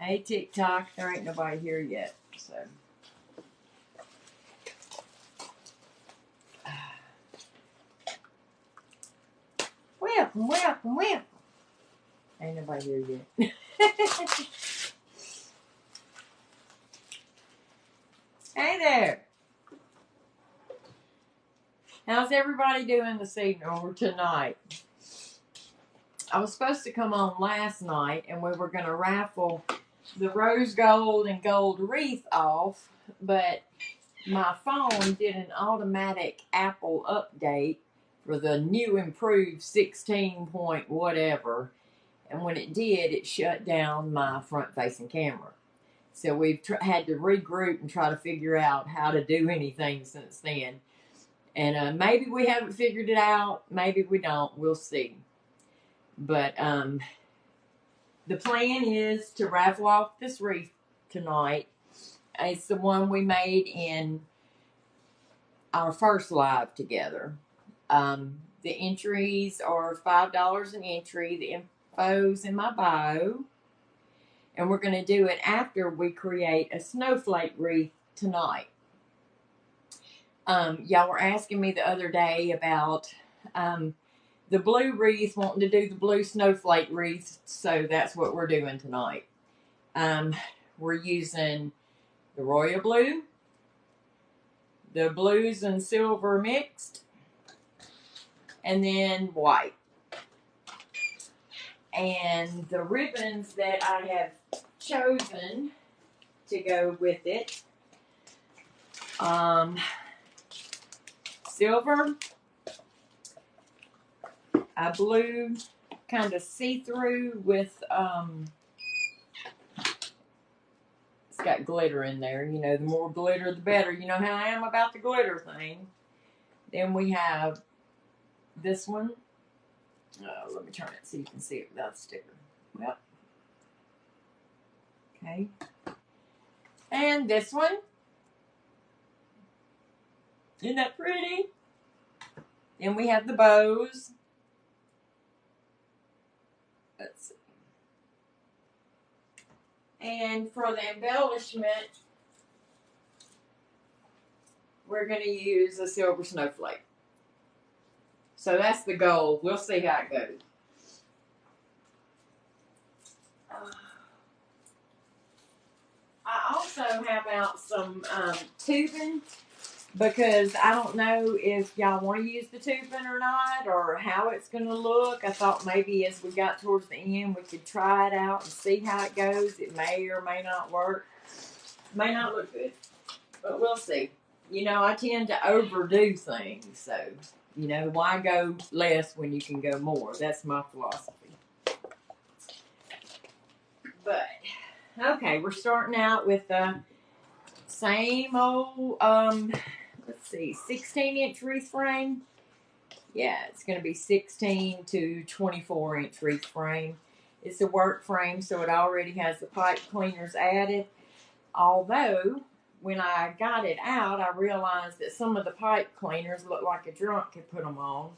Hey, TikTok, there ain't nobody here yet, so. Welcome, welcome, welcome. Ain't nobody here yet. Hey there. How's everybody doing this evening or tonight? I was supposed to come on last night and we were going to raffle the rose gold and gold wreath off, but my phone did an automatic Apple update for the new improved 16 point whatever, and when it did, it shut down my front facing camera. So we've had to regroup and try to figure out how to do anything since then. And maybe we haven't figured it out, maybe we don't, we'll see. But the plan is to raffle off this wreath tonight. It's the one we made in our first live together. The entries are $5 an entry. The info's in my bio. And we're going to do it after we create a snowflake wreath tonight. Y'all were asking me the other day about the blue wreath, wanting to do the blue snowflake wreath, so that's what we're doing tonight. We're using the royal blue, the blues and silver mixed, and then white. And the ribbons that I have chosen to go with it, silver, a blue kind of see-through with, it's got glitter in there. You know, the more glitter, the better. You know how I am about the glitter thing. Then we have this one. Let me turn it so you can see it without the sticker. Yep. Okay. And this one. Isn't that pretty? Then we have the bows. Let's see. And for the embellishment, we're going to use a silver snowflake. So that's the goal. We'll see how it goes. I also have out some tubing, because I don't know if y'all want to use the tubing or not, or how it's going to look. I thought maybe as we got towards the end, we could try it out and see how it goes. It may or may not work. It may not look good, but we'll see. You know, I tend to overdo things, so, you know, why go less when you can go more? That's my philosophy. But, okay, we're starting out with the same old, let's see, 16-inch wreath frame. Yeah, it's going to be 16 to 24-inch wreath frame. It's a work frame, so it already has the pipe cleaners added. Although, when I got it out, I realized that some of the pipe cleaners looked like a drunk had put them on,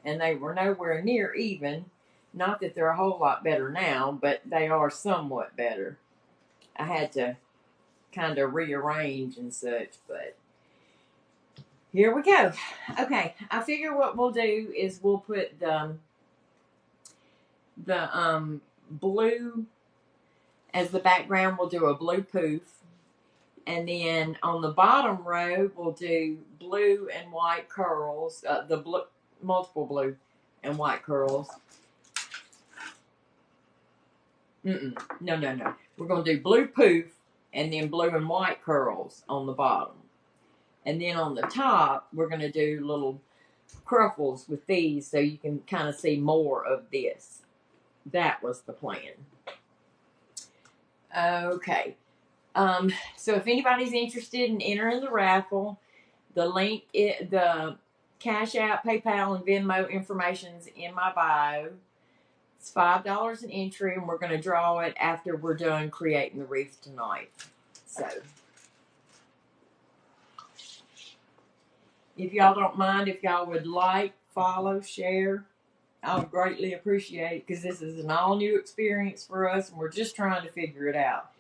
and they were nowhere near even. Not that they're a whole lot better now, but they are somewhat better. I had to kind of rearrange and such, but here we go. Okay, I figure what we'll do is we'll put the blue as the background. We'll do a blue poof. And then on the bottom row, we'll do blue and white curls, multiple blue and white curls. No. We're going to do blue poof and then blue and white curls on the bottom. And then on the top, we're going to do little cruffles with these so you can kind of see more of this. That was the plan. Okay. So if anybody's interested in entering the raffle, the link, the Cash App, PayPal, and Venmo information's in my bio. It's $5 an entry, and we're going to draw it after we're done creating the wreath tonight. So, if y'all don't mind, if y'all would like, follow, share, I would greatly appreciate it because this is an all-new experience for us, and we're just trying to figure it out.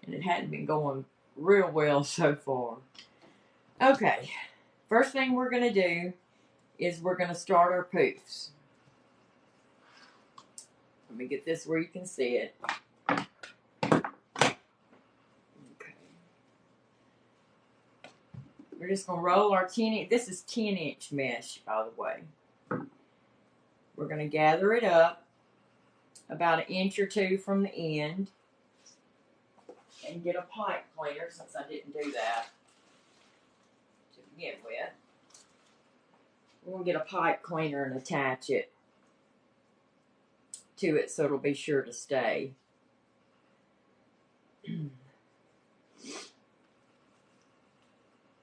And it hadn't been going real well so far. Okay, first thing we're going to do is we're going to start our poofs. Let me get this where you can see it. Okay. We're just going to roll our 10-inch. This is 10-inch mesh, by the way. We're going to gather it up about 1 inch or 2 from the end and get a pipe cleaner, since I didn't do that to begin with. We're going to get a pipe cleaner and attach it to it so it'll be sure to stay.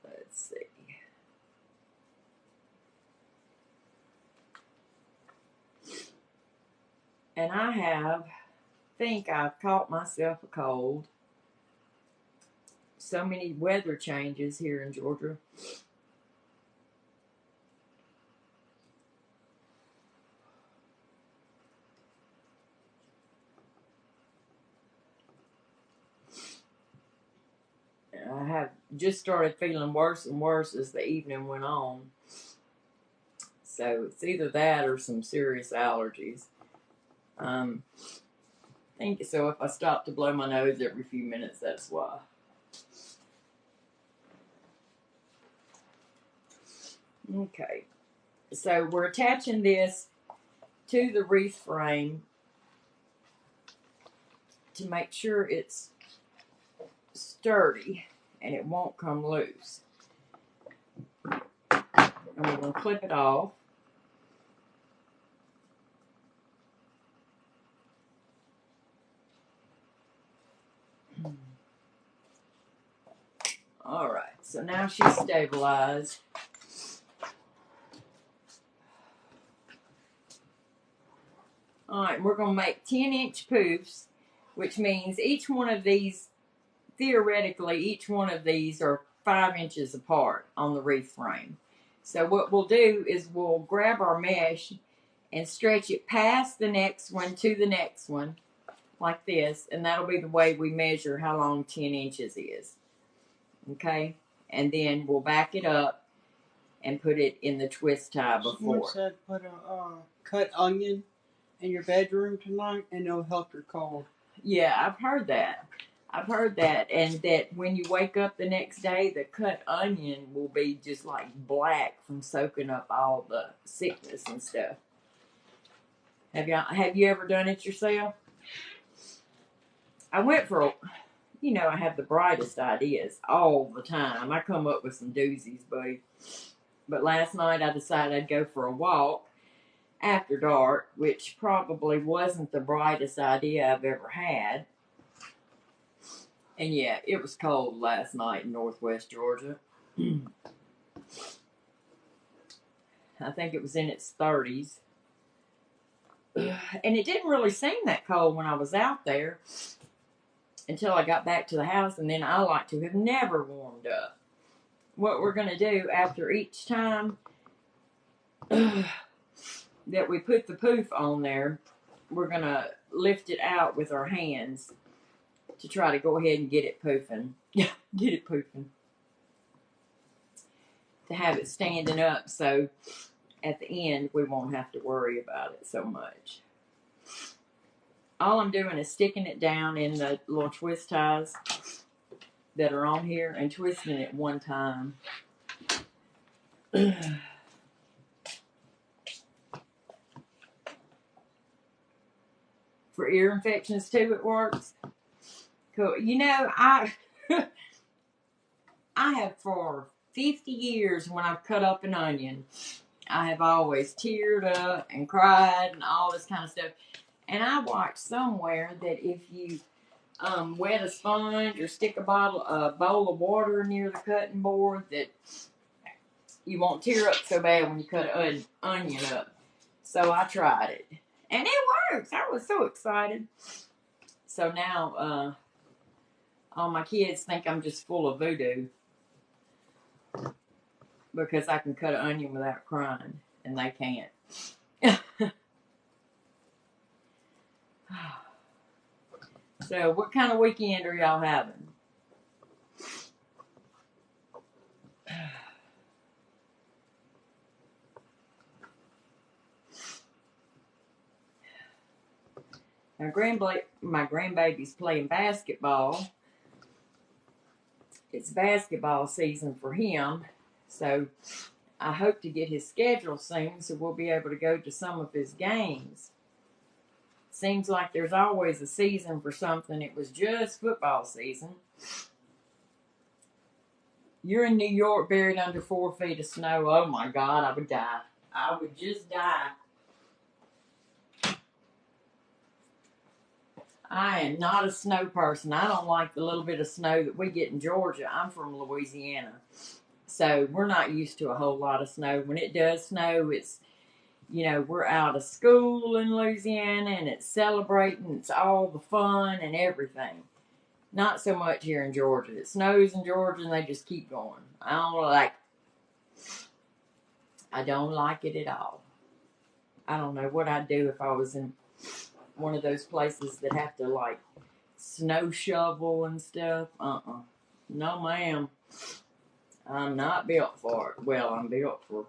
Let's see. And I think I've caught myself a cold. So many weather changes here in Georgia. I have just started feeling worse and worse as the evening went on. So it's either that or some serious allergies. I think so. If I stop to blow my nose every few minutes, that's why. Okay. So we're attaching this to the wreath frame to make sure it's sturdy and it won't come loose. And we're going to clip it off. All right, so now she's stabilized. All right, we're going to make 10-inch poofs, which means each one of these, theoretically, each one of these are 5 inches apart on the wreath frame. So what we'll do is we'll grab our mesh and stretch it past the next one to the next one, like this, and that'll be the way we measure how long 10 inches is. Okay? And then we'll back it up and put it in the twist tie before. Someone said put a cut onion in your bedroom tonight and it'll help your cold. Yeah, I've heard that. I've heard that. And that when you wake up the next day, the cut onion will be just like black from soaking up all the sickness and stuff. Have you ever done it yourself? I went for, you know, I have the brightest ideas all the time. I come up with some doozies, buddy. But last night I decided I'd go for a walk after dark, which probably wasn't the brightest idea I've ever had. And yeah, it was cold last night in northwest Georgia. I think it was in its 30s. And it didn't really seem that cold when I was out there until I got back to the house, and then I like to have never warmed up. What we're going to do after each time that we put the poof on there, we're going to lift it out with our hands to try to go ahead and get it poofing. Get it poofing. To have it standing up so at the end we won't have to worry about it so much. All I'm doing is sticking it down in the little twist ties that are on here and twisting it one time. For ear infections too, it works. Cool. You know, I have for 50 years when I've cut up an onion, I have always teared up and cried and all this kind of stuff. And I watched somewhere that if you wet a sponge or stick a bowl of water near the cutting board, that you won't tear up so bad when you cut an onion up. So I tried it. And it works. I was so excited. So now all my kids think I'm just full of voodoo because I can cut an onion without crying, and they can't. So, what kind of weekend are y'all having? Now, my grandbaby's playing basketball. It's basketball season for him, so I hope to get his schedule soon so we'll be able to go to some of his games. Seems like there's always a season for something. It was just football season. You're in New York buried under 4 feet of snow. Oh my God, I would die. I would just die. I am not a snow person. I don't like the little bit of snow that we get in Georgia. I'm from Louisiana. So we're not used to a whole lot of snow. When it does snow, it's, we're out of school in Louisiana and it's celebrating. It's all the fun and everything. Not so much here in Georgia. It snows in Georgia and they just keep going. I don't like it at all. I don't know what I'd do if I was in one of those places that have to like snow shovel and stuff. No ma'am. I'm not built for it. Well, I'm built for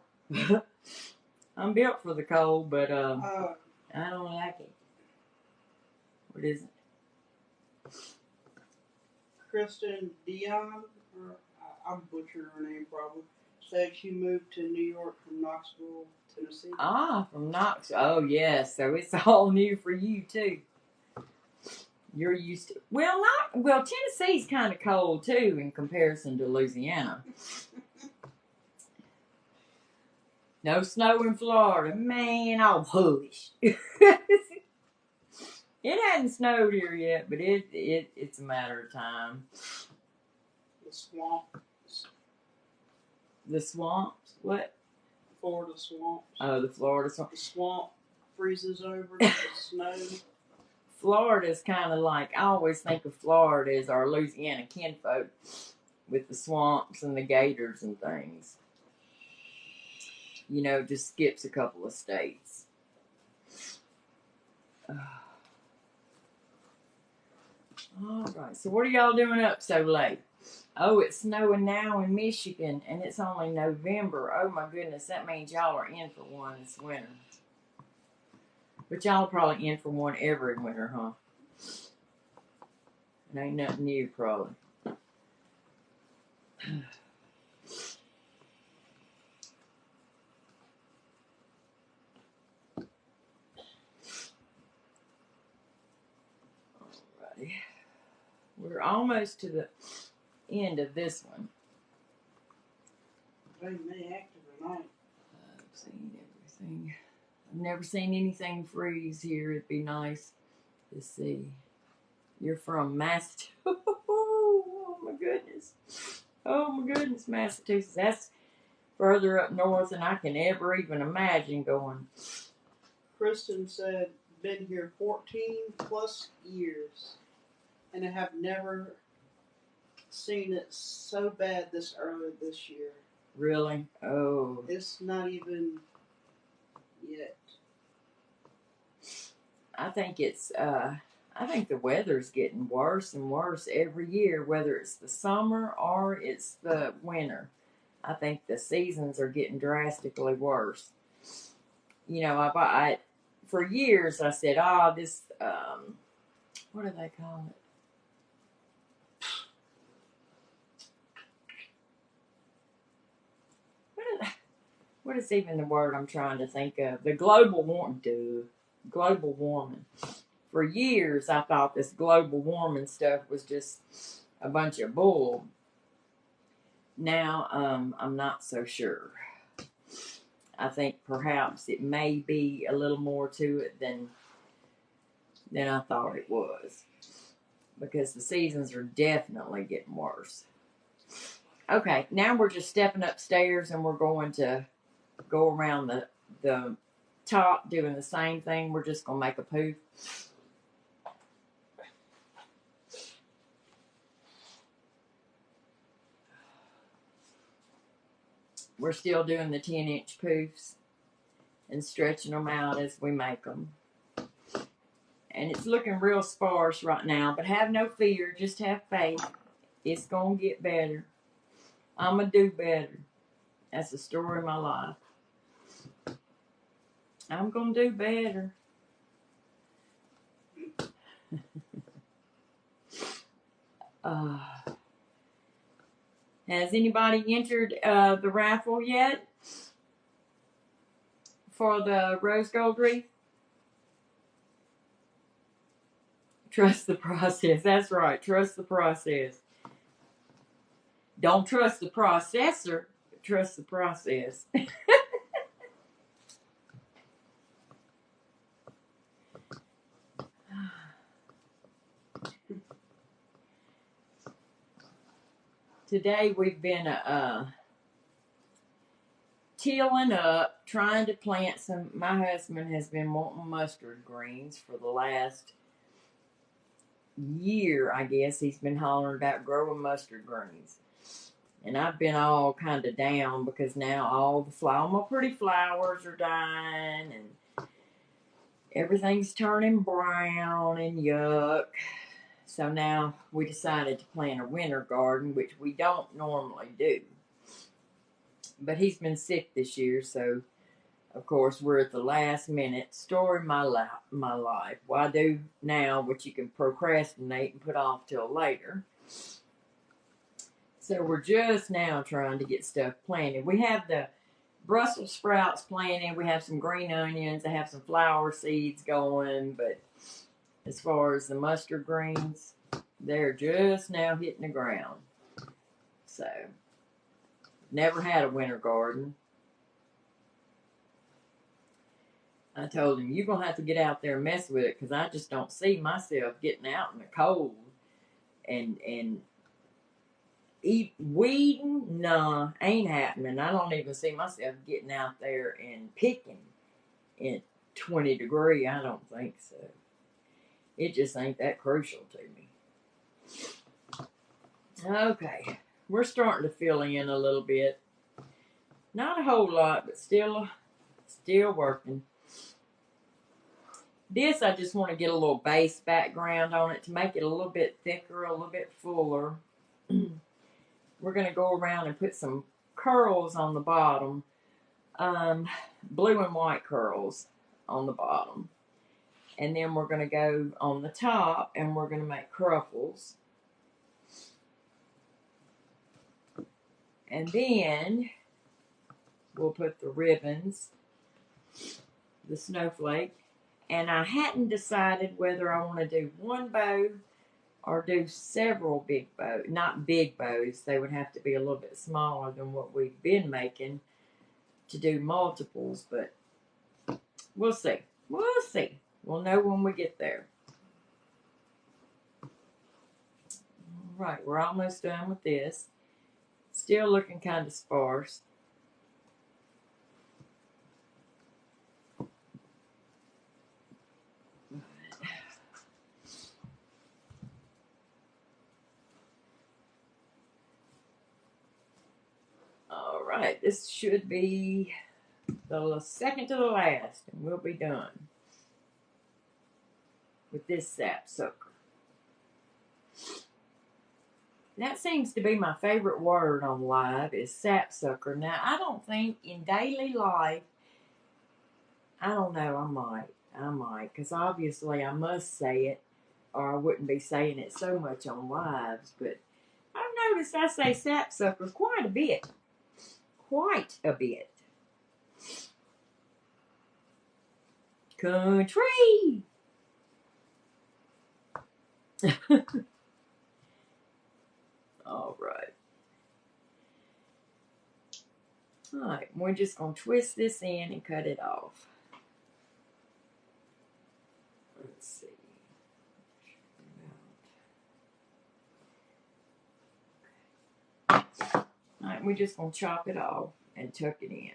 I'm built for the cold, but I don't like it. What is it? Kristen Dion, or I'm butchering her name probably, said she moved to New York from Knoxville, Tennessee. From Knoxville. Oh, yes. So it's all new for you, too. You're used to... Well, Tennessee's kind of cold, too, in comparison to Louisiana. No snow in Florida. Man, oh, hush. It hadn't snowed here yet, but it's a matter of time. The swamps. The swamps? What? Florida swamps. Oh, the Florida swamp. The swamp freezes over to the snow. Florida's kind of like, I always think of Florida as our Louisiana kinfolk with the swamps and the gators and things. Just skips a couple of states. All right, so what are y'all doing up so late? Oh, it's snowing now in Michigan, and it's only November. Oh, my goodness, that means y'all are in for one this winter. But y'all are probably in for one every winter, huh? It ain't nothing new, probably. Alrighty. We're almost to the end of this one. They may active tonight. I've seen everything. I've never seen anything freeze here. It'd be nice to see. You're from Massachusetts. Oh my goodness. Oh my goodness, Massachusetts. That's further up north than I can ever even imagine going. Kristen said, been here 14 plus years, and I have never seen it so bad this early this year. Really? Oh. It's not even yet. I think the weather's getting worse and worse every year, whether it's the summer or it's the winter. I think the seasons are getting drastically worse. For years I said, this, what do they call it? What is even the word I'm trying to think of? The global warming. For years, I thought this global warming stuff was just a bunch of bull. Now, I'm not so sure. I think perhaps it may be a little more to it than I thought it was. Because the seasons are definitely getting worse. Okay, now we're just stepping upstairs and we're going to go around the top doing the same thing. We're just going to make a poof. We're still doing the 10-inch poofs and stretching them out as we make them. And it's looking real sparse right now, but have no fear. Just have faith. It's going to get better. I'm going to do better. That's the story of my life. I'm going to do better. Has anybody entered the raffle yet for the rose gold wreath? Trust the process. That's right. Trust the process. Don't trust the processor, but trust the process. Today we've been tilling up, trying to plant some. My husband has been wanting mustard greens for the last year, I guess. He's been hollering about growing mustard greens. And I've been all kind of down because now all my pretty flowers are dying and everything's turning brown and yuck. So now we decided to plant a winter garden, which we don't normally do. But he's been sick this year, so of course we're at the last minute. Story of my life. Why do now what you can procrastinate and put off till later? So we're just now trying to get stuff planted. We have the Brussels sprouts planted. We have some green onions. I have some flower seeds going, but as far as the mustard greens, they're just now hitting the ground. So, never had a winter garden. I told him, you're going to have to get out there and mess with it because I just don't see myself getting out in the cold and weeding. Nah, ain't happening. I don't even see myself getting out there and picking in 20 degrees. I don't think so. It just ain't that crucial to me. Okay, we're starting to fill in a little bit. Not a whole lot, but still working. This, I just want to get a little base background on it to make it a little bit thicker, a little bit fuller. We're going to go around and put some curls on the bottom, blue and white curls on the bottom. And then we're going to go on the top and we're going to make cruffles. And then we'll put the ribbons, the snowflake. And I hadn't decided whether I want to do one bow or do several big bows. Not big bows. They would have to be a little bit smaller than what we've been making to do multiples. But we'll see. We'll see. We'll know when we get there. All right, we're almost done with this. Still looking kind of sparse. All right, this should be the second to the last, and we'll be done with this sapsucker. That seems to be my favorite word on live is sapsucker. Now, I don't think in daily life, I don't know, I might, because obviously I must say it, or I wouldn't be saying it so much on lives, but I've noticed I say sapsucker quite a bit. Quite a bit. Country! All right. All right, we're just going to twist this in and cut it off. Let's see. All right, we're just going to chop it off and tuck it in.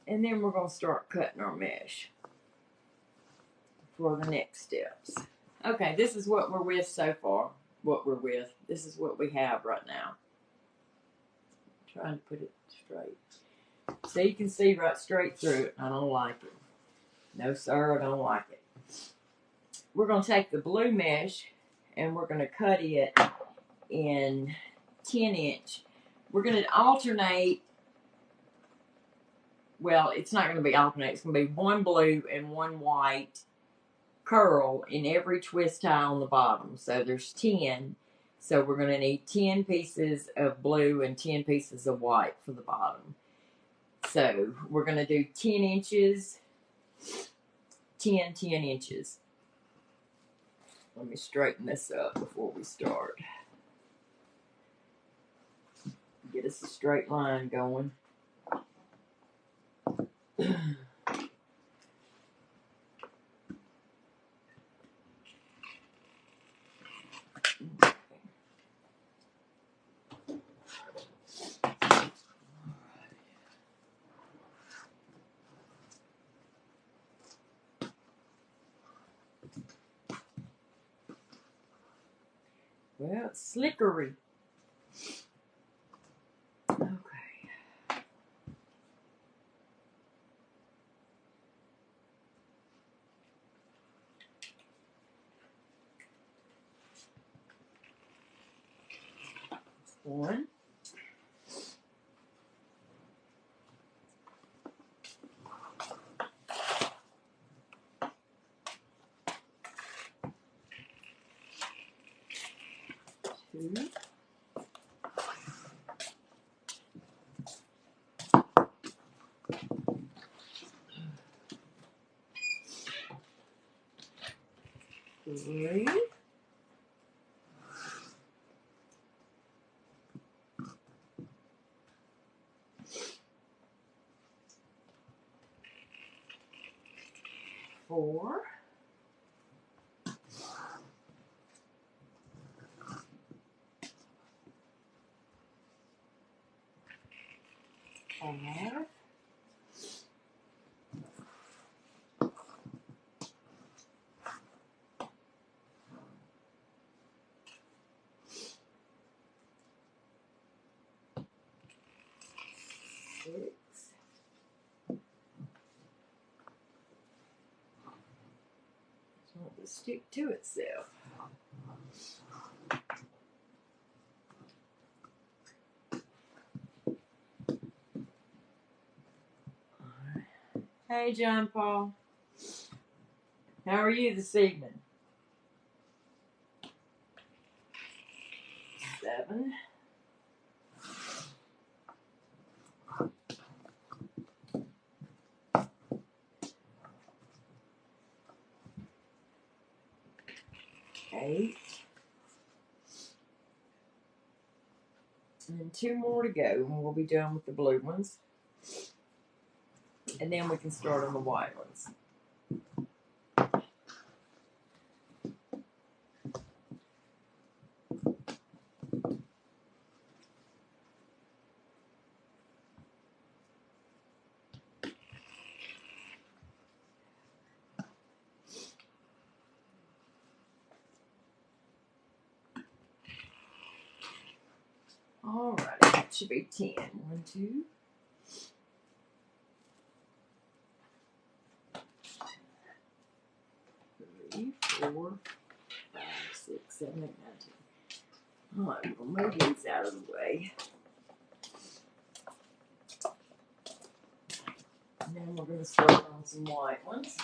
And then we're going to start cutting our mesh for the next steps. Okay, this is what we're with so far. This is what we have right now. trying to put it straight. So you can see right straight through it. I don't like it. No, sir, I don't like it. We're going to take the blue mesh and we're going to cut it in 10-inch. We're going to alternate. Well, it's not going to be alternate. It's going to be one blue and one white curl in every twist tie on the bottom. So there's 10. So we're going to need 10 pieces of blue and 10 pieces of white for the bottom. So we're going to do 10 inches, 10 inches. Let me straighten this up before we start. Get us a straight line going. Well, it's slickery. Okay. One. Two. 3. 4. 5. 6. Just want to stick to itself. Hey, John Paul. How are you this evening? 7. 8. And 2 more to go, and we'll be done with the blue ones. And then we can start on the white ones. Alright, that should be 10. 1, 2. 3, 4, 5, 6, 7, 8, 9, 10. Alright, we'll move these out of the way. And then we're going to start on some white ones.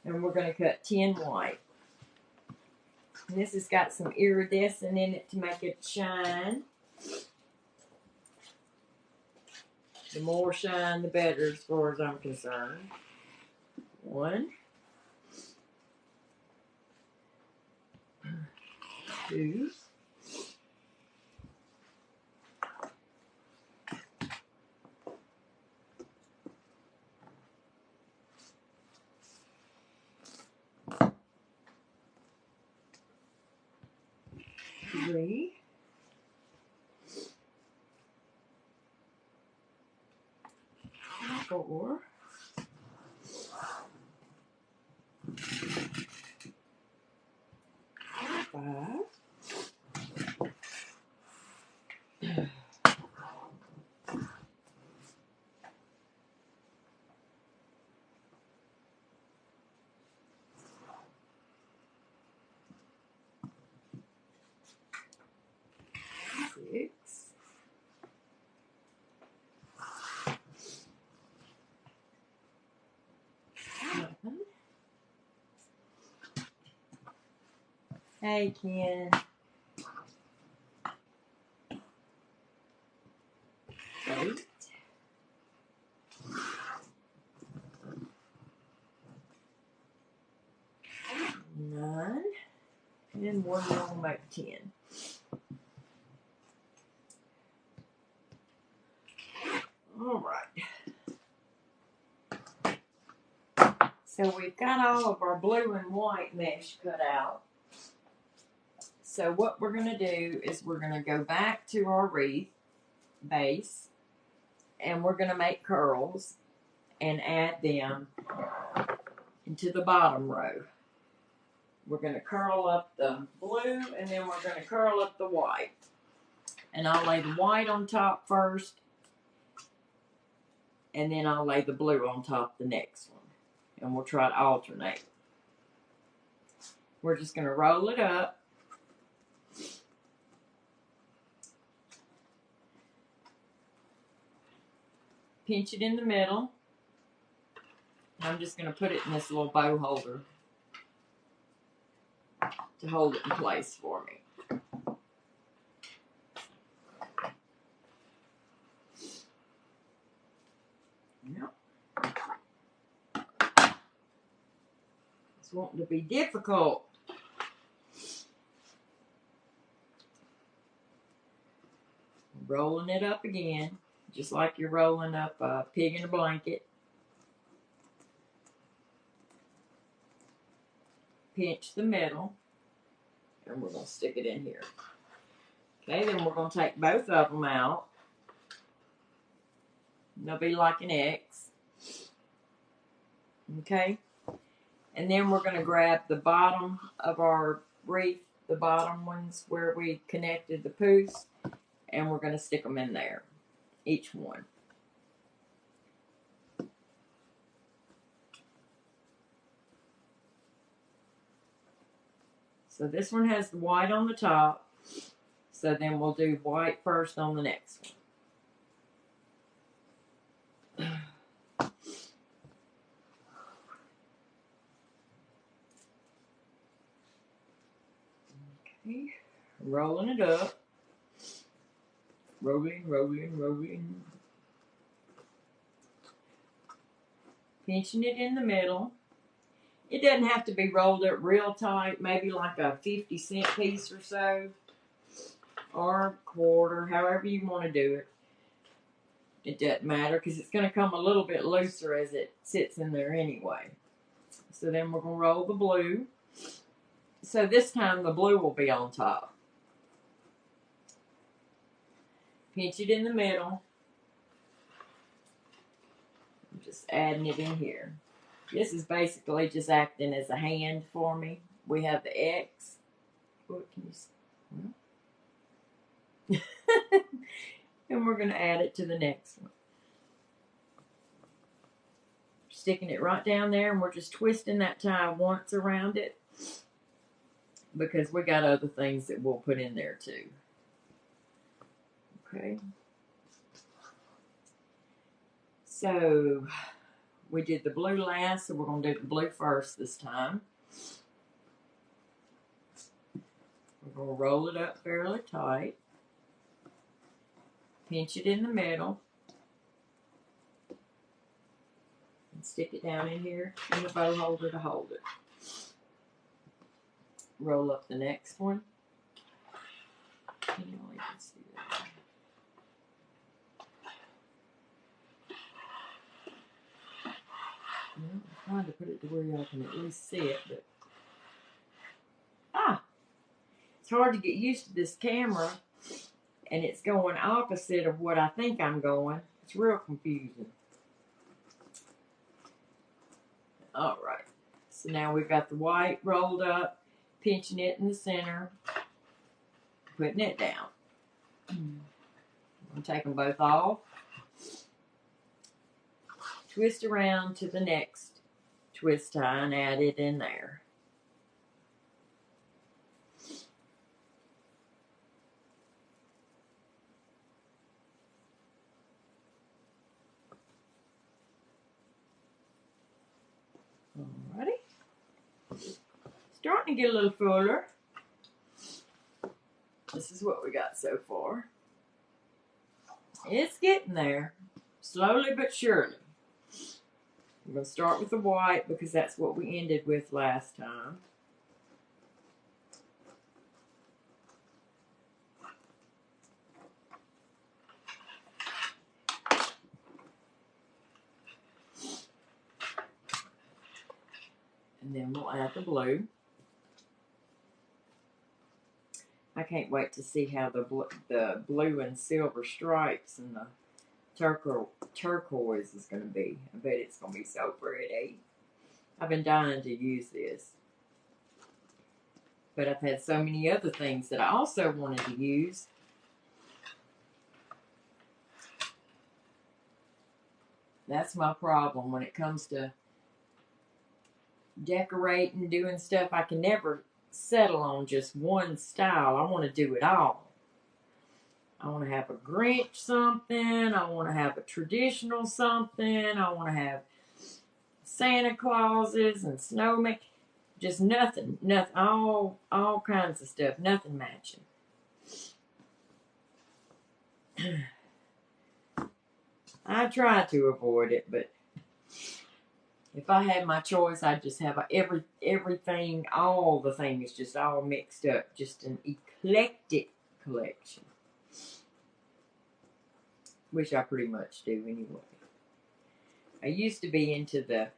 And we're going to cut 10 white. And this has got some iridescent in it to make it shine. The more shine, the better as far as I'm concerned. 1. 2. 3. 4. Nothing. Hey, Ken. 8. 9. And one more will make 10. All right. So we've got all of our blue and white mesh cut out. So what we're going to do is we're going to go back to our wreath base and we're going to make curls and add them into the bottom row. We're going to curl up the blue and then we're going to curl up the white. And I'll lay the white on top first and then I'll lay the blue on top the next one. And we'll try to alternate. We're just going to roll it up. Pinch it in the middle. I'm just going to put it in this little bow holder to hold it in place for me. Yep. It's wanting to be difficult. Rolling it up again, just like you're rolling up a pig in a blanket. Pinch the middle, and we're going to stick it in here. Okay, then we're going to take both of them out. And they'll be like an X. Okay, and then we're going to grab the bottom of our wreath, the bottom ones where we connected the poofs, and we're going to stick them in there, each one. So this one has the white on the top, so then we'll do white first on the next one. Okay, rolling it up. Rolling, rolling, rolling. Pinching it in the middle. It doesn't have to be rolled up real tight, maybe like a 50-cent piece or so, or a quarter, however you want to do it. It doesn't matter because it's going to come a little bit looser as it sits in there anyway. So then we're going to roll the blue. So this time the blue will be on top. Pinch it in the middle. I'm just adding it in here. This is basically just acting as a hand for me. We have the X. What can you see? And we're going to add it to the next one. Sticking it right down there, and we're just twisting that tie once around it because we got other things that we'll put in there too. Okay. So we did the blue last, so we're going to do the blue first this time. We're going to roll it up fairly tight. Pinch it in the middle. And stick it down in here in the bow holder to hold it. Roll up the next one. Can you only see that? Well, I'm trying to put it to where y'all can at least see it, but it's hard to get used to this camera, and it's going opposite of what I think I'm going. It's real confusing. All right, so now we've got the white rolled up, pinching it in the center, putting it down. I'm taking both off. Twist around to the next twist tie and add it in there. Alrighty. Starting to get a little fuller. This is what we got so far. It's getting there. Slowly but surely. I'm going to start with the white because that's what we ended with last time. And then we'll add the blue. I can't wait to see how the blue and silver stripes and the turquoise is going to be. I bet it's going to be so pretty. I've been dying to use this. But I've had so many other things that I also wanted to use. That's my problem when it comes to decorating, doing stuff. I can never settle on just one style. I want to do it all. I want to have a Grinch something. I want to have a traditional something. I want to have Santa Clauses and snowmen. Just nothing, all kinds of stuff. Nothing matching. I try to avoid it, but if I had my choice, I'd just have everything, all the things just all mixed up. Just an eclectic collection. Which I pretty much do anyway. I used to be into the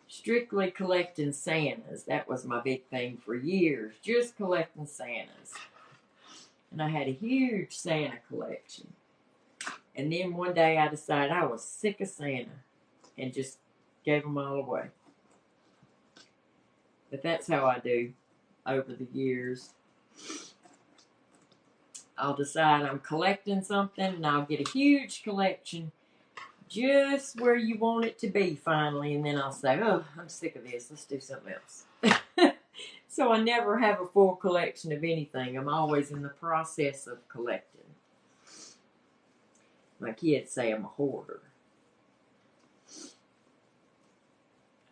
strictly collecting Santas. That was my big thing for years. Just collecting Santas. And I had a huge Santa collection. And then one day I decided I was sick of Santa. And just gave them all away. But that's how I do over the years. I'll decide I'm collecting something and I'll get a huge collection just where you want it to be finally. And then I'll say, oh, I'm sick of this. Let's do something else. So I never have a full collection of anything. I'm always in the process of collecting. My kids say I'm a hoarder.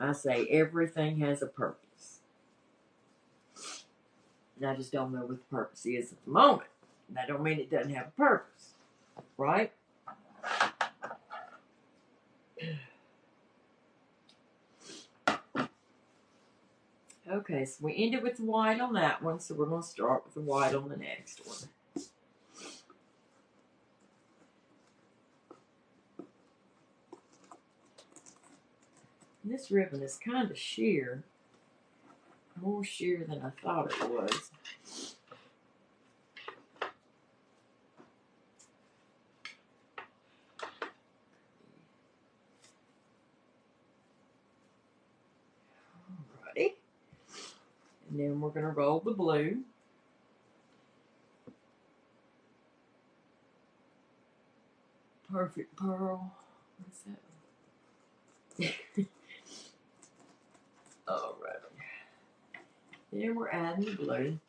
I say everything has a purpose. And I just don't know what the purpose is at the moment. That don't mean it doesn't have a purpose. Right? Okay, so we ended with the white on that one, so we're going to start with the white on the next one. And this ribbon is kind of sheer. More sheer than I thought it was. Alrighty. And then we're going to roll the blue. Perfect Pearl. What's that? Alright. Then we're adding the blue.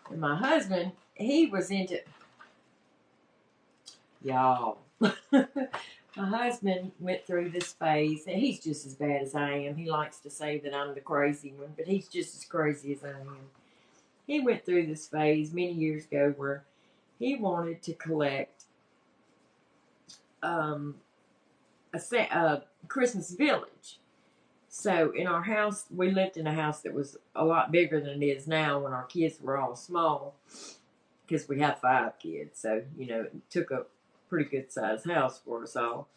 And my husband, he was into... Y'all. My husband went through this phase, and he's just as bad as I am. He likes to say that I'm the crazy one, but he's just as crazy as I am. He went through this phase many years ago where he wanted to collect a Christmas village. So in our house, we lived in a house that was a lot bigger than it is now when our kids were all small, because we have 5 kids. So, you know, it took a pretty good sized house for us all.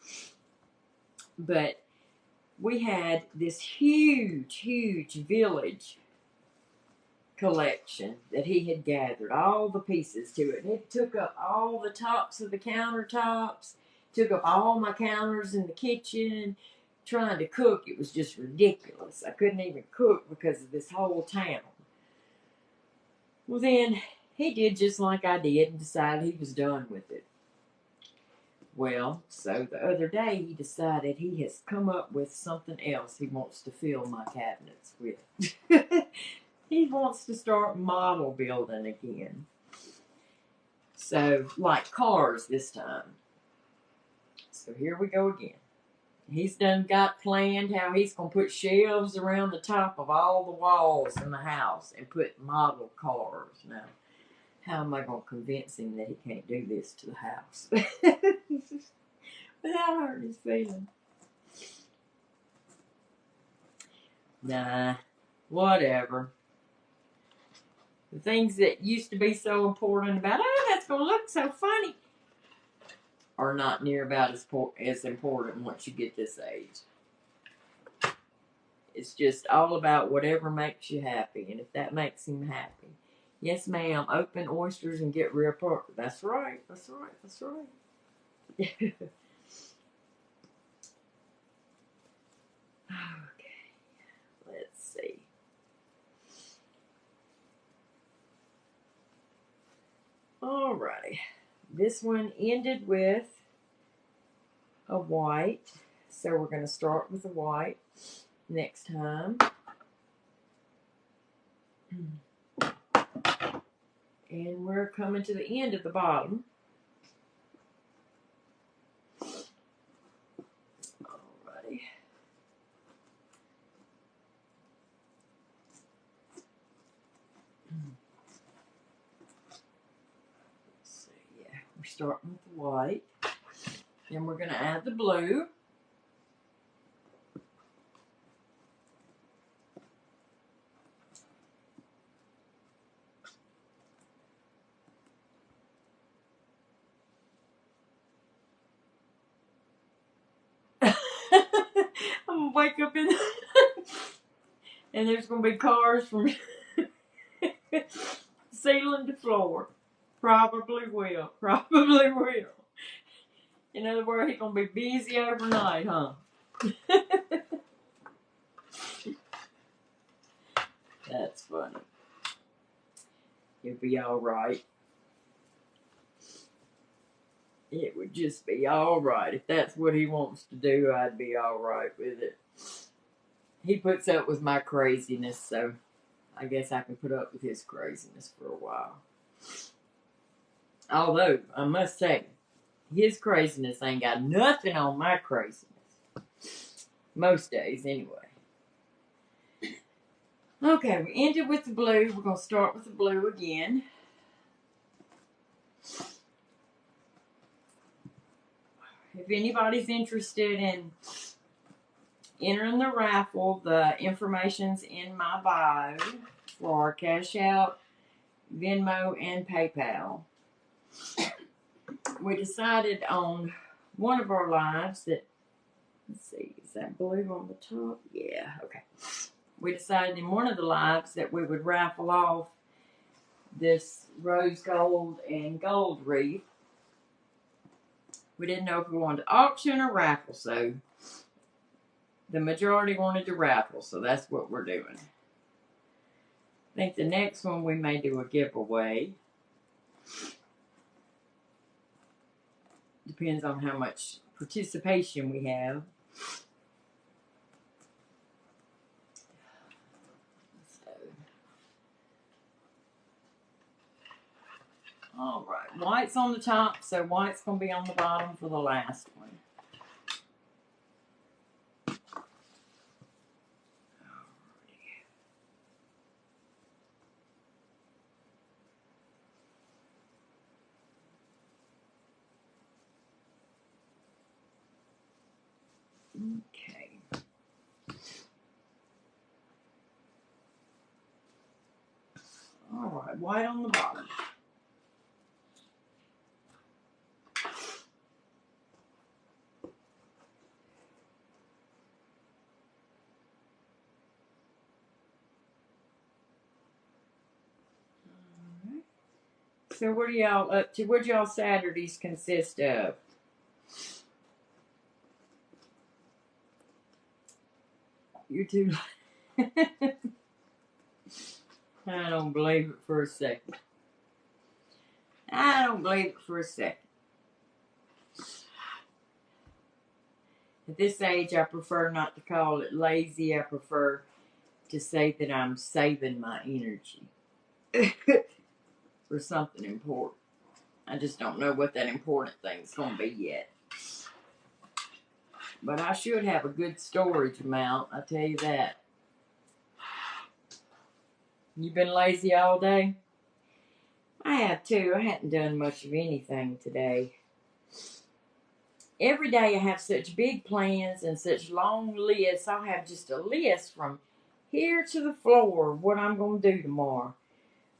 But we had this huge village collection that he had gathered, all the pieces to it. And it took up all the tops of the countertops, took up all my counters in the kitchen. Trying to cook, it was just ridiculous. I couldn't even cook because of this whole town. Well, then he did just like I did and decided he was done with it. Well, so the other day he decided he has come up with something else he wants to fill my cabinets with. He wants to start model building again. So, like cars this time. So here we go again. He's done got planned how he's going to put shelves around the top of all the walls in the house and put model cars. Now, how am I going to convince him that he can't do this to the house without hurting his feelings? Nah, whatever. The things that used to be so important about, oh, that's going to look so funny, are not near about as important once you get this age. It's just all about whatever makes you happy, and if that makes him happy. Yes, ma'am, open oysters and get real pork. That's right, that's right, that's right. Okay, let's see. Alrighty, this one ended with a white, so we're going to start with a white next time. And we're coming to the end of the bottom. Alrighty. Let's see, yeah, we're starting with the white. Then we're going to add the blue. I'm going to wake up in and there's going to be cars from ceiling to floor. Probably will. Probably will. In other words, he's going to be busy overnight, huh? That's funny. He'll be all right. It would just be all right. If that's what he wants to do, I'd be all right with it. He puts up with my craziness, so I guess I can put up with his craziness for a while. Although, I must say, his craziness ain't got nothing on my craziness. Most days, anyway. Okay, we ended with the blue. We're going to start with the blue again. If anybody's interested in entering the raffle, the information's in my bio for Cash Out, Venmo, and PayPal. We decided on one of our lives that, let's see, is that blue on the top? Yeah, okay. We decided in one of the lives that we would raffle off this rose gold and gold wreath. We didn't know if we wanted to auction or raffle, so the majority wanted to raffle, so that's what we're doing. I think the next one we may do a giveaway. Depends on how much participation we have. All right, white's on the top, so white's going to be on the bottom for the last one. Okay. All right, white on the bottom. So what are y'all up to? What y'all Saturdays consist of? You two. I don't believe it for a second. I don't believe it for a second. At this age, I prefer not to call it lazy. I prefer to say that I'm saving my energy for something important. I just don't know what that important thing's going to be yet. But I should have a good storage amount, I tell you that. You been lazy all day? I have too. I hadn't done much of anything today. Every day I have such big plans and such long lists. I'll have just a list from here to the floor of what I'm going to do tomorrow.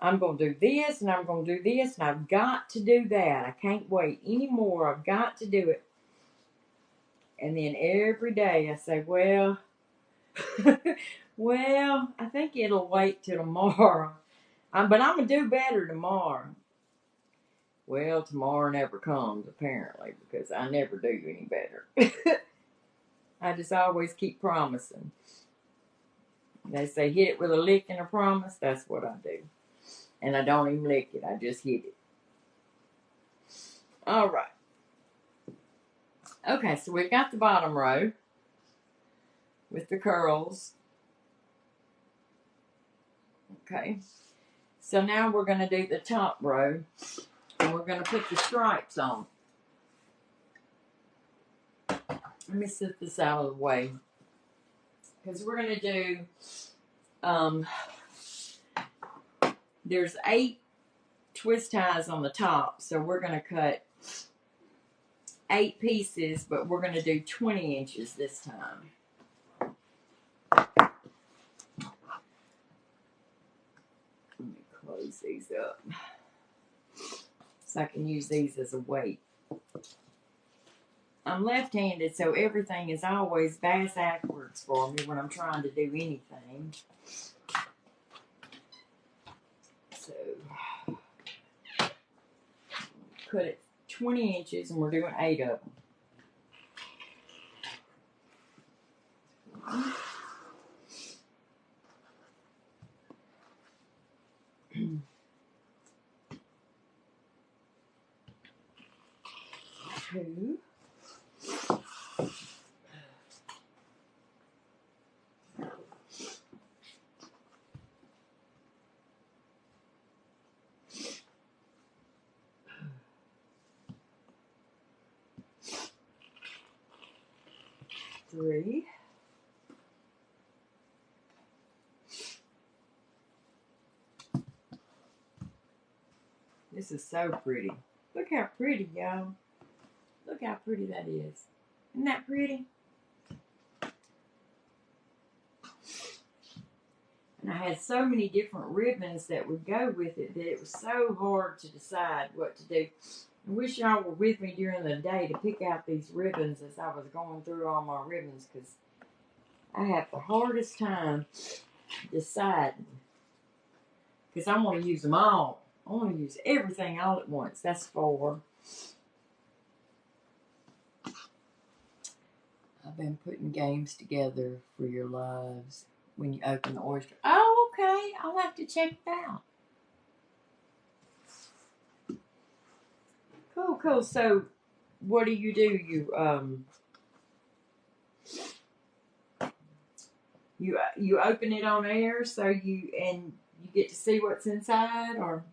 I'm going to do this and I'm going to do this and I've got to do that. I can't wait anymore. I've got to do it. And then every day I say, well, well, I think it'll wait till tomorrow. But I'm going to do better tomorrow. Well, tomorrow never comes, apparently, because I never do any better. I just always keep promising. They say hit it with a lick and a promise. That's what I do. And I don't even lick it. I just hit it. All right. Okay, so we've got the bottom row with the curls. Okay. So now we're going to do the top row. And we're going to put the stripes on. Let me set this out of the way. Because we're going to do, there's 8 twist ties on the top. So we're going to cut 8 pieces, but we're going to do 20 inches this time. Let me close these up. So I can use these as a weight. I'm left-handed, so everything is always backwards for me when I'm trying to do anything. So, cut it 20 inches, and we're doing 8 of them. 2. 3. This is so pretty. Look how pretty, y'all. Look how pretty that is. Isn't that pretty? And I had so many different ribbons that would go with it that it was so hard to decide what to do. I wish y'all were with me during the day to pick out these ribbons as I was going through all my ribbons, because I have the hardest time deciding. Because I want to use them all. I want to use everything all at once. That's 4. I've been putting games together for your lives when you open the oyster. Oh, okay. I'll have to check it out. Cool, cool. So, what do? You open it on air, so you get to see what's inside, or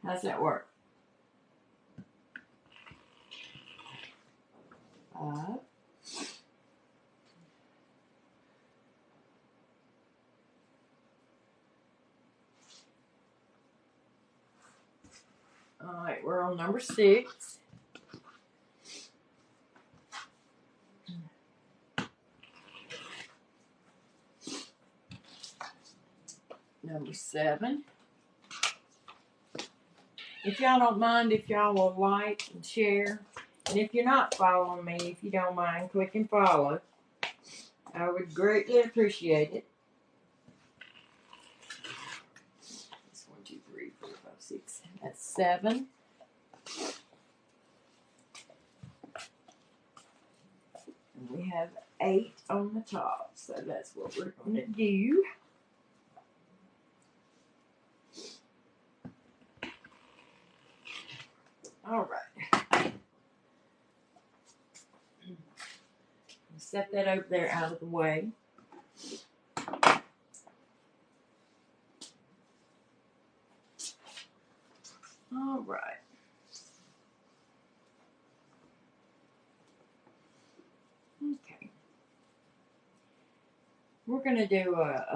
how's that work? All right, we're on number 6. Number 7. If y'all don't mind, if y'all will like and share. And if you're not following me, if you don't mind, click and follow. I would greatly appreciate it. That's 1, 2, 3, 4, 5, 6. That's 7. And we have 8 on the top. So that's what we're going to do. All right. Set that over there out of the way. All right. we're going to do a,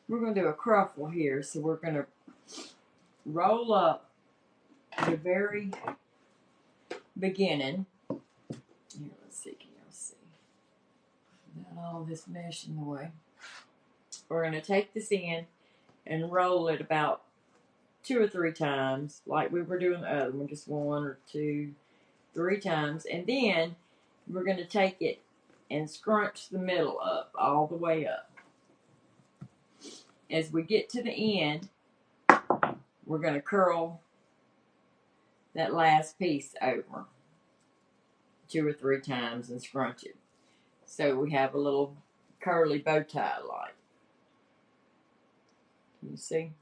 we're going to do a cruffle here. So we're going to roll up the very beginning. Here, let's see, can y'all see? Without all this mesh in the way. We're going to take this in and roll it about 2 or 3 times, like we were doing the other one, just 1 or 2, 3 times. And then we're going to take it and scrunch the middle up, all the way up. As we get to the end, we're going to curl that last piece over 2 or 3 times and scrunch it. So we have a little curly bow tie like. Can you see?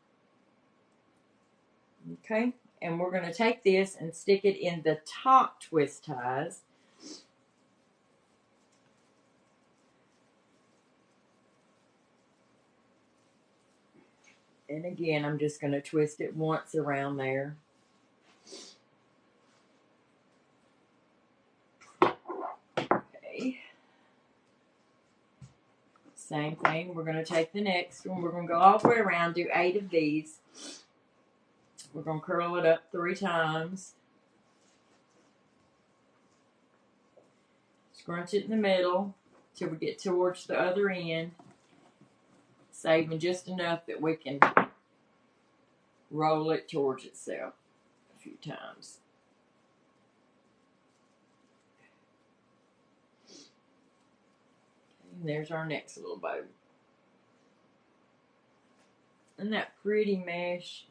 Okay, and we're going to take this and stick it in the top twist ties. And again, I'm just going to twist it once around there. Okay. Same thing, we're going to take the next one. We're going to go all the way around, do 8 of these. We're going to curl it up 3 times. Scrunch it in the middle till we get towards the other end. Saving just enough that we can roll it towards itself a few times. And there's our next little bow. Isn't that pretty mesh?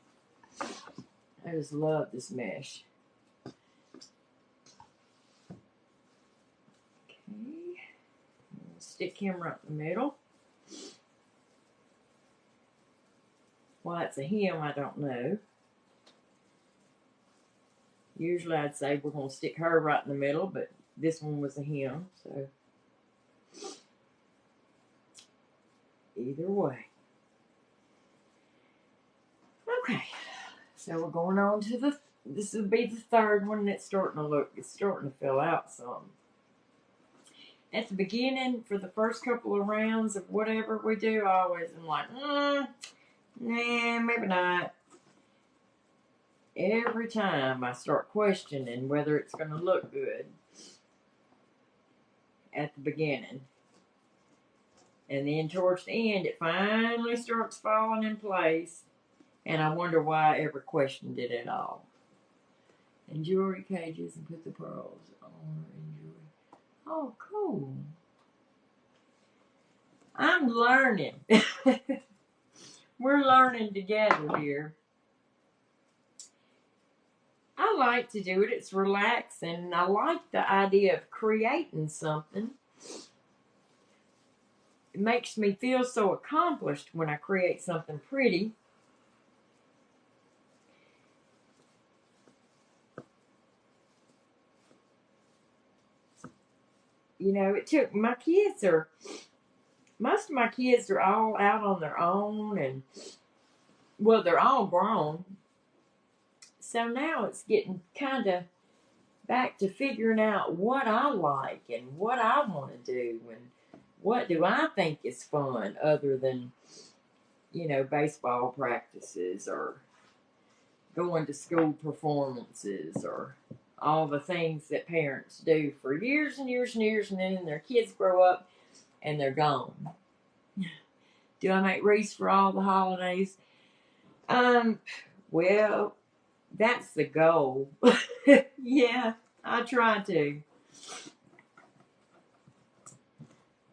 I just love this mesh. Okay. Stick him right in the middle. Why it's a him, I don't know. Usually I'd say we're going to stick her right in the middle, but this one was a him, so either way. Okay, so we're going on to this will be the third one, and it's starting to fill out some. At the beginning, for the first couple of rounds of whatever we do, I always am like, nah, maybe not. Every time I start questioning whether it's going to look good at the beginning. And then towards the end, it finally starts falling in place. And I wonder why I ever questioned it at all. And jewelry cages and put the pearls on in jewelry. Oh, cool. I'm learning. We're learning together here. I like to do it. It's relaxing. And I like the idea of creating something. It makes me feel so accomplished when I create something pretty. You know, it took, most of my kids are all out on their own, and, well, they're all grown. So now it's getting kind of back to figuring out what I like and what I want to do and what do I think is fun other than, you know, baseball practices or going to school performances or all the things that parents do for years and years and years, and then their kids grow up and they're gone. Do I make wreaths for all the holidays? Well, that's the goal. Yeah, I try to.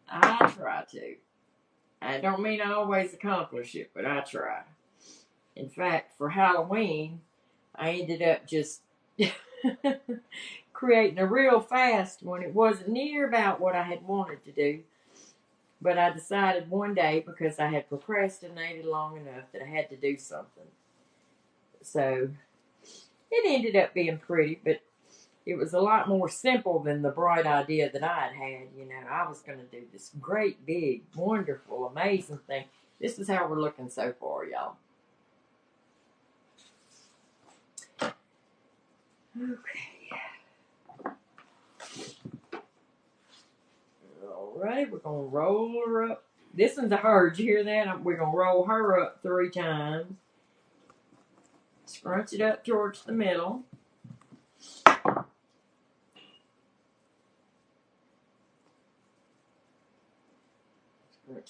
I don't mean I always accomplish it, but I try. In fact, for Halloween, I ended up just creating a real fast one. It wasn't near about what I had wanted to do. But I decided one day, because I had procrastinated long enough, that I had to do something. So it ended up being pretty, but it was a lot more simple than the bright idea that I had. You know, I was going to do this great, big, wonderful, amazing thing. This is how we're looking so far, y'all. Okay. Alright, we're going to roll her up. This one's a her. Did you hear that? We're going to roll her up 3 times. Scrunch it up towards the middle. Scrunch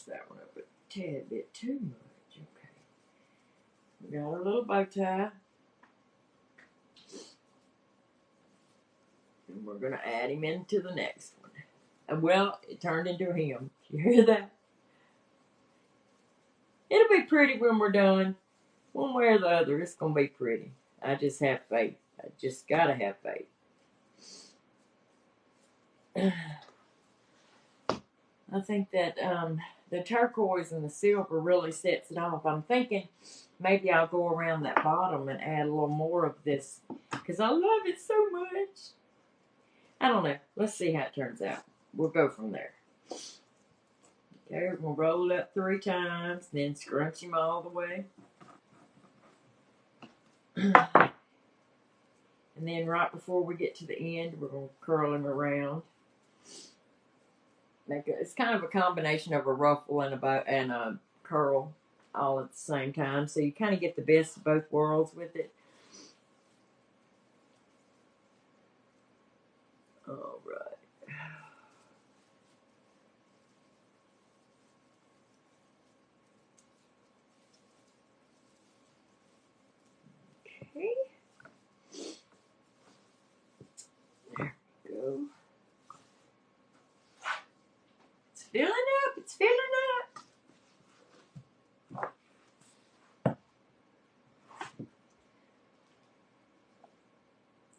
that one up a tad bit too much. Okay. We got our little bow tie. And we're going to add him into the next one. And well, it turned into him. You hear that? It'll be pretty when we're done. One way or the other, it's going to be pretty. I just have faith. I just got to have faith. I think that the turquoise and the silver really sets it off. I'm thinking maybe I'll go around that bottom and add a little more of this because I love it so much. I don't know. Let's see how it turns out. We'll go from there. Okay, we're going to roll it up 3 times, then scrunch him all the way. And then right before we get to the end, we're going to curl him around. It's kind of a combination of a ruffle and a curl all at the same time. So you kind of get the best of both worlds with it. All right. Okay. There we go. It's filling up. It's filling up.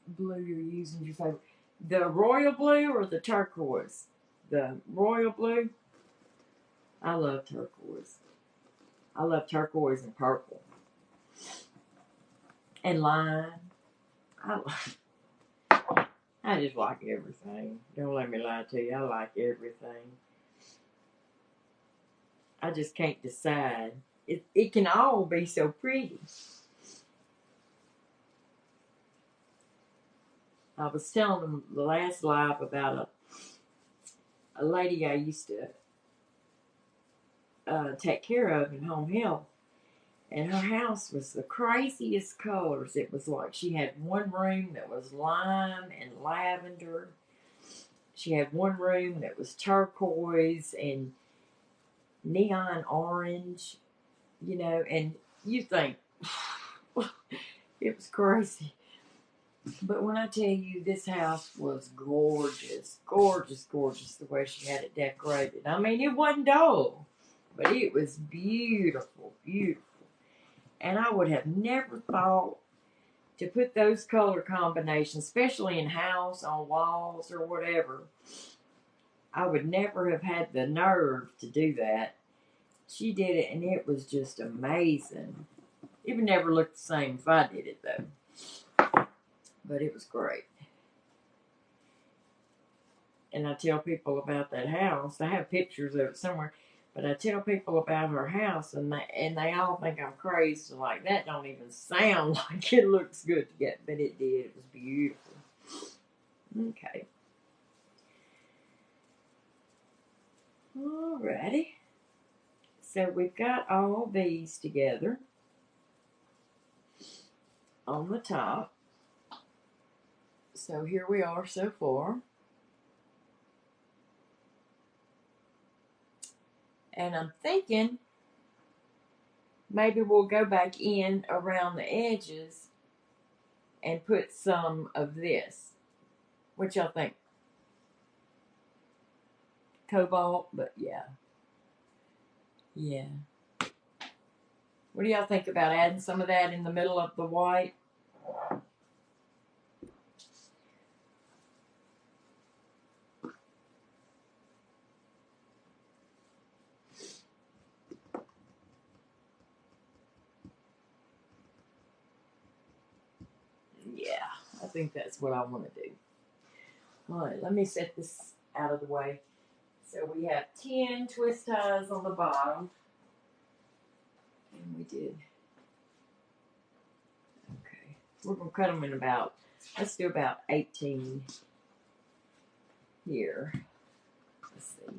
Blue you're using your favorite. The royal blue or the turquoise? The royal blue? I love turquoise. I love turquoise and purple. And lime. I just like everything. Don't let me lie to you. I like everything. I just can't decide. It can all be so pretty. I was telling them the last live about a lady I used to take care of in home health. And her house was the craziest colors. It was like she had one room that was lime and lavender. She had one room that was turquoise and neon orange, you know, and you think, it was crazy. But when I tell you this house was gorgeous, gorgeous, gorgeous, the way she had it decorated. I mean, it wasn't dull, but it was beautiful, beautiful. And I would have never thought to put those color combinations, especially in house, on walls, or whatever. I would never have had the nerve to do that. She did it, and it was just amazing. It would never look the same if I did it, though. But it was great. And I tell people about that house. I have pictures of it somewhere. But I tell people about her house, and they all think I'm crazy. Like, that don't even sound like it looks good to get. But it did. It was beautiful. Okay. Alrighty. So we've got all these together on the top. So here we are so far. And I'm thinking maybe we'll go back in around the edges and put some of this. What y'all think? Cobalt, but yeah. Yeah. What do y'all think about adding some of that in the middle of the white? Yeah, I think that's what I want to do. All right, let me set this out of the way. So we have 10 twist ties on the bottom. And we did. Okay, we're going to cut them in about, let's do about 18 here. Let's see.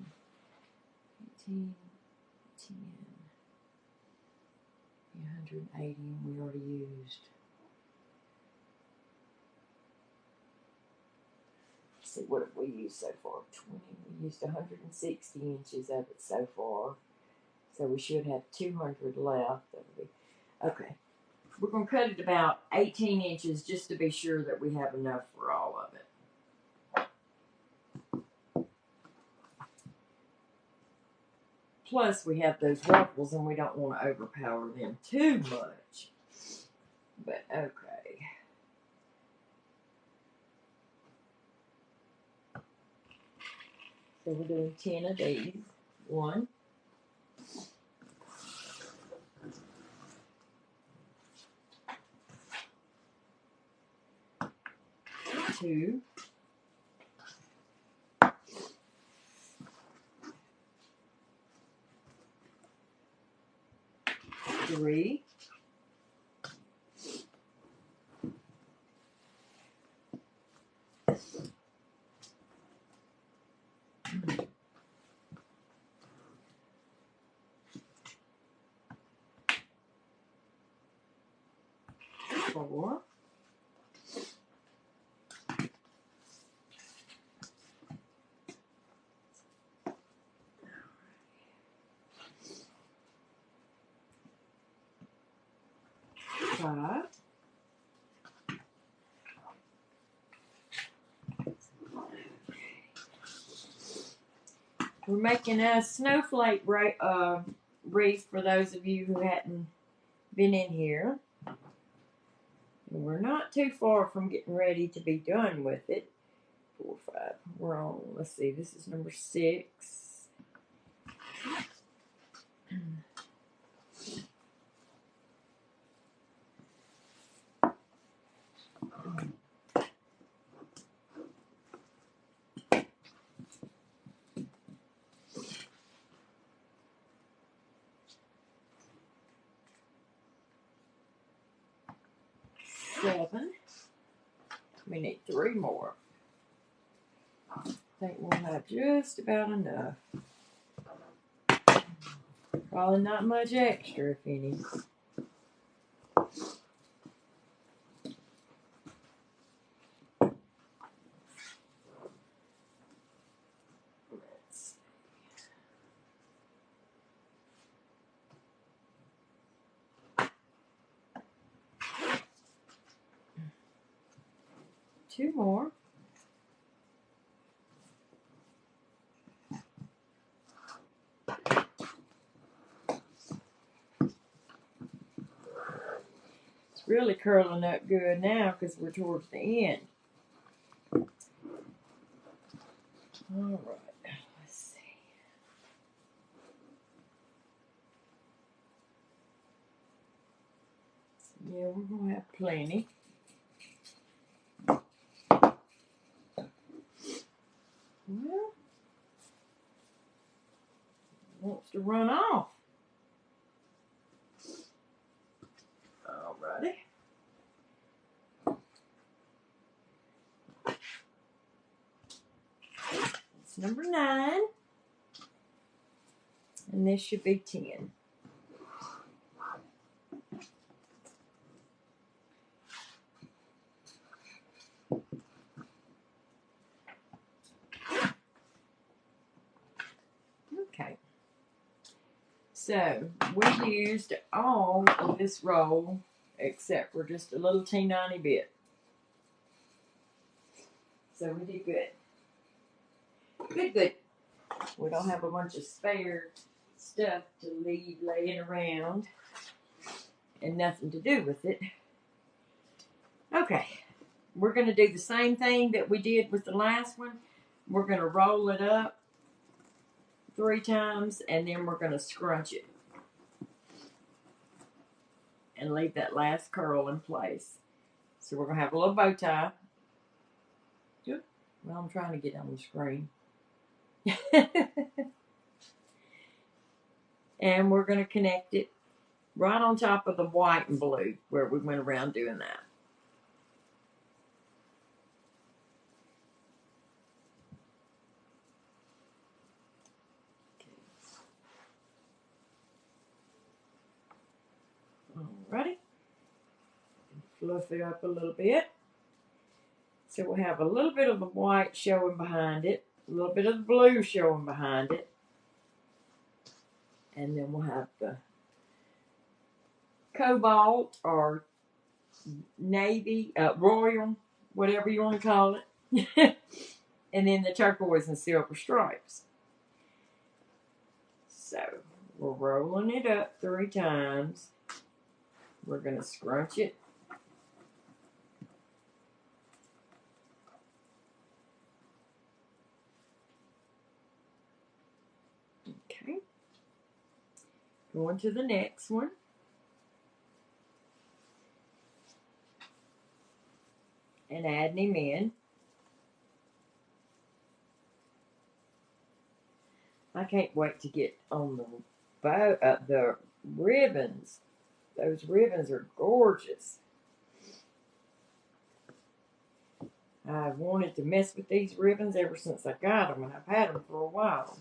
15, 10, 180, and we already used. Let's see, what have we used so far? 20. We used 160 inches of it so far. So we should have 200 left. That'll be okay. We're going to cut it about 18 inches just to be sure that we have enough for all of it. Plus, we have those ruffles, and we don't want to overpower them too much. But, okay. So we're doing 10 of these. 1, 2, 3, 4, 5, we're making a snowflake wreath for those of you who hadn't been in here. And we're not too far from getting ready to be done with it. 4, 5. We're on, let's see, this is number 6. Seven. We need 3 more. I think we'll have just about enough. Probably not much extra, if any. Let's see. 2 more. It's really curling up good now because we're towards the end. All right, let's see. Yeah, we're going to have plenty. Well, wants to run off. Alrighty. It's number 9. And this should be 10. Okay. So, we used all of this roll except for just a little teeny bit. So we did good. Good. We don't have a bunch of spare stuff to leave laying around and nothing to do with it. Okay. We're going to do the same thing that we did with the last one. We're going to roll it up 3 times and then we're going to scrunch it and leave that last curl in place. So we're going to have a little bow tie. Good. Well, I'm trying to get on the screen. And we're going to connect it right on top of the white and blue where we went around doing that. fluff it up a little bit. So we'll have a little bit of the white showing behind it, a little bit of the blue showing behind it. And then we'll have the cobalt or navy, royal, whatever you want to call it. And then the turquoise and silver stripes. So we're rolling it up 3 times. We're going to scrunch it. Okay. Going to the next one. And adding him in. I can't wait to get on the bow, the ribbons. Those ribbons are gorgeous. I've wanted to mess with these ribbons ever since I got them, and I've had them for a while.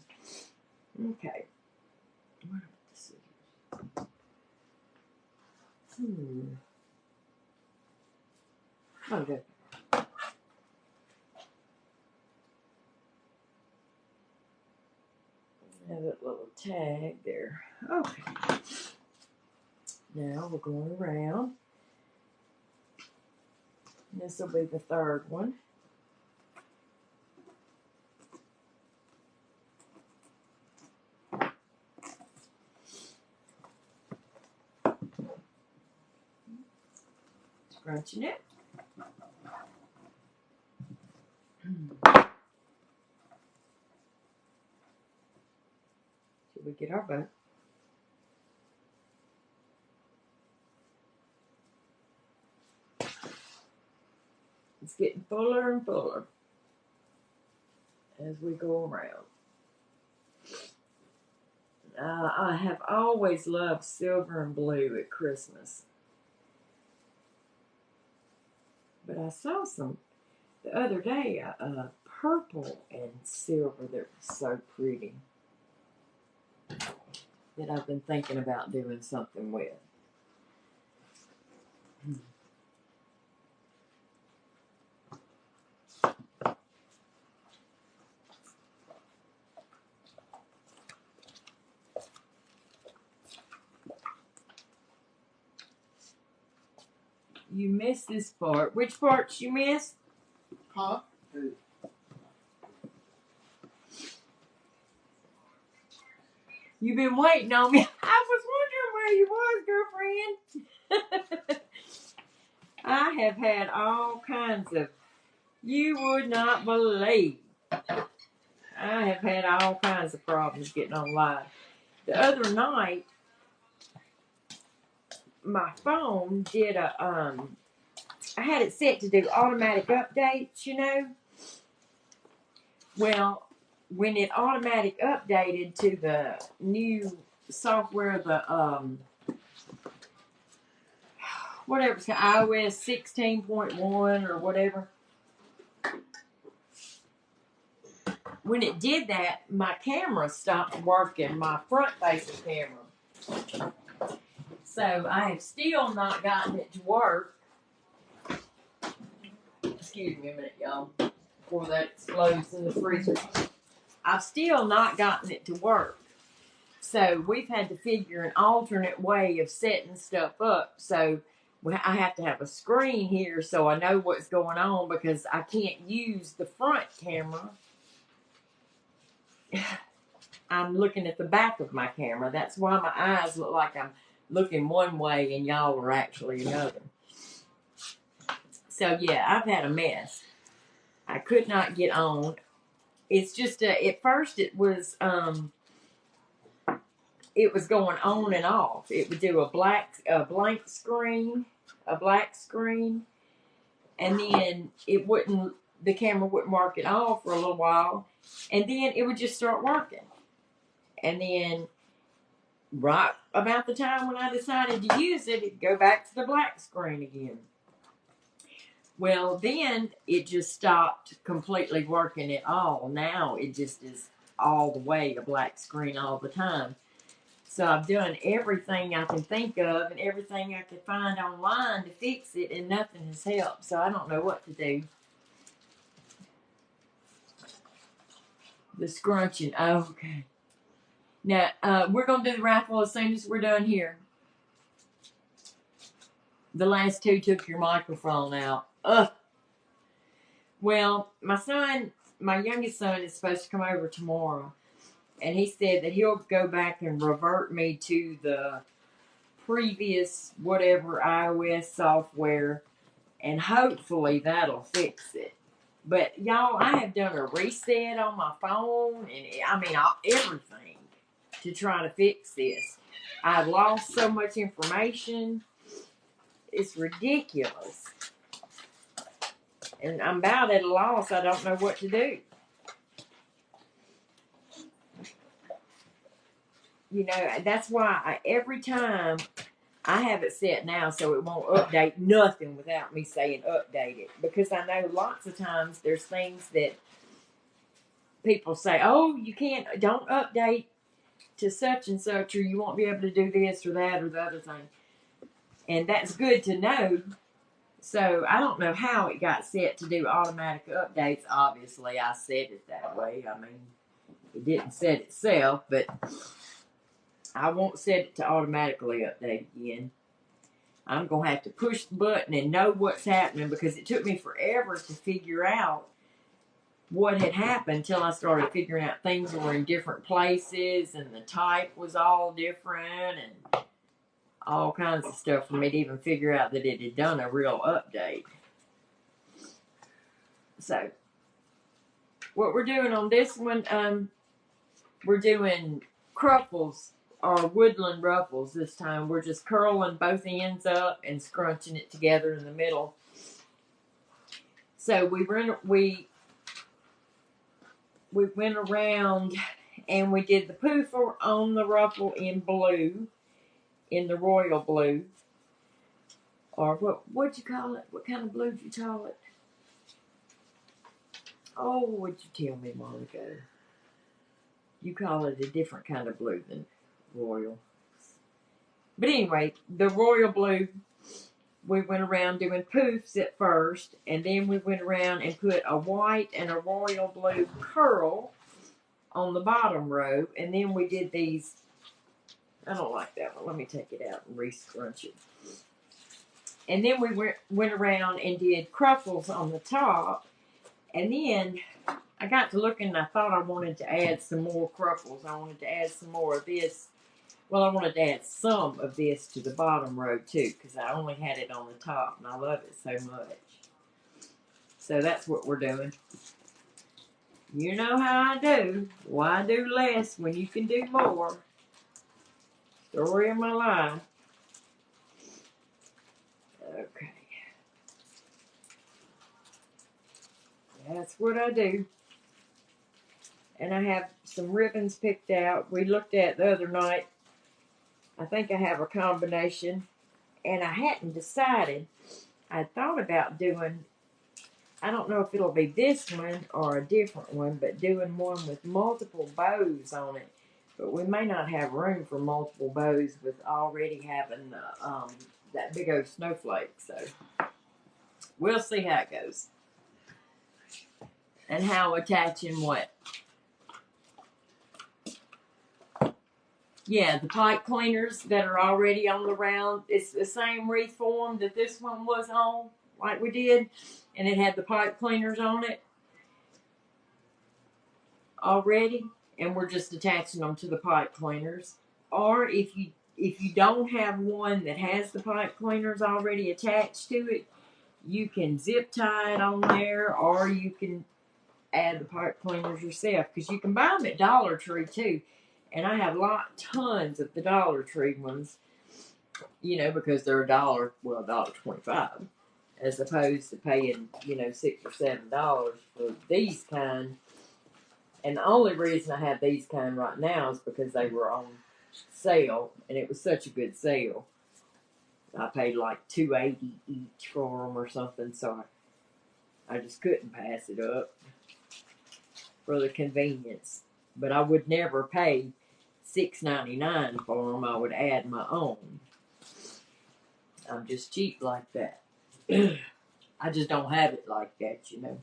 Okay. What are the scissors? Oh, good. Have that little tag there. Okay. Now we're going around. This will be the 3rd one. Scrunching it. Till we get our bow. It's getting fuller and fuller as we go around. I have always loved silver and blue at Christmas. But I saw some the other day, purple and silver that was so pretty that I've been thinking about doing something with. You missed this part. Which parts you missed? Huh? You've been waiting on me. I was wondering where you was, girlfriend. I have had all kinds of, you would not believe. I have had all kinds of problems getting on live. The other night, my phone did I had it set to do automatic updates, you know. Well, when it automatic updated to the new software, the whatever it's called, iOS 16.1 or whatever. When it did that, my camera stopped working, my front-facing camera. So I have still not gotten it to work. Excuse me a minute, y'all, before that explodes in the freezer. I've still not gotten it to work. So we've had to figure an alternate way of setting stuff up. So I have to have a screen here so I know what's going on, because I can't use the front camera. I'm looking at the back of my camera. That's why my eyes look like I'm looking one way and y'all are actually another. So yeah, I've had a mess. I could not get on. It's just at first it was going on and off. It would do a black screen, and then the camera wouldn't work at all for a little while, and then it would just start working. And then right about the time when I decided to use it, it'd go back to the black screen again. Well, then it just stopped completely working at all. Now it just is all the way a black screen all the time. So I've done everything I can think of and everything I could find online to fix it, and nothing has helped. So I don't know what to do. The scrunching. Oh, okay. Now, we're going to do the raffle as soon as we're done here. The last two took your microphone out. Ugh. Well, my youngest son is supposed to come over tomorrow. And he said that he'll go back and revert me to the previous whatever iOS software. And hopefully that'll fix it. But y'all, I have done a reset on my phone. And everything to try to fix this. I've lost so much information. It's ridiculous. And I'm about at a loss. I don't know what to do. You know, that's why every time I have it set now so it won't update nothing without me saying update it. Because I know lots of times there's things that people say, oh, you don't update to such and such, or you won't be able to do this or that or the other thing. And that's good to know. So I don't know how it got set to do automatic updates. Obviously, I set it that way. I mean, it didn't set itself, but I won't set it to automatically update again. I'm going to have to push the button and know what's happening, because it took me forever to figure out what had happened until I started figuring out things were in different places and the type was all different and all kinds of stuff for me to even figure out that it had done a real update. So, what we're doing on this one, we're doing Cruffles or Woodland Ruffles this time. We're just curling both ends up and scrunching it together in the middle. So we went around and we did the poof on the ruffle in blue, in the royal blue. Or what'd you call it? What kind of blue did you call it? Oh, what'd you tell me, Monica? You call it a different kind of blue than royal. But anyway, the royal blue, we went around doing poofs at first, and then we went around and put a white and a royal blue curl on the bottom row, and then we did these. I don't like that one. Let me take it out and re-scrunch it. And then we went around and did Cruffles on the top, and then I got to looking and I thought I wanted to add some more Cruffles. I wanted to add some more of this. Well, I wanted to add some of this to the bottom row too, because I only had it on the top and I love it so much. So that's what we're doing. You know how I do. Why do less when you can do more? Story of my life. Okay. That's what I do. And I have some ribbons picked out. We looked at the other night. I think I have a combination. And I hadn't decided. I thought about doing, I don't know if it'll be this one or a different one, but doing one with multiple bows on it. But we may not have room for multiple bows with already having that big old snowflake. So we'll see how it goes. And how attaching what. Yeah, the pipe cleaners that are already on the round, it's the same wreath form that this one was on, like we did, and it had the pipe cleaners on it already, and we're just attaching them to the pipe cleaners. Or if you don't have one that has the pipe cleaners already attached to it, you can zip tie it on there, or you can add the pipe cleaners yourself, because you can buy them at Dollar Tree too. And I have tons of the Dollar Tree ones, because they're $1.25, as opposed to paying, $6 or $7 for these kind. And the only reason I have these kind right now is because they were on sale, and it was such a good sale. I paid like $2.80 each for them or something, so I just couldn't pass it up for the convenience. But I would never pay $6.99 for them, I would add my own. I'm just cheap like that. I just don't have it like that, you know.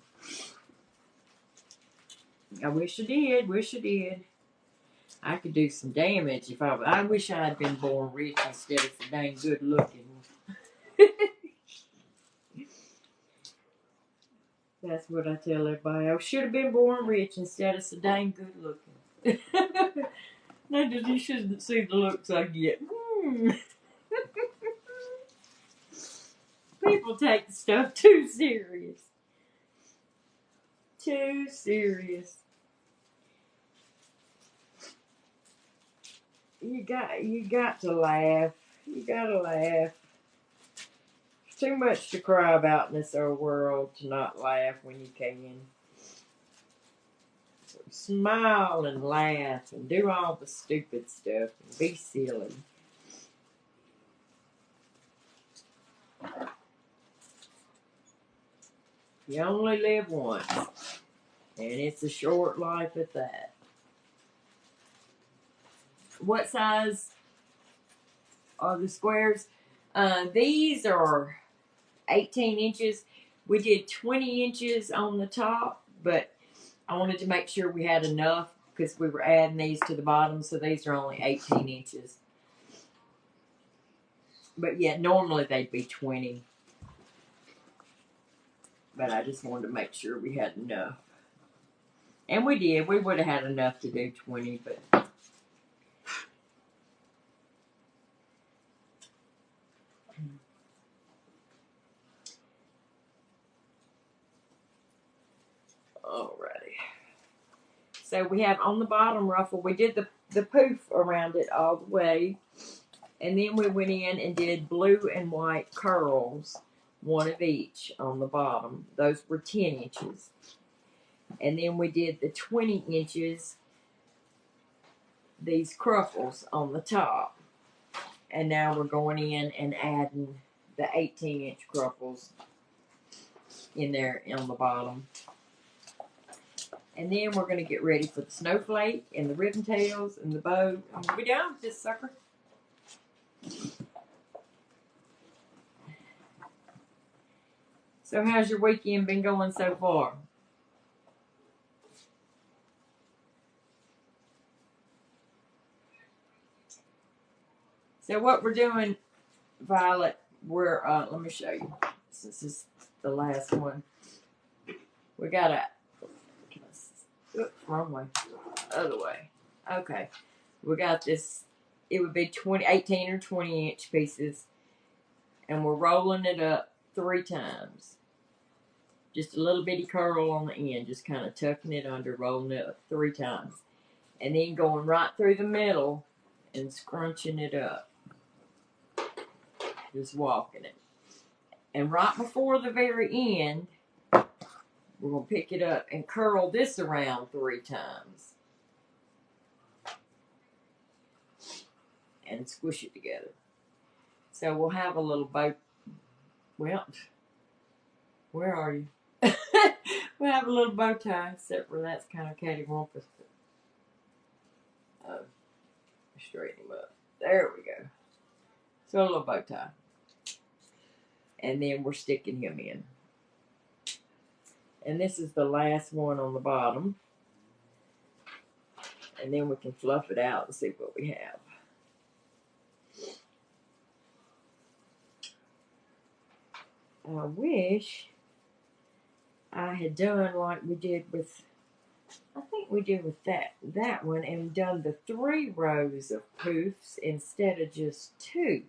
I wish I did. Wish I did. I could do some damage if I wish I had been born rich instead of so dang good looking. That's what I tell everybody. I should have been born rich instead of so dang good looking. No, you shouldn't see the looks I get. People take stuff too serious. Too serious. You got to laugh. You gotta laugh. Too much to cry about in this old world to not laugh when you can. So smile and laugh and do all the stupid stuff and be silly. You only live once, and it's a short life at that. What size are the squares? These are 18 inches. We did 20 inches on the top, but I wanted to make sure we had enough because we were adding these to the bottom, so these are only 18 inches. But yeah, normally they'd be 20. But I just wanted to make sure we had enough. And we did. We would have had enough to do 20, but alrighty. So we have on the bottom ruffle, we did the poof around it all the way. And then we went in and did blue and white curls, one of each on the bottom. Those were 10 inches. And then we did the 20 inches, these cruffles on the top. And now we're going in and adding the 18-inch cruffles in there on the bottom. And then we're going to get ready for the snowflake and the ribbon tails and the bow. Are we done with this sucker? So how's your weekend been going so far? So what we're doing, Violet, we're, let me show you. This is the last one. We got a, oops, wrong way, other way. Okay. We got this, it would be 18 or 20 inch pieces. And we're rolling it up 3 times. Just a little bitty curl on the end, just kind of tucking it under, rolling it up 3 times. And then going right through the middle and scrunching it up. Just walking it. And right before the very end, we're going to pick it up and curl this around 3 times. And squish it together. So we'll have a little bow. Well, where are you? We'll have a little bow tie, except for that's kind of cattywampus. Oh, straighten him up. There we go. So a little bow tie. And then we're sticking him in. And this is the last one on the bottom. And then we can fluff it out and see what we have. I wish I had done like we did with, I think we did with that one, and done the 3 rows of poofs instead of just 2.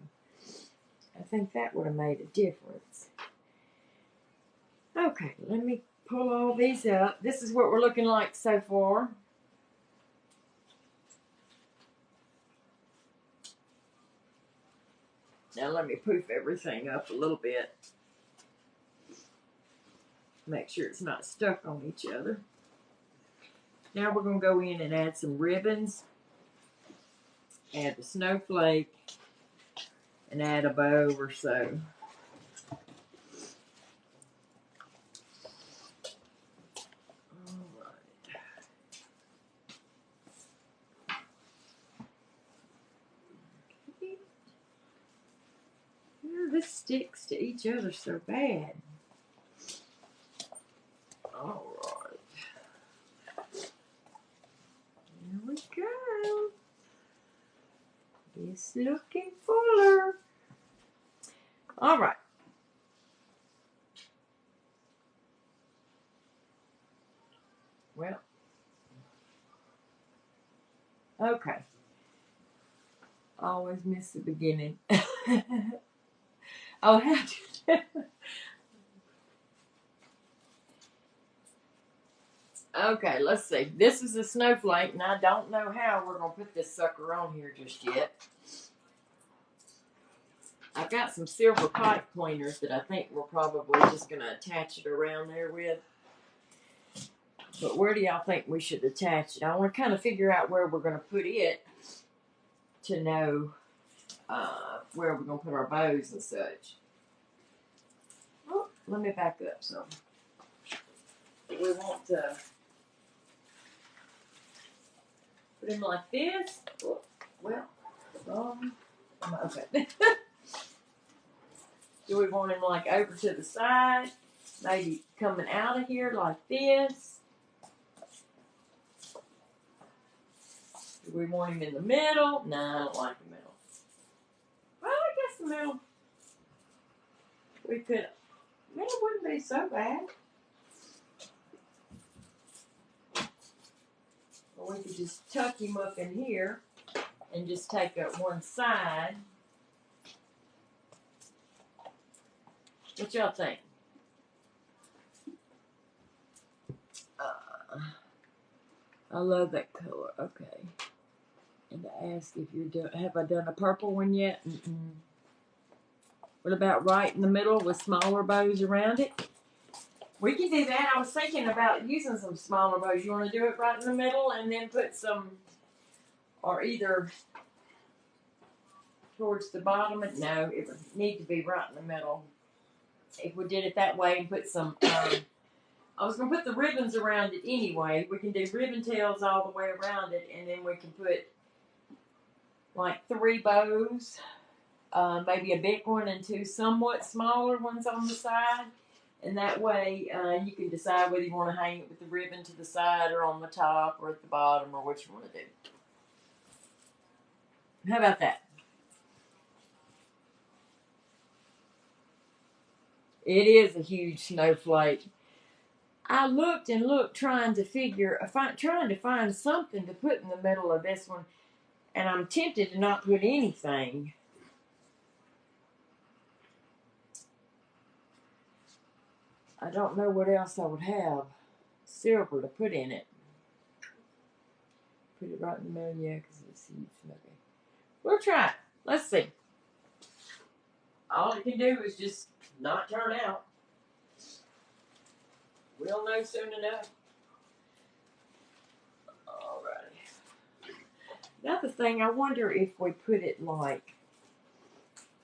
I think that would have made a difference. Okay, let me pull all these up. This is what we're looking like so far. Now let me poof everything up a little bit. Make sure it's not stuck on each other. Now we're going to go in and add some ribbons. Add the snowflake. And add a bow or so. this sticks to each other so bad. Alright. Here we go. It's looking fuller. Alright. Well. Okay. I always miss the beginning. Oh, how did Okay, let's see. This is a snowflake, and I don't know how we're going to put this sucker on here just yet. I've got some silver pipe cleaners that I think we're probably just going to attach it around there with. But where do y'all think we should attach it? I want to kind of figure out where we're going to put it to know where we're going to put our bows and such. Oh, let me back up some. We want to put him like this. Oh, well, okay. Do we want him like over to the side? Maybe coming out of here like this? Do we want him in the middle? No, I don't like the middle. Well, I guess the middle. We could, it wouldn't be so bad. Or we could just tuck him up in here and just take up one side. What y'all think? I love that color. Okay. And to ask if you're doing, have I done a purple one yet? What about right in the middle with smaller bows around it? We can do that. I was thinking about using some smaller bows. You want to do it right in the middle and then put some, or either towards the bottom? No, it would need to be right in the middle. If we did it that way and put some, I was going to put the ribbons around it anyway. We can do ribbon tails all the way around it, and then we can put like 3 bows, maybe a big one and 2 somewhat smaller ones on the side. And that way you can decide whether you want to hang it with the ribbon to the side or on the top or at the bottom or what you want to do. How about that? It is a huge snowflake. I looked and looked trying to find something to put in the middle of this one, and I'm tempted to not put anything. I don't know what else I would have silver to put in it. Put it right in the middle, yeah, because it's huge. Okay. We'll try it. Let's see. All it can do is just not turn out. We'll know soon enough. Alrighty. Another thing, I wonder if we put it like,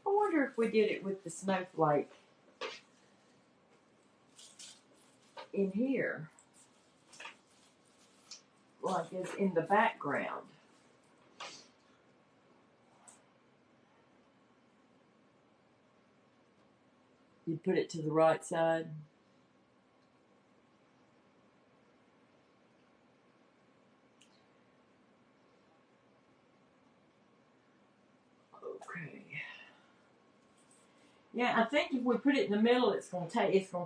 I wonder if we did it with the snowflake in here, like it's in the background. You put it to the right side. Okay. Yeah, I think if we put it in the middle, it's gonna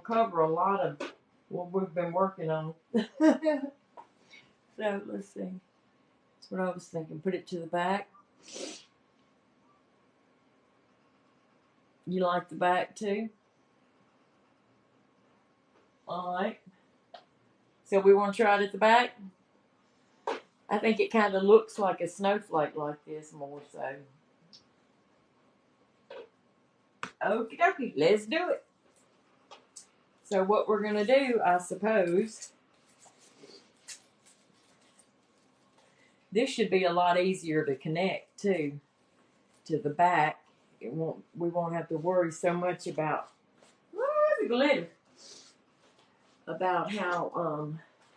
cover a lot of what we've been working on. So let's see. That's what I was thinking. Put it to the back. You like the back too? Alright. So we want to try it at the back? I think it kind of looks like a snowflake like this more so. Okie dokie, let's do it. So what we're going to do, I suppose, this should be a lot easier to connect too, to the back. We won't have to worry so much about the glitter, about how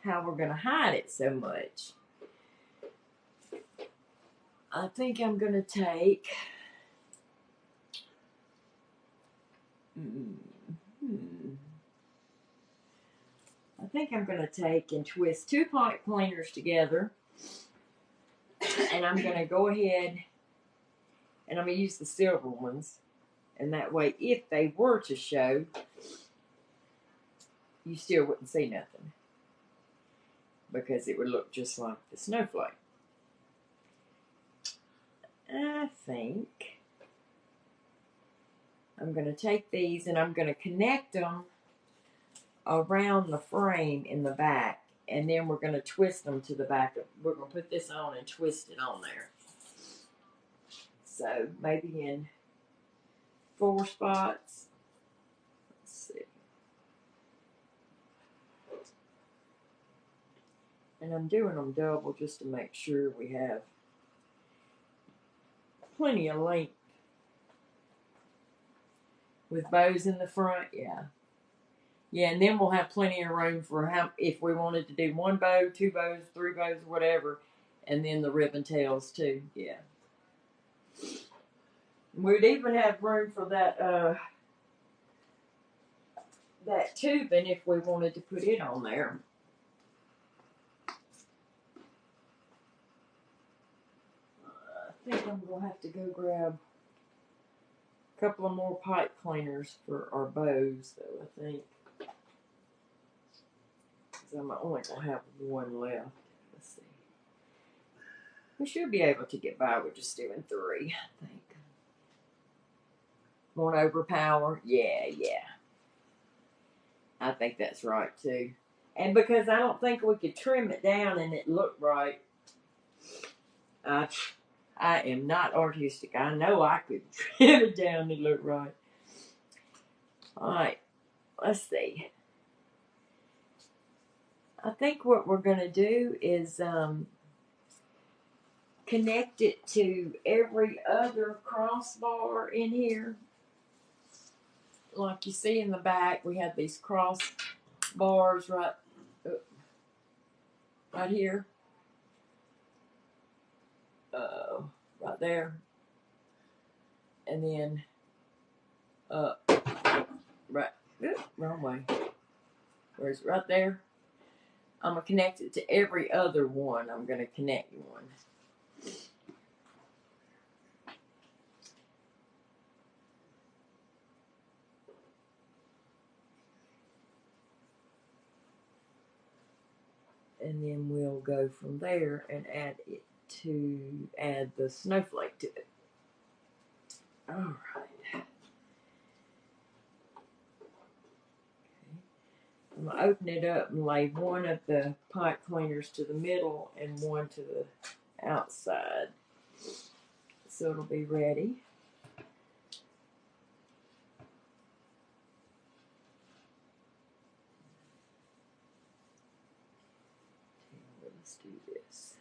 we're going to hide it so much. I think I'm going to take I think I'm going to take and twist 2 pipe cleaners together. And I'm going to go ahead and I'm going to use the silver ones. And that way, if they were to show, you still wouldn't see nothing. Because it would look just like the snowflake. I think I'm going to take these and I'm going to connect them around the frame in the back. And then we're going to twist them to the back. We're going to put this on and twist it on there. So maybe in 4 spots. Let's see. And I'm doing them double just to make sure we have plenty of length. With bows in the front, yeah. Yeah, and then we'll have plenty of room for if we wanted to do 1 bow, 2 bows, 3 bows, whatever. And then the ribbon tails too, yeah. We'd even have room for that tubing if we wanted to put it on there. I think I'm going to have to go grab a couple of more pipe cleaners for our bows, though, I think. Because I'm only going to have 1 left. Let's see. We should be able to get by with just doing 3, I think. Won't overpower? Yeah. I think that's right, too. And because I don't think we could trim it down and it look right, I am not artistic. I know I could trim it down and look right. Alright, let's see. I think what we're going to do is connect it to every other crossbar in here. Like you see in the back, we have these cross bars right here. Right there. And then right, wrong way. Where's right there? I'm going to connect it to every other one. I'm going to connect one. And then we'll go from there and add the snowflake to it. Alright. Okay. I'm going to open it up and lay 1 of the pipe cleaners to the middle and 1 to the outside. So it'll be ready. Let's do this.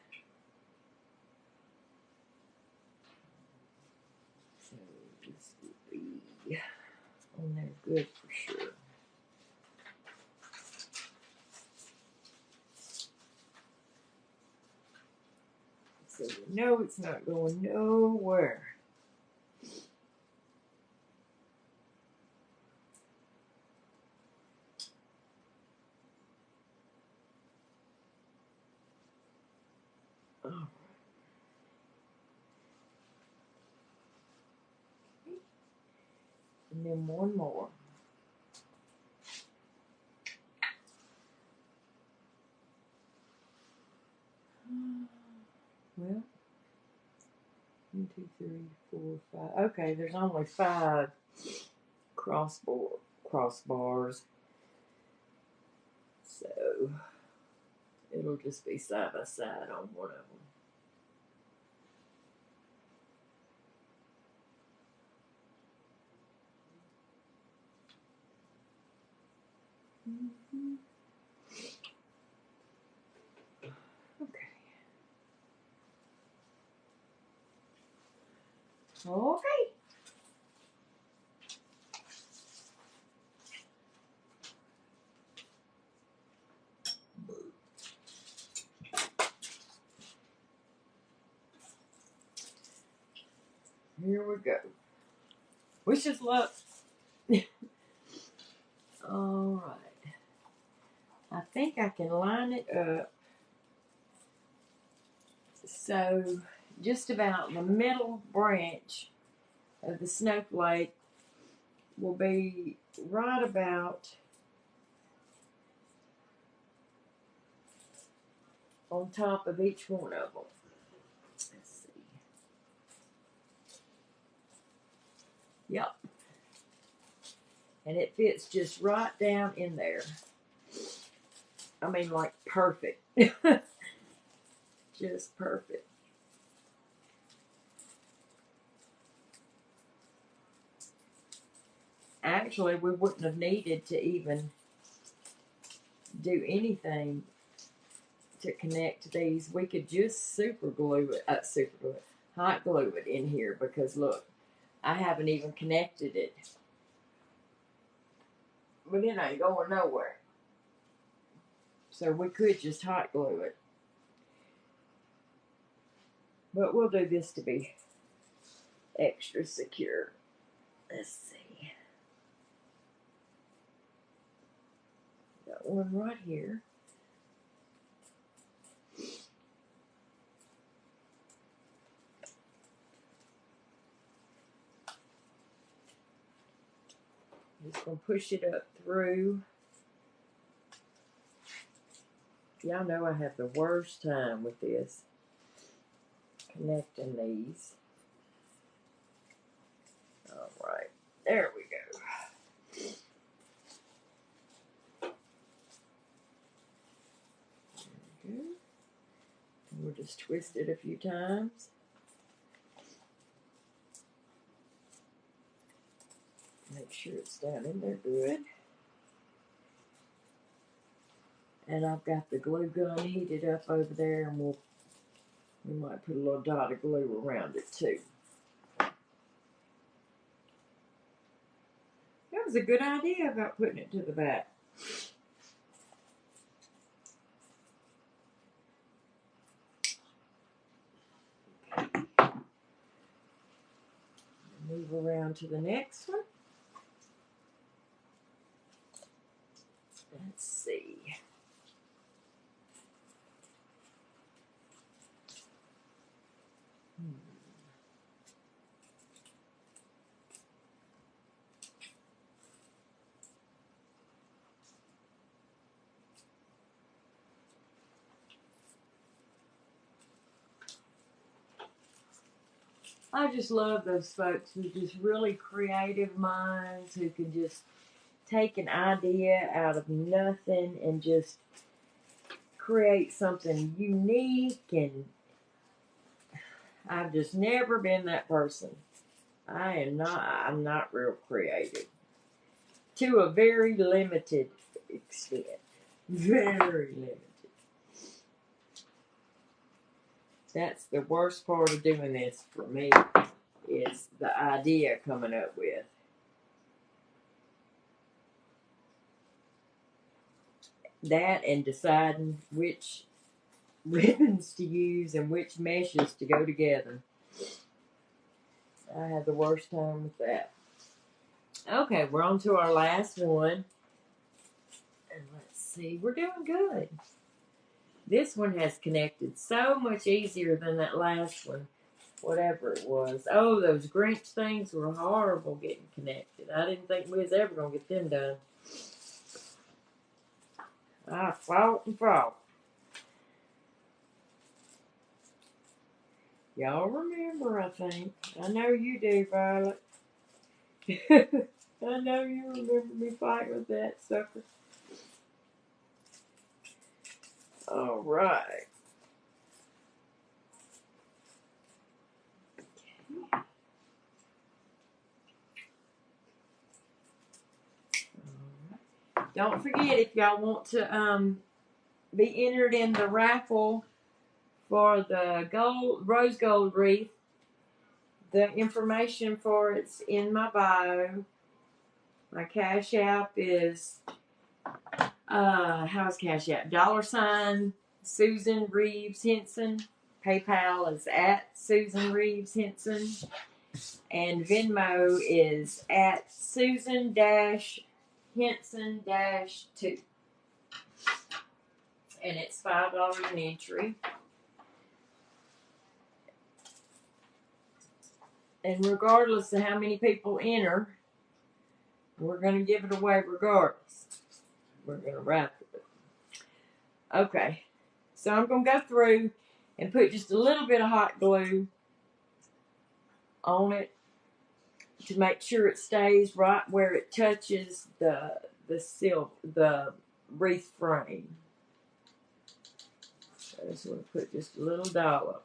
So this will be on there good for sure. So we know it's not going nowhere. All right. Okay. And then 1 more. Well, 1, 2, 3, 4, 5. Okay, there's only 5 crossbars. So it'll just be side by side on 1 of them. Okay. Okay. Here we go. Wish us luck. think I can line it up so just about the middle branch of the snowflake will be right about on top of each one of them. Let's see. Yep. And it fits just right down in there. I mean, like perfect. Just perfect. Actually, we wouldn't have needed to even do anything to connect these. We could just hot glue it in here, because look, I haven't even connected it. But it ain't going nowhere. So we could just hot glue it. But we'll do this to be extra secure. Let's see. Got one right here. Just gonna push it up through. Y'all know I have the worst time with this, connecting these. All right, there we go. And we'll just twist it a few times. Make sure it's down in there good. And I've got the glue gun heated up over there, and we might put a little dot of glue around it too. That was a good idea about putting it to the back. Move around to the next one. Let's see. I just love those folks with just really creative minds who can just take an idea out of nothing and just create something unique. And I've just never been that person. I'm not real creative. To a very limited extent. Very limited. That's the worst part of doing this for me, is the idea coming up with. That and deciding which ribbons to use and which meshes to go together. I have the worst time with that. Okay, we're on to our last one. And let's see, we're doing good. This one has connected so much easier than that last one, whatever it was. Oh, those Grinch things were horrible getting connected. I didn't think we was ever going to get them done. I fought and fought. Y'all remember, I think. I know you do, Violet. I know you remember me fighting with that sucker. All right. Don't forget, if y'all want to be entered in the raffle for the rose gold wreath, the information for it's in my bio. My Cash App is how's Cash App? $ Susan Reeves Henson. PayPal is at Susan Reeves Henson. And Venmo is at Susan-Henson-2. and it's $5 an entry. And regardless of how many people enter, we're going to give it away regardless. We're going to raffle it. Okay, so I'm going to go through and put just a little bit of hot glue on it to make sure it stays right where it touches the wreath frame. I just want to put just a little dollop,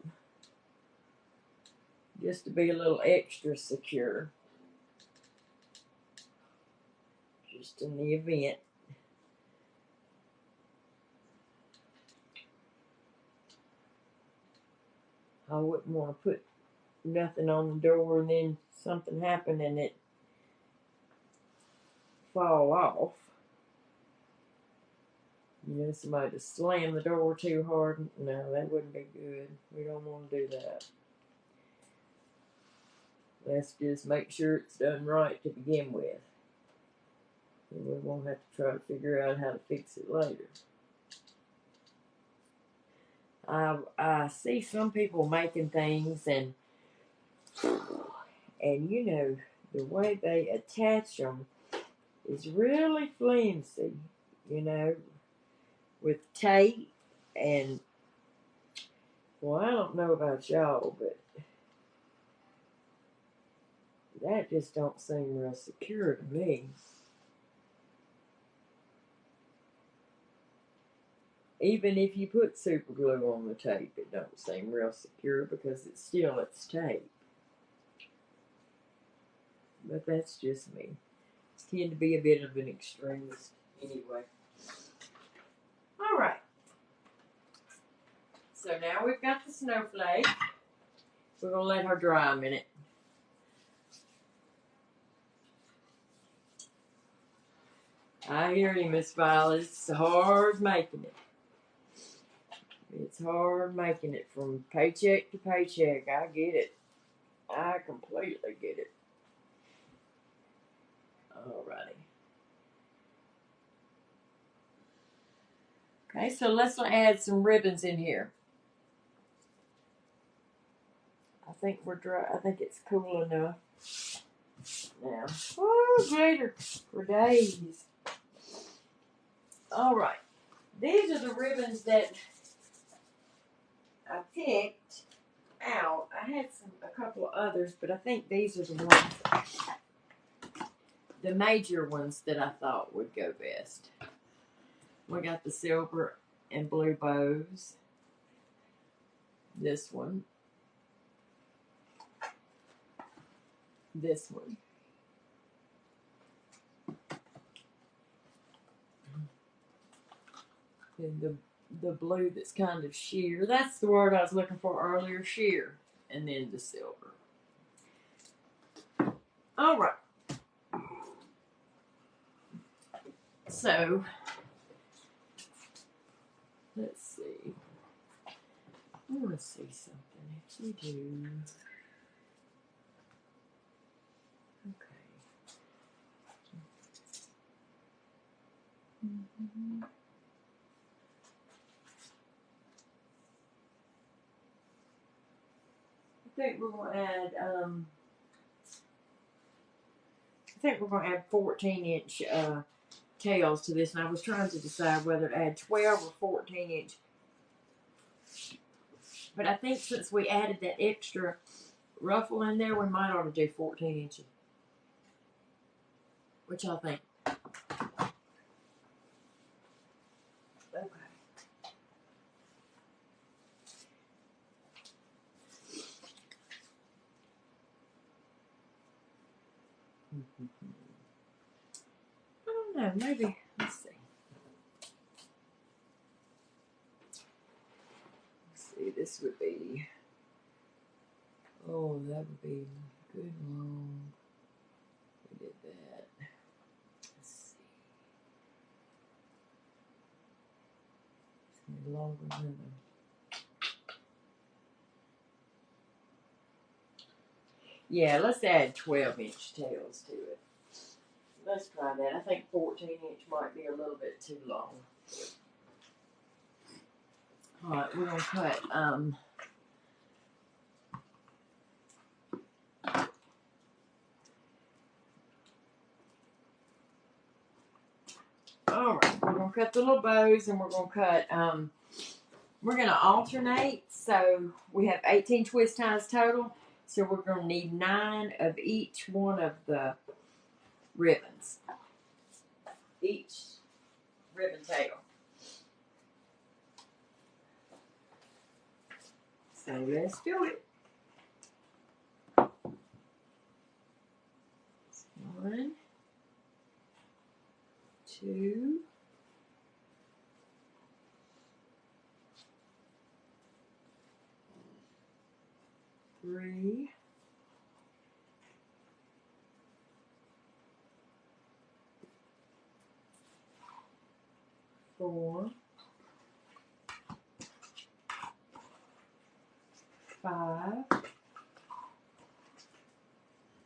just to be a little extra secure, just in the event. I wouldn't want to put nothing on the door and then something happen and it fall off. You know, somebody to slam the door too hard. No, that wouldn't be good. We don't want to do that. Let's just make sure it's done right to begin with. And we won't have to try to figure out how to fix it later. I see some people making things and you know, the way they attach them is really flimsy, you know, with tape and, well, I don't know about y'all, but that just don't seem real secure to me. Even if you put super glue on the tape, it don't seem real secure because it's tape. But that's just me. I tend to be a bit of an extremist anyway. Alright. So now we've got the snowflake. We're going to let her dry a minute. I hear you, Miss Violet. It's hard making it. It's hard making it from paycheck to paycheck. I get it. I completely get it. Alrighty. Okay, so let's add some ribbons in here. I think we're dry. I think it's cool enough. Now, oh, glitter for days. Alright. These are the ribbons that I picked out. I had a couple of others, but I think these are the ones, the major ones that I thought would go best. We got the silver and blue bows. This one. This one. And the blue that's kind of sheer. That's the word I was looking for earlier, sheer. And then the silver. Alright. So, let's see. I want to see something. If we do. Okay. I think we're going to add, I think we're going to add 14-inch tails to this, and I was trying to decide whether to add 12 or 14-inch. But I think since we added that extra ruffle in there, we might ought to do 14 inches. Which I think. Okay. I don't know, maybe, let's see. This would be, oh, that would be good long. We did that. Let's see. It's going to be longer than the, yeah, let's add 12-inch tails to it. Let's try that. I think 14-inch might be a little bit too long. Alright, we're gonna cut alright, we're gonna cut the little bows and we're gonna cut we're gonna alternate, so we have 18 twist ties total, so we're gonna need 9 of each one of the ribbons. Each ribbon tail. So let's do it. 1, 2, 3, 4, 5,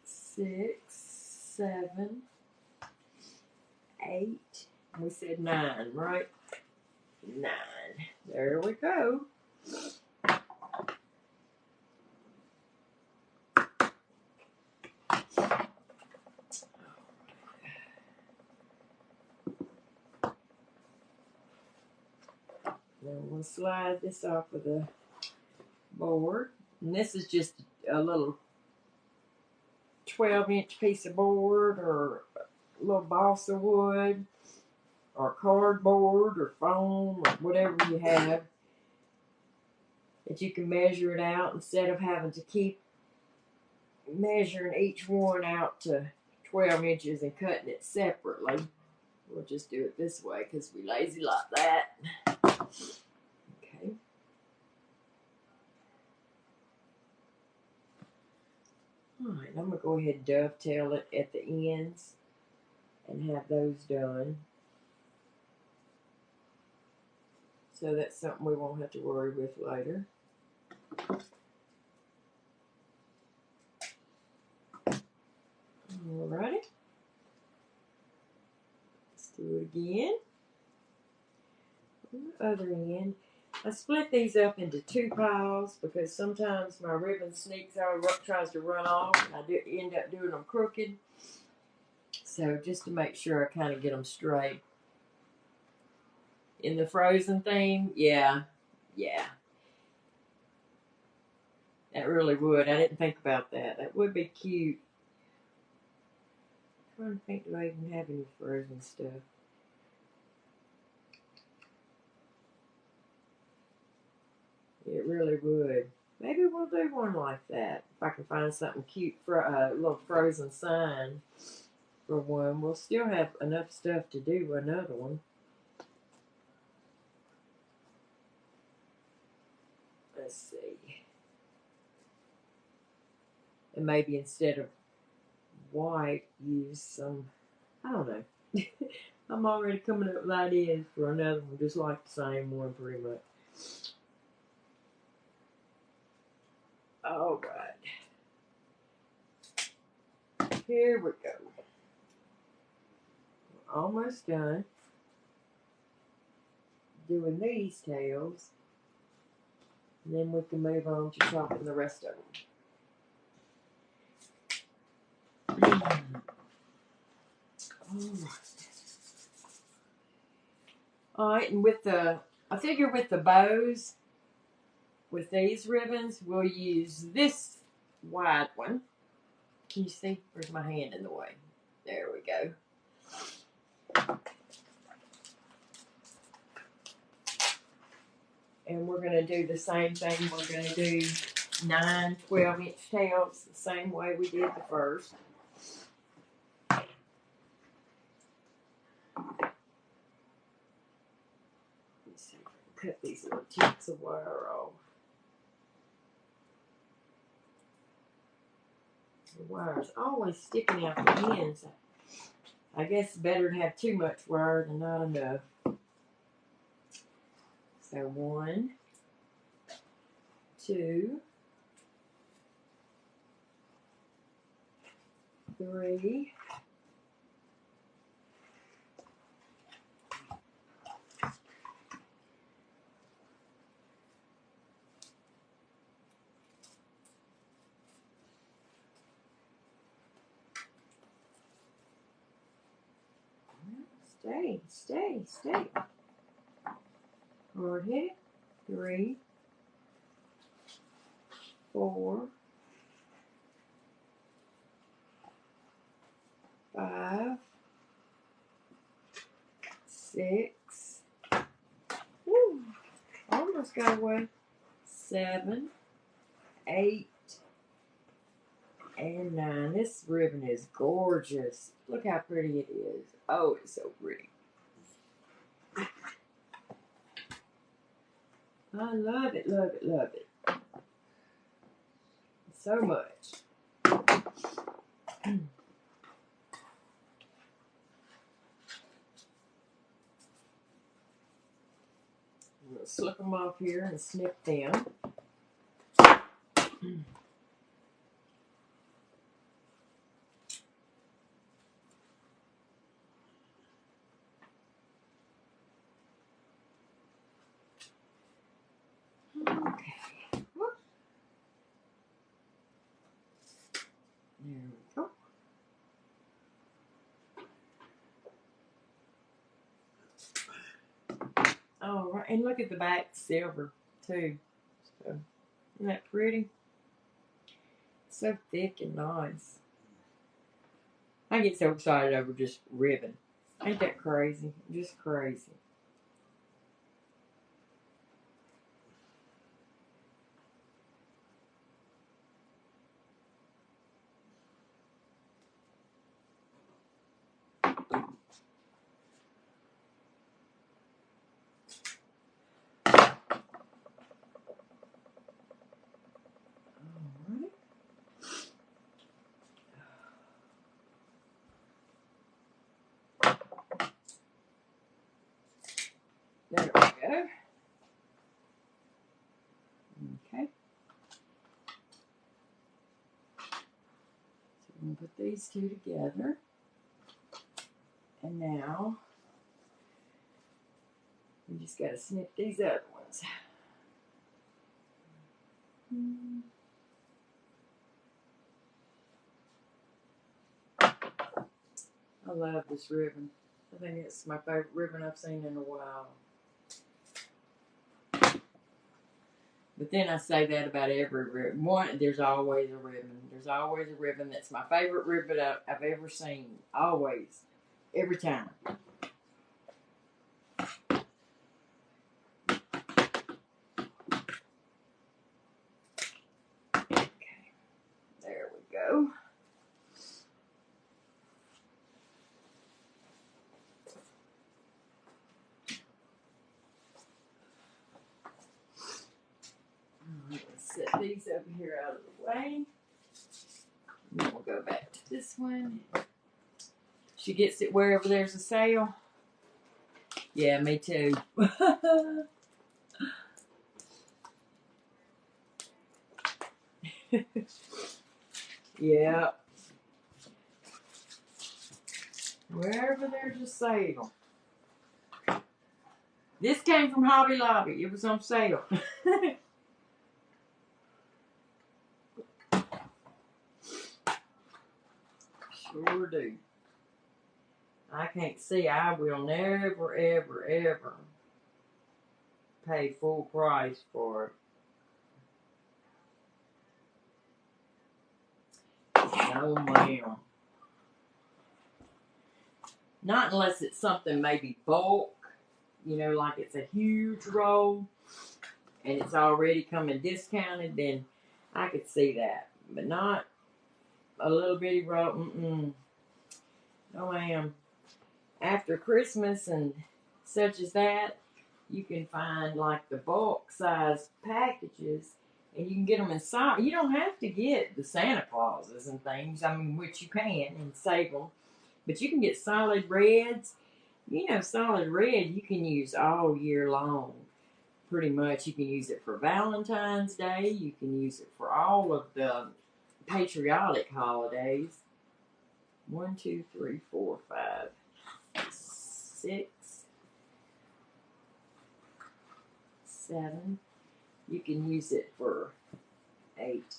6, 7, 8. We said 9, right? 9. There we go. Then we'll slide this off of the board. And this is just a little 12-inch piece of board or a little balsa wood or cardboard or foam or whatever you have that you can measure it out instead of having to keep measuring each one out to 12 inches and cutting it separately. We'll just do it this way because we lazy like that. Okay. Alright, I'm going to go ahead and dovetail it at the ends and have those done. So that's something we won't have to worry with later. Alrighty. Let's do it again. On the other end, I split these up into 2 piles because sometimes my ribbon sneaks out, tries to run off, and I end up doing them crooked. So just to make sure I kind of get them straight. In the frozen theme, yeah. That really would. I didn't think about that. That would be cute. I'm trying to think, do I even have any frozen stuff? It really would. Maybe we'll do one like that. If I can find something cute for a little frozen sign for one. We'll still have enough stuff to do another one. Let's see. And maybe instead of white, use some, I don't know. I'm already coming up with ideas for another one, just like the same one pretty much. All right. Here we go. We're almost done doing these tails. And then we can move on to chopping the rest of them. Alright, and with the, I figure with the bows, with these ribbons, we'll use this wide one. Can you see? Where's my hand in the way? There we go. And we're going to do the same thing. We're going to do 9 12-inch tails the same way we did the first. Let's see if I can cut these little tips of wire off. The wire's always sticking out the ends. I guess it's better to have too much wire than not enough. So 1, 2, 3, 4, Stay, stay, stay. Hard hit. 3, 4, 5, 6. Woo! Almost got away. 7, 8, and 9. This ribbon is gorgeous. Look how pretty it is. Oh, it's so pretty. I love it, love it, love it. So much. We'll slip them off here and snip them. Okay. Whoop. There we go. All right, and look at the back silver too. So, isn't that pretty? So thick and nice. I get so excited over just ribbon. Ain't that crazy? Just crazy. There we go. Okay. So we're going to put these two together. And now, we just got to snip these other ones. I love this ribbon. I think it's my favorite ribbon I've seen in a while. But then I say that about every ribbon. There's always a ribbon. There's always a ribbon that's my favorite ribbon I've ever seen. Always. Every time. Okay. There we go. Let's set these over here out of the way. And then we'll go back to this one. She gets it wherever there's a sale. Yeah, me too. Yeah. Wherever there's a sale. This came from Hobby Lobby. It was on sale. Sure do. I can't see. I will never, ever, ever pay full price for it. No, ma'am. Not unless it's something maybe bulk, you know, like it's a huge roll and it's already coming discounted, then I could see that. But not a little bitty roll. Mm-mm. No, ma'am. After Christmas and such as that, you can find like the bulk size packages and you can get them in size. You don't have to get the Santa Clauses and things, I mean, which you can and save them. But you can get solid reds. You know, solid red you can use all year long. Pretty much you can use it for Valentine's Day. You can use it for all of the patriotic holidays. 1, 2, 3, 4, 5, 6, 7. You can use it for 8.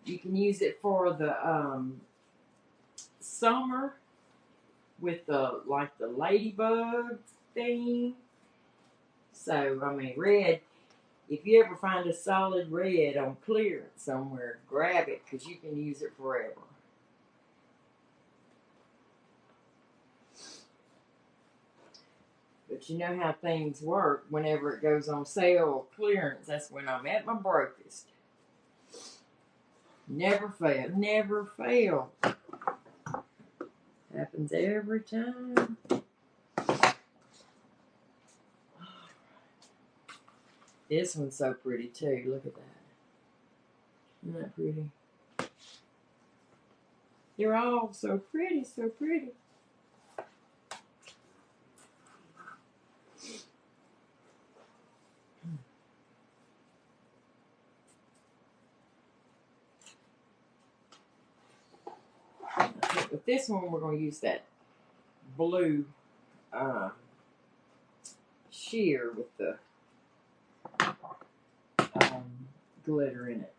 You can use it for the summer. with the like the ladybug theme. So I mean, red. If you ever find a solid red on clearance somewhere, grab it because you can use it forever. But you know how things work. Whenever it goes on sale or clearance, that's when I'm at my brokest. Never fail. Never fail. Happens every time. This one's so pretty too. Look at that. Isn't that pretty? They're all so pretty, so pretty. With this one, we're going to use that blue sheer with the glitter in it.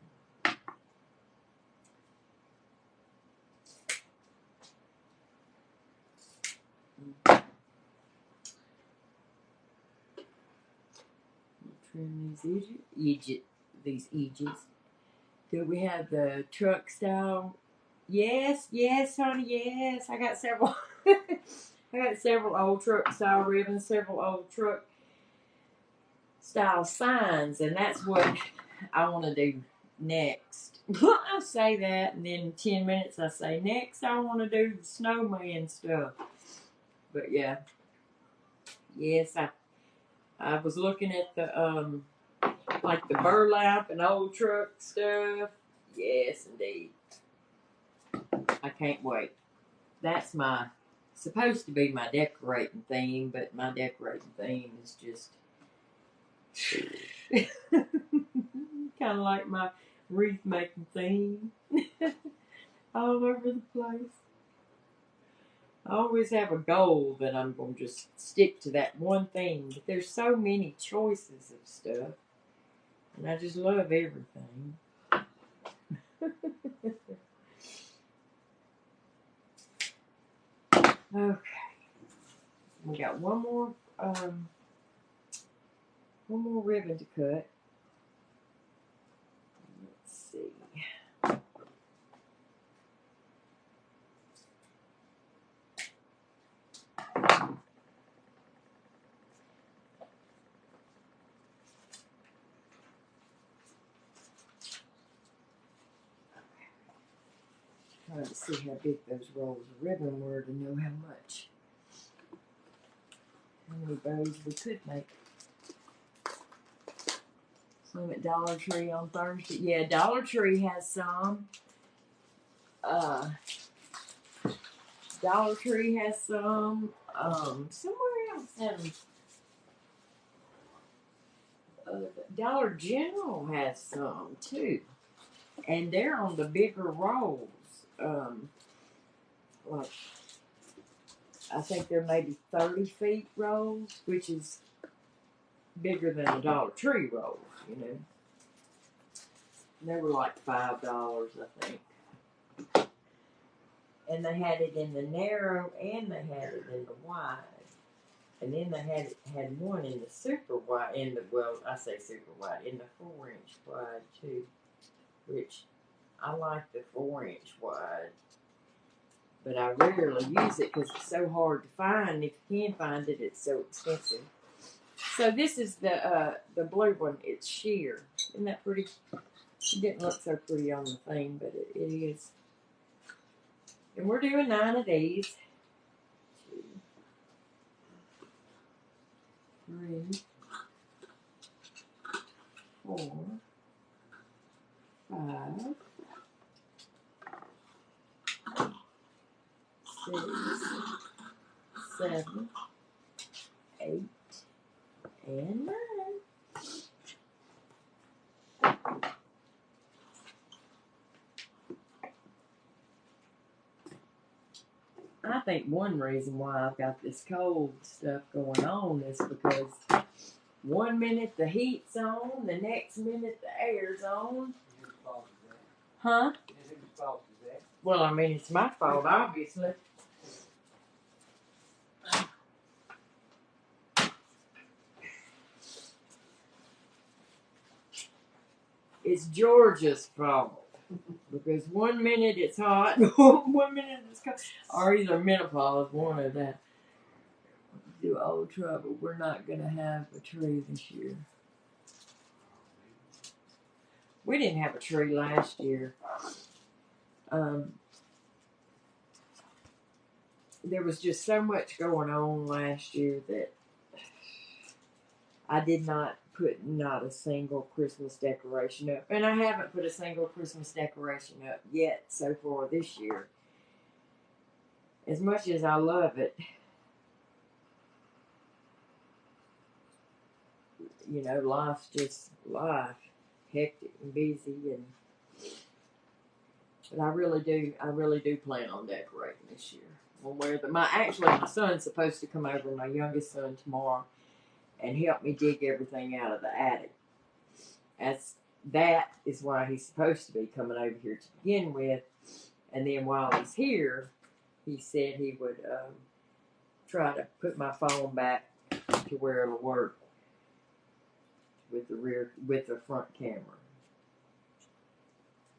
Trim these edges. Do we have the truck style? Yes, yes, honey, yes. I got several. I got several old truck style ribbons, several old truck style signs, and that's what I want to do next. I say that, and then in 10 minutes I say, next I want to do the snowman stuff. But yeah, yes, I was looking at the like the burlap and old truck stuff. Yes, indeed. I can't wait. That's supposed to be my decorating theme, but my decorating theme is just kind of like my wreath making theme. All over the place. I always have a goal that I'm going to just stick to that one thing, but there's so many choices of stuff, and I just love everything. Okay, we got one more ribbon to cut. Let's see. Trying to see how big those rolls of ribbon were to know how many bows we could make. Some at Dollar Tree on Thursday. Yeah, Dollar Tree has some. Dollar Tree has some. Somewhere else Dollar General has some too, and they're on the bigger rolls. Like I think they're maybe 30 feet rolls, which is bigger than the Dollar Tree rolls, you know. And they were like $5, I think. And they had it in the narrow, and they had it in the wide. And then they had one in the super wide, I say super wide, in the 4-inch wide too, which I like the 4-inch wide. But I rarely use it because it's so hard to find. If you can find it, it's so expensive. So this is the blue one. It's sheer. Isn't that pretty? It didn't look so pretty on the thing, but it is. And we're doing 9 of these. 2, 3, 4, 5, 6, 7, 8, and 9. I think one reason why I've got this cold stuff going on is because one minute the heat's on, the next minute the air's on. Whose fault is that? Huh? Whose fault is that? Well, I mean, it's my fault, obviously. It's Georgia's fault. Because 1 minute it's hot, 1 minute it's cold. Or either menopause, one of that. Do old trouble. We're not going to have a tree this year. We didn't have a tree last year. There was just so much going on last year that I did not put not a single Christmas decoration up. And I haven't put a single Christmas decoration up yet so far this year. As much as I love it, you know, life's just life. Hectic and busy, but I really do plan on decorating this year. My son's supposed to come over, my youngest son, tomorrow, and help me dig everything out of the attic. That is why he's supposed to be coming over here to begin with, and then while he's here, he said he would try to put my phone back to where it'll work with the front camera.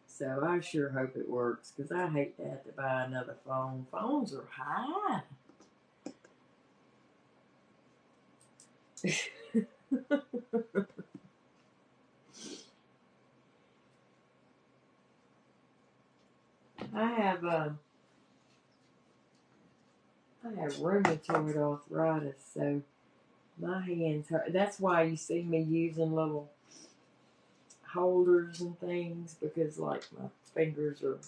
So I sure hope it works, because I hate to have to buy another phone. Phones are high. I have rheumatoid arthritis, so my hands hurt. That's why you see me using little holders and things, because like my fingers are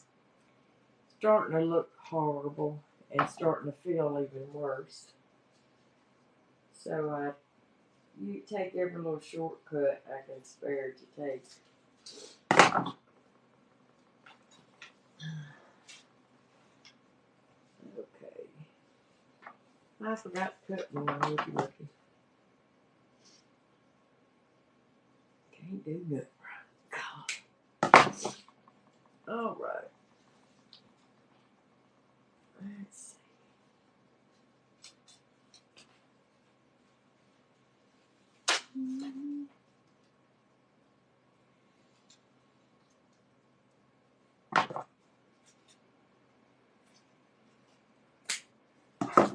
starting to look horrible and starting to feel even worse. So you take every little shortcut I can spare to take. Okay. I forgot to cut one. Looky. Can't do nothing. God. All right. Let's see.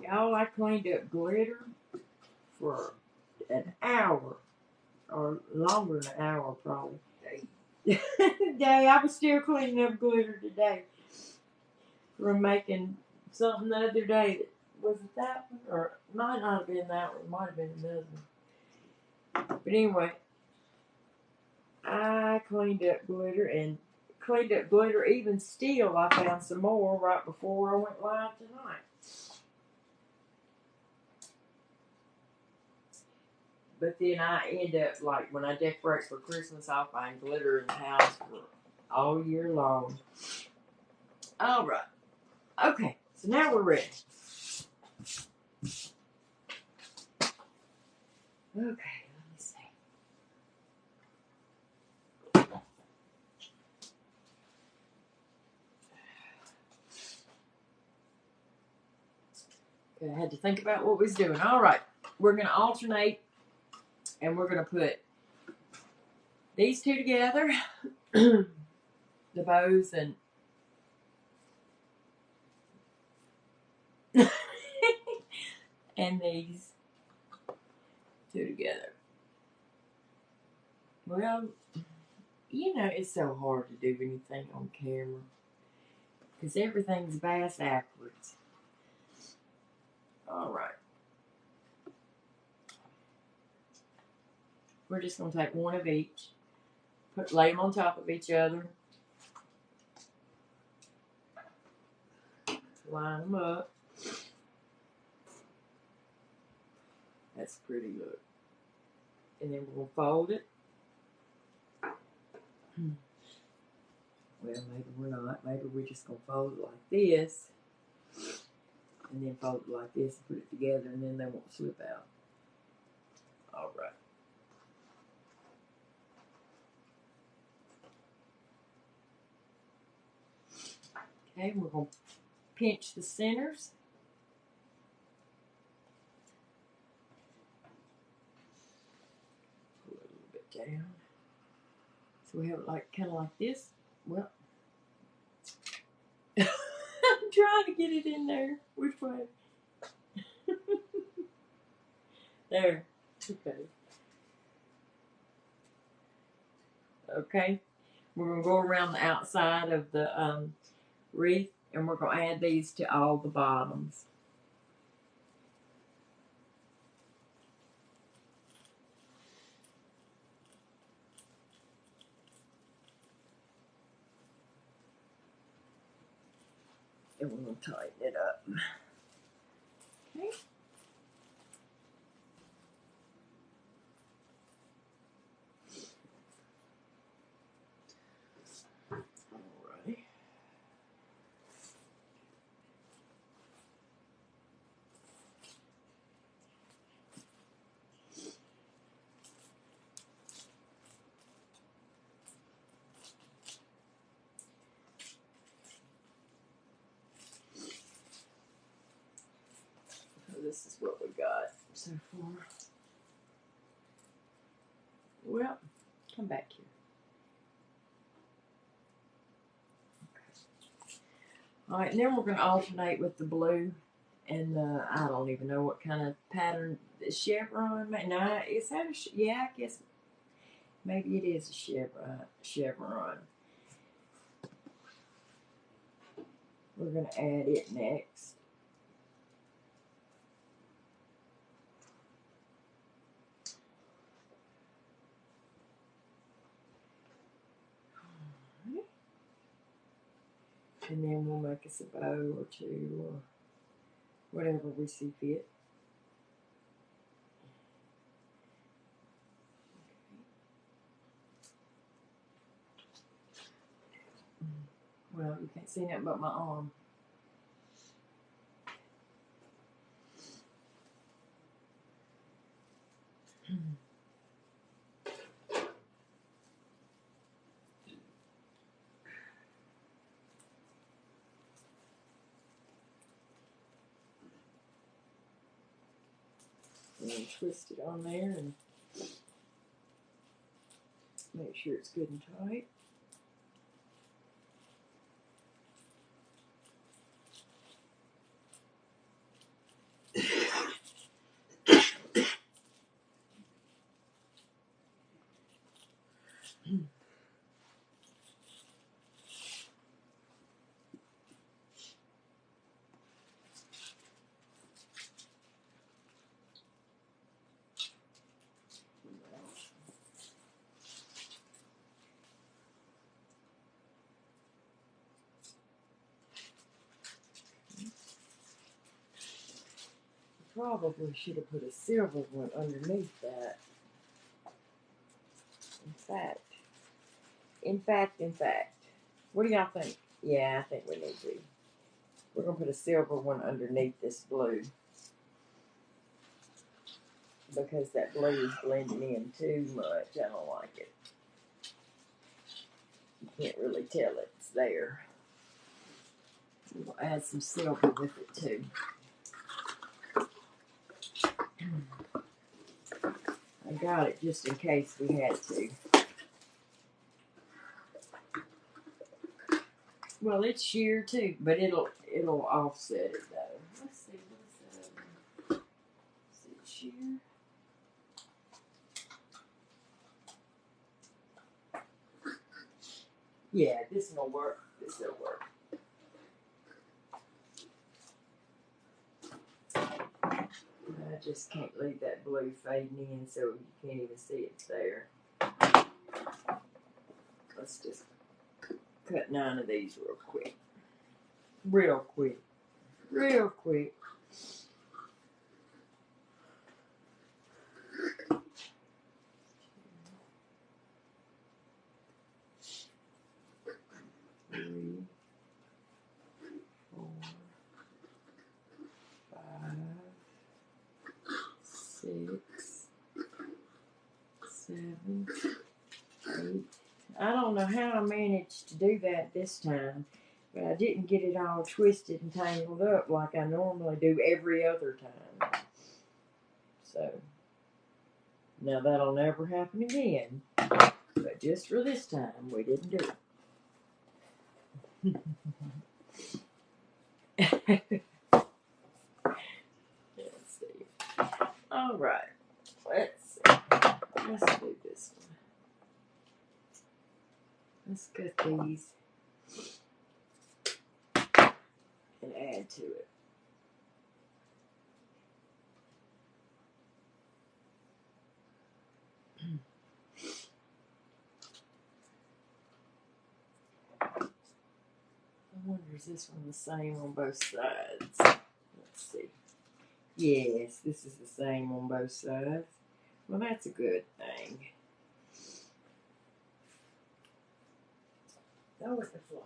Y'all, I cleaned up glitter for an hour, or longer than an hour probably. Day, I was still cleaning up glitter today from making something the other day. Was it that one? Or it might not have been that one. It might have been another one. But anyway, I cleaned up glitter even still. I found some more right before I went live tonight. But then I end up, like, when I decorate for Christmas, I'll find glitter in the house for all year long. All right. Okay, so now we're ready. Okay, let me see. Okay, I had to think about what we was doing. All right, we're going to alternate, and we're going to put these two together, the bows, and and these two together. Well, you know, it's so hard to do anything on camera because everything's backwards. All right. We're just going to take one of each, lay them on top of each other, line them up. That's a pretty look. And then we're going to fold it. Well, maybe we're not. Maybe we're just going to fold it like this. And then fold it like this and put it together, and then they won't slip out. All right. Okay, we're going to pinch the centers. Pull it a little bit down. So we have it like kind of like this. Well, I'm trying to get it in there. Which way? There. Okay. Okay. We're going to go around the outside of the wreath, and we're going to add these to all the bottoms. And we're going to tighten it up. Okay. Alrighty. So this is what we got so far. Well, come back here. Alright, and then we're going to alternate with the blue and the, I don't even know what kind of pattern, the chevron, no, is that a, yeah, I guess maybe it is a chevron. We're going to add it next. And then we'll make us a bow or two or whatever we see fit. Well, you can't see nothing but my arm. And then twist it on there and make sure it's good and tight. Probably should have put a silver one underneath that. In fact. What do y'all think? Yeah, I think we need to. We're going to put a silver one underneath this blue. Because that blue is blending in too much. I don't like it. You can't really tell it's there. We'll add some silver with it too. I got it just in case we had to. Well, it's sheer too, but it'll offset it though. Let's see, is it sheer? Yeah, this will work. This will work. I just can't leave that blue fading in so you can't even see it's there. Let's just cut 9 of these real quick. Real quick. 3, 4, 5, 6, 7, 8. I don't know how I managed to do that this time, but I didn't get it all twisted and tangled up like I normally do every other time. So, now that'll never happen again. But But just for this time, we didn't do it. Let's see. All right. Let's see. Let's do this one. Let's cut these and add to it. I wonder, is this one the same on both sides? Let's see. Yes, this is the same on both sides. Well, that's a good thing. Go with the floor.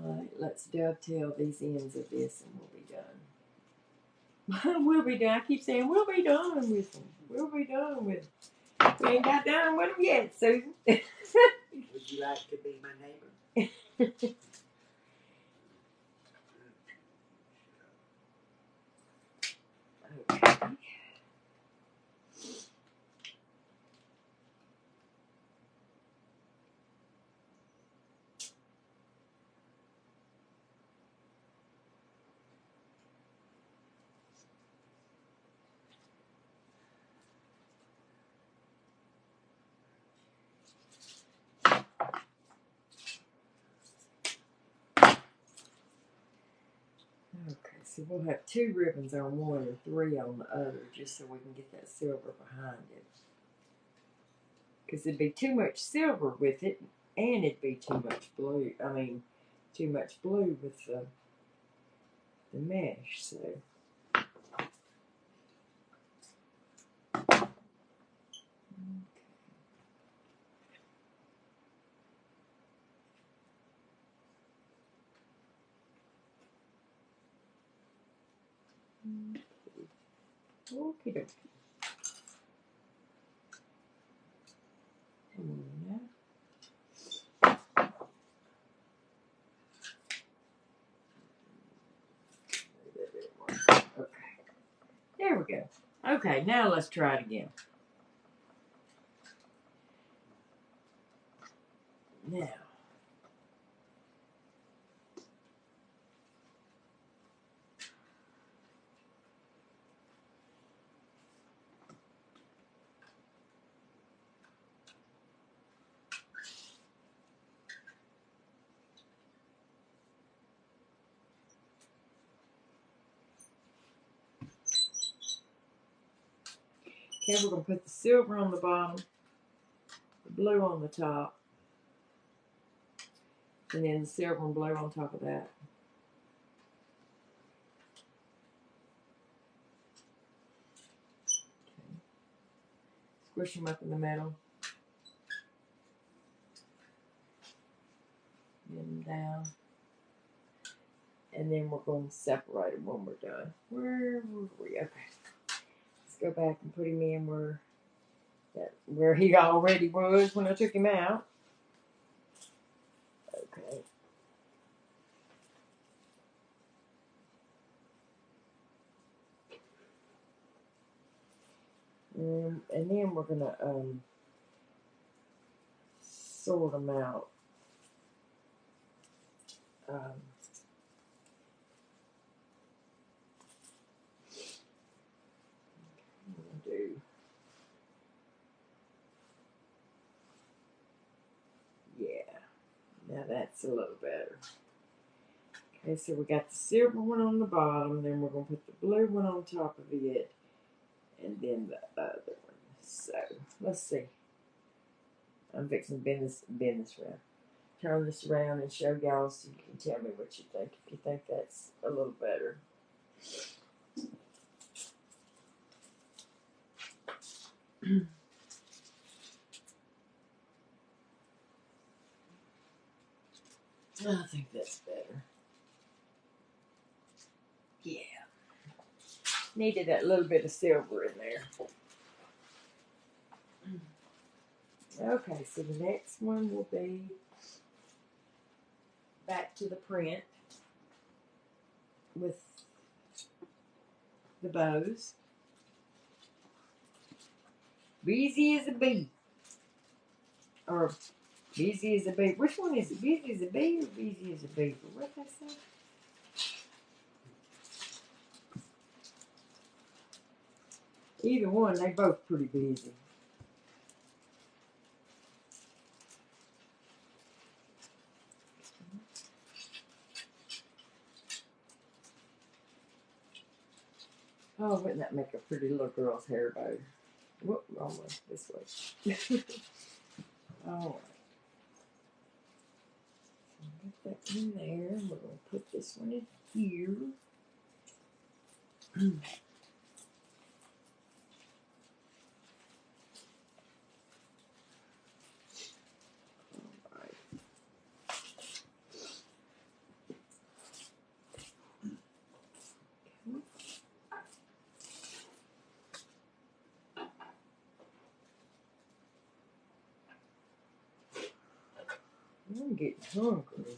Alright, let's dovetail these ends of this and we'll be done. We'll be done. I keep saying we'll be done with them. We'll be done with them. We ain't got done with them yet, Susan. Would you like to be my neighbor? Okay. Okay, so we'll have 2 ribbons on one and 3 on the other, just so we can get that silver behind it. Because it'd be too much silver with it, and it'd be too much blue. I mean, too much blue with the mesh. So. Okie dokie. Come on now. Okay. There we go. Okay, now let's try it again. Now. Okay, we're going to put the silver on the bottom, the blue on the top, and then the silver and blue on top of that. Okay. Squish them up in the middle. Get them down. And then we're going to separate them when we're done. Where were we? Okay. Let's go back and put him in where he already was when I took him out. Okay. And then we're going to sort them out. Now that's a little better. Okay, so we got the silver one on the bottom, then we're going to put the blue one on top of it, and then the other one. So, let's see. I'm fixing to bend this around. Turn this around and show y'all so you can tell me what you think, if you think that's a little better. I think that's better. Yeah. Needed that little bit of silver in there. Okay, so the next one will be back to the print with the bows. Easy as a bee. Or busy as a beaver. Which one is it? Busy as a bee or busy as a beaver? What they say? Either one, they both pretty busy. Oh, wouldn't that make a pretty little girl's hair bow? Whoop, wrong way. This way. Alright. Get that in there. We're going to put this one in here. Alright. I'm getting hungry.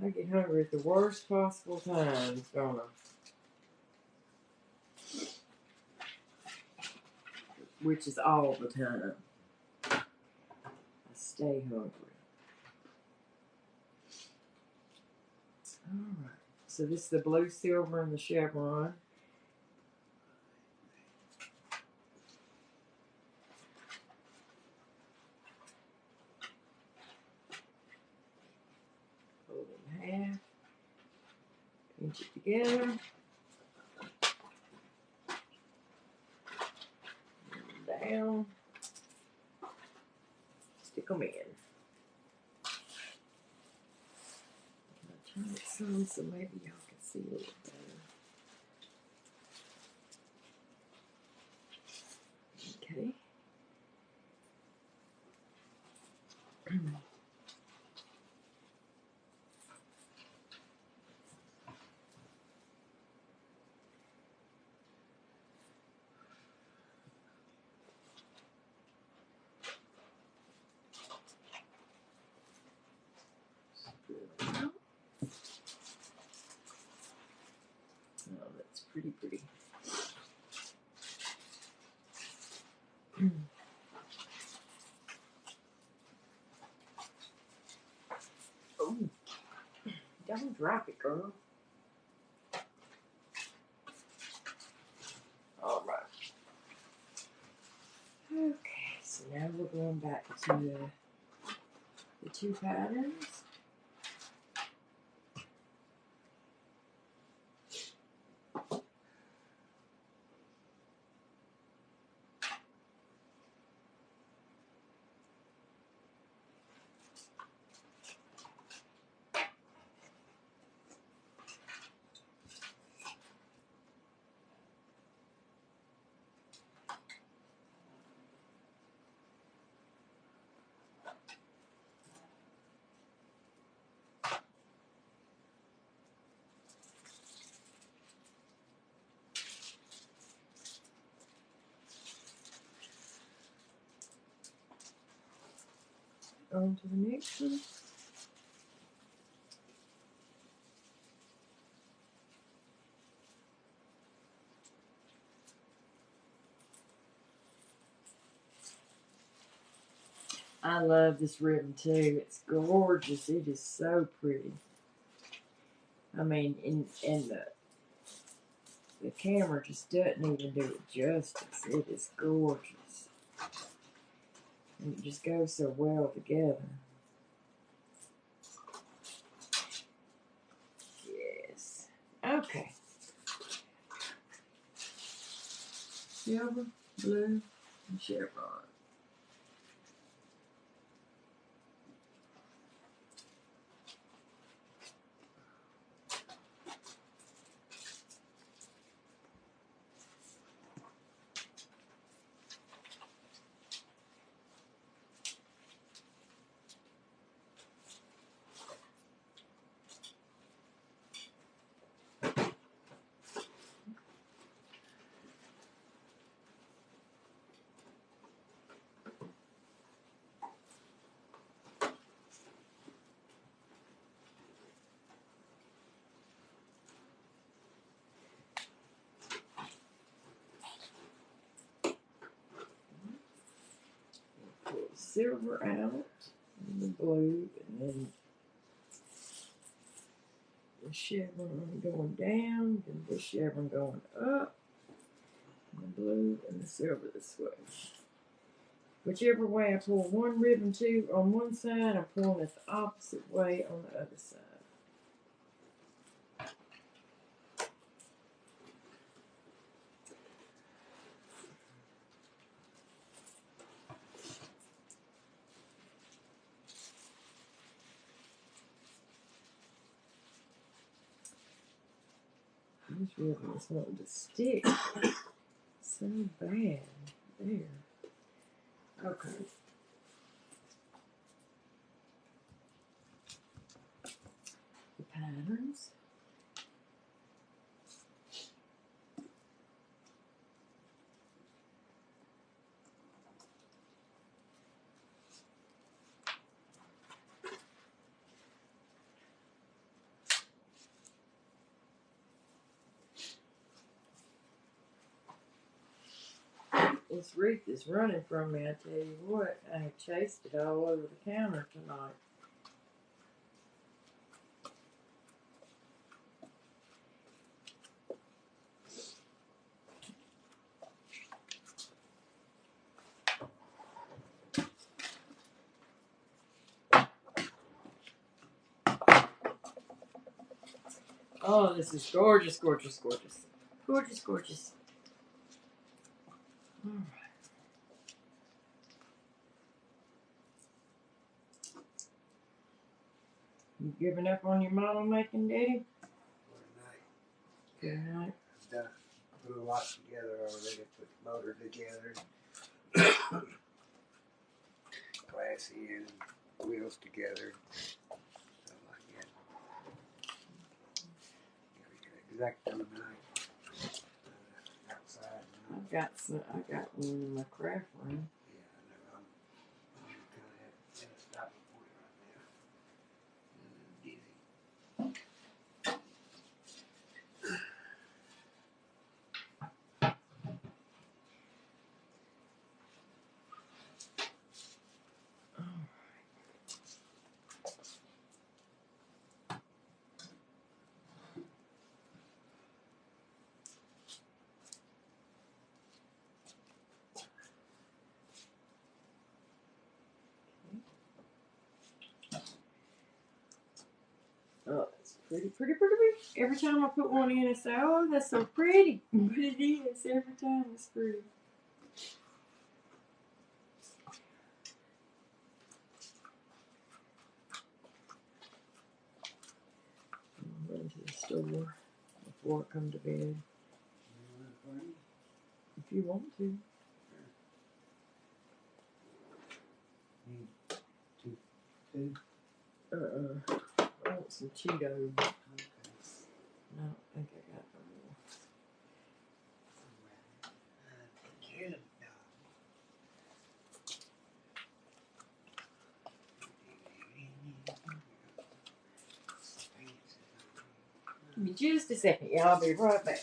I get hungry at the worst possible times, don't I? Which is all the time. I stay hungry. Alright. So this is the blue, silver, and the chevron. Fold it in half. Pinch it together. Down. Stick them in. I'll turn it some so maybe y'all can see a little better. Okay. Oh, that's pretty. Oh, don't drop it, girl. All right. Okay, so now we're going back to the two patterns. On to the next one. I love this ribbon too. It's gorgeous. It is so pretty. I mean, and the camera just doesn't even do it justice. It is gorgeous. And it just goes so well together. Yes. Okay. Silver, blue, and chevron. silver out, and the blue, and then the chevron going down, and the chevron going up, and the blue and the silver this way. Whichever way I pull one ribbon to on one side, I'm pulling it the opposite way on the other side. This ribbon is wanting to stick so bad. There. Okay. The patterns. This wreath is running from me, I tell you what. I have chased it all over the counter tonight. Oh, this is gorgeous, gorgeous, gorgeous. Gorgeous, gorgeous. All right. You giving up on your model making, Daddy? For Good night. I've done put a lot together already. Put the motor together, glass in, wheels together, stuff like that. Exactly night. Outside. I got one in my craft room. Yeah, I know. I'm kind of at a stopping point right now. Dizzy. Oh, that's pretty, pretty, pretty, pretty. Every time I put one in, I say, oh, that's so pretty. But it is. Every time it's pretty. I'll run to the store before I come to bed. If you want to. Two. I want some Cheetos. Okay. No, I don't think I got no more. Good. Give me just a second, y'all. I'll be right back.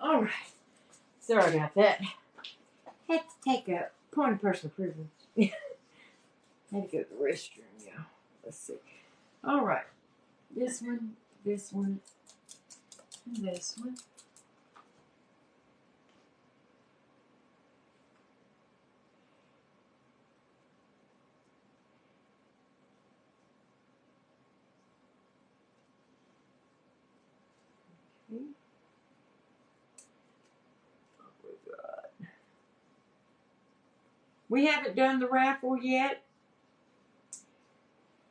All right. Sorry about that. Had to take a point of personal privilege. Had to go to the restroom, y'all. Let's see. All right. This one, and this one. We haven't done the raffle yet.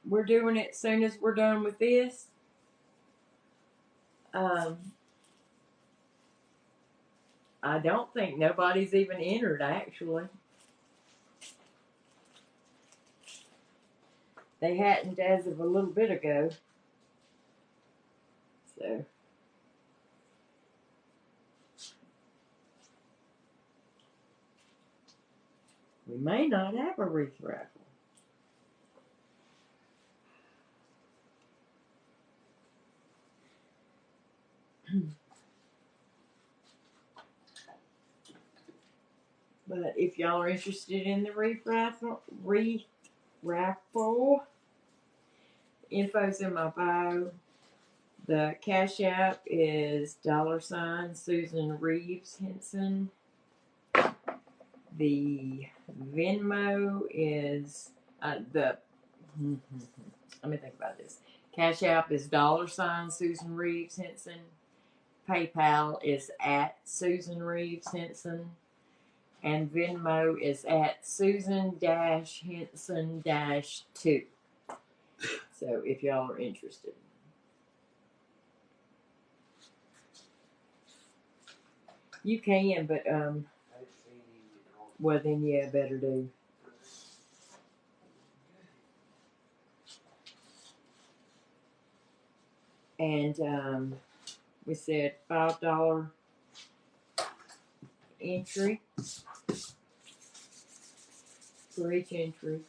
We're doing it as soon as we're done with this. I don't think nobody's even entered, actually. They hadn't as of a little bit ago. So. We may not have a wreath raffle. But if y'all are interested in the wreath raffle, info's in my bio. The Cash App is $ Susan Reeves Henson. The Venmo is let me think about this. Cash App is $ Susan Reeves Henson. PayPal is at Susan Reeves Henson. And Venmo is at Susan-Henson-2. So if y'all are interested. You can, but well then yeah, better do. And we said $5 entry for each entry.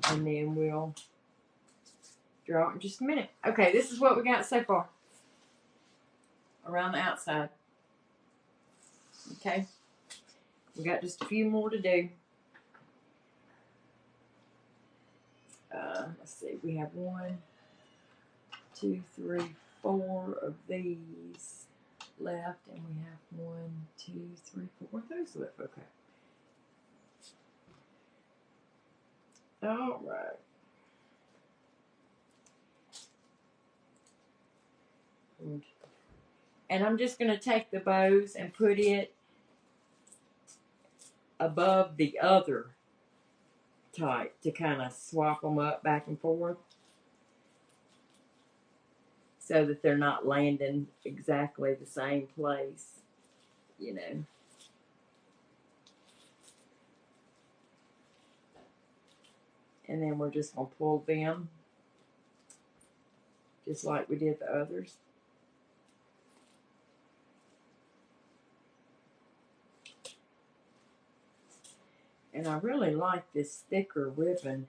And then we'll draw it in just a minute. Okay, this is what we got so far. Around the outside. Okay. We got just a few more to do. Let's see, we have 1, 2, 3, 4 of these left, and we have 1, 2, 3, 4 of those left. Okay. All right. And I'm just going to take the bows and put it above the other type to kind of swap them up back and forth so that they're not landing exactly the same place, you know. And then we're just going to pull them just like we did the others. And I really like this thicker ribbon.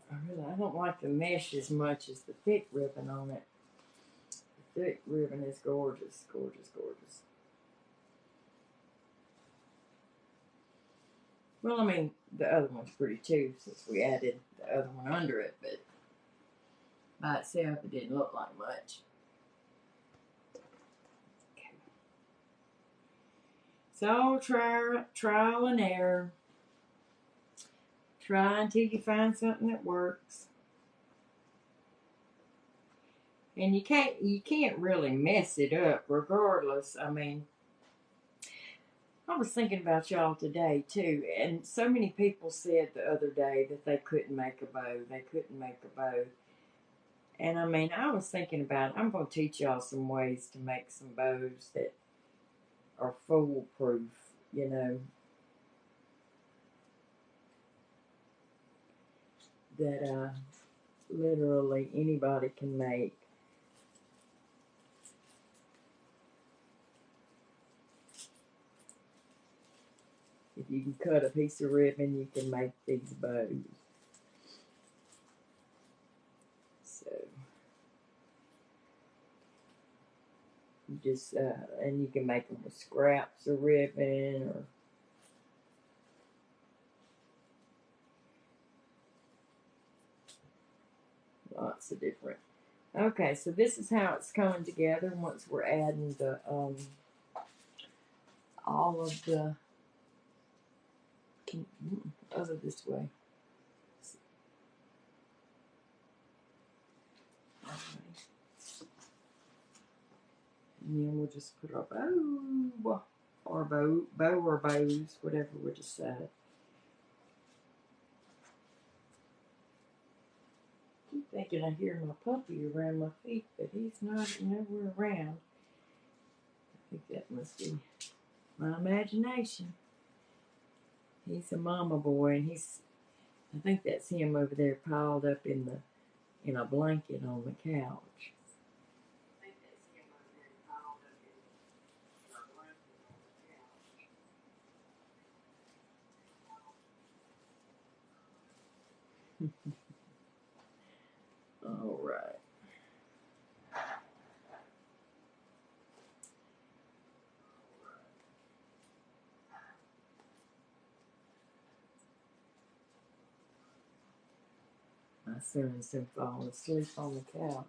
I don't like the mesh as much as the thick ribbon on it. The thick ribbon is gorgeous, gorgeous, gorgeous. Well, I mean, the other one's pretty too, since we added the other one under it, but by itself, it didn't look like much. Okay. It's all trial and error. Try until you find something that works. And you can't really mess it up regardless. I mean, I was thinking about y'all today too, and so many people said the other day that they couldn't make a bow. They couldn't make a bow. And I mean, I was thinking about, I'm going to teach y'all some ways to make some bows that are foolproof, you know. That literally anybody can make. If you can cut a piece of ribbon, you can make these bows. So, you just, and you can make them with scraps of ribbon or lots of different. Okay, so this is how it's coming together once we're adding the, all of the Other this way. And then we'll just put our bow, or bow or bows, whatever we decide. I keep thinking I hear my puppy around my feet, but he's not nowhere around. I think that must be my imagination. He's a mama boy, and I think that's him over there piled up in a blanket on the couch. All right. My son's been falling asleep on the couch.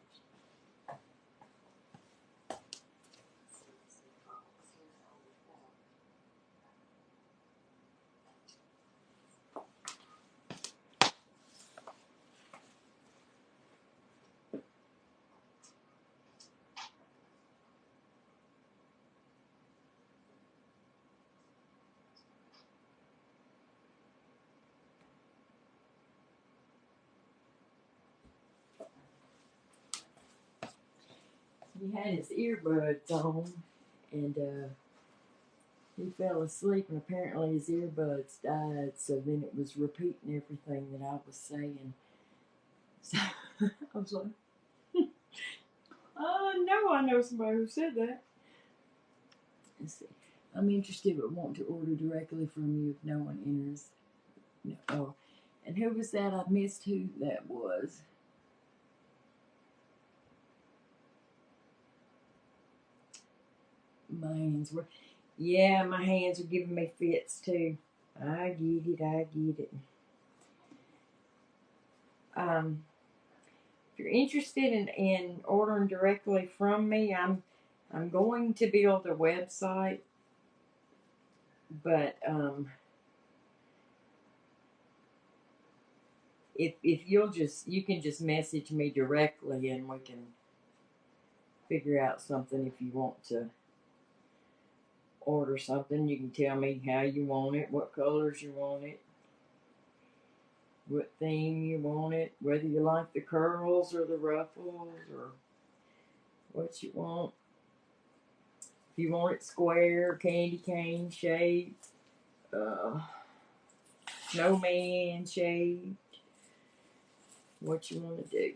He had his earbuds on, and he fell asleep, and apparently his earbuds died, so then it was repeating everything that I was saying. So I was like, no, I know somebody who said that. Let's see. I'm interested but want to order directly from you if no one enters. No. Oh, and who was that? I missed who that was. My hands were, yeah, my hands are giving me fits too. I get it. If you're interested in ordering directly from me, I'm going to build a website, but if you can just message me directly and we can figure out something. If you want to order something, you can tell me how you want it, what colors you want it, what theme you want it, whether you like the curls or the ruffles or what you want. If you want it square, candy cane shaped, snowman shaped, what you want to do.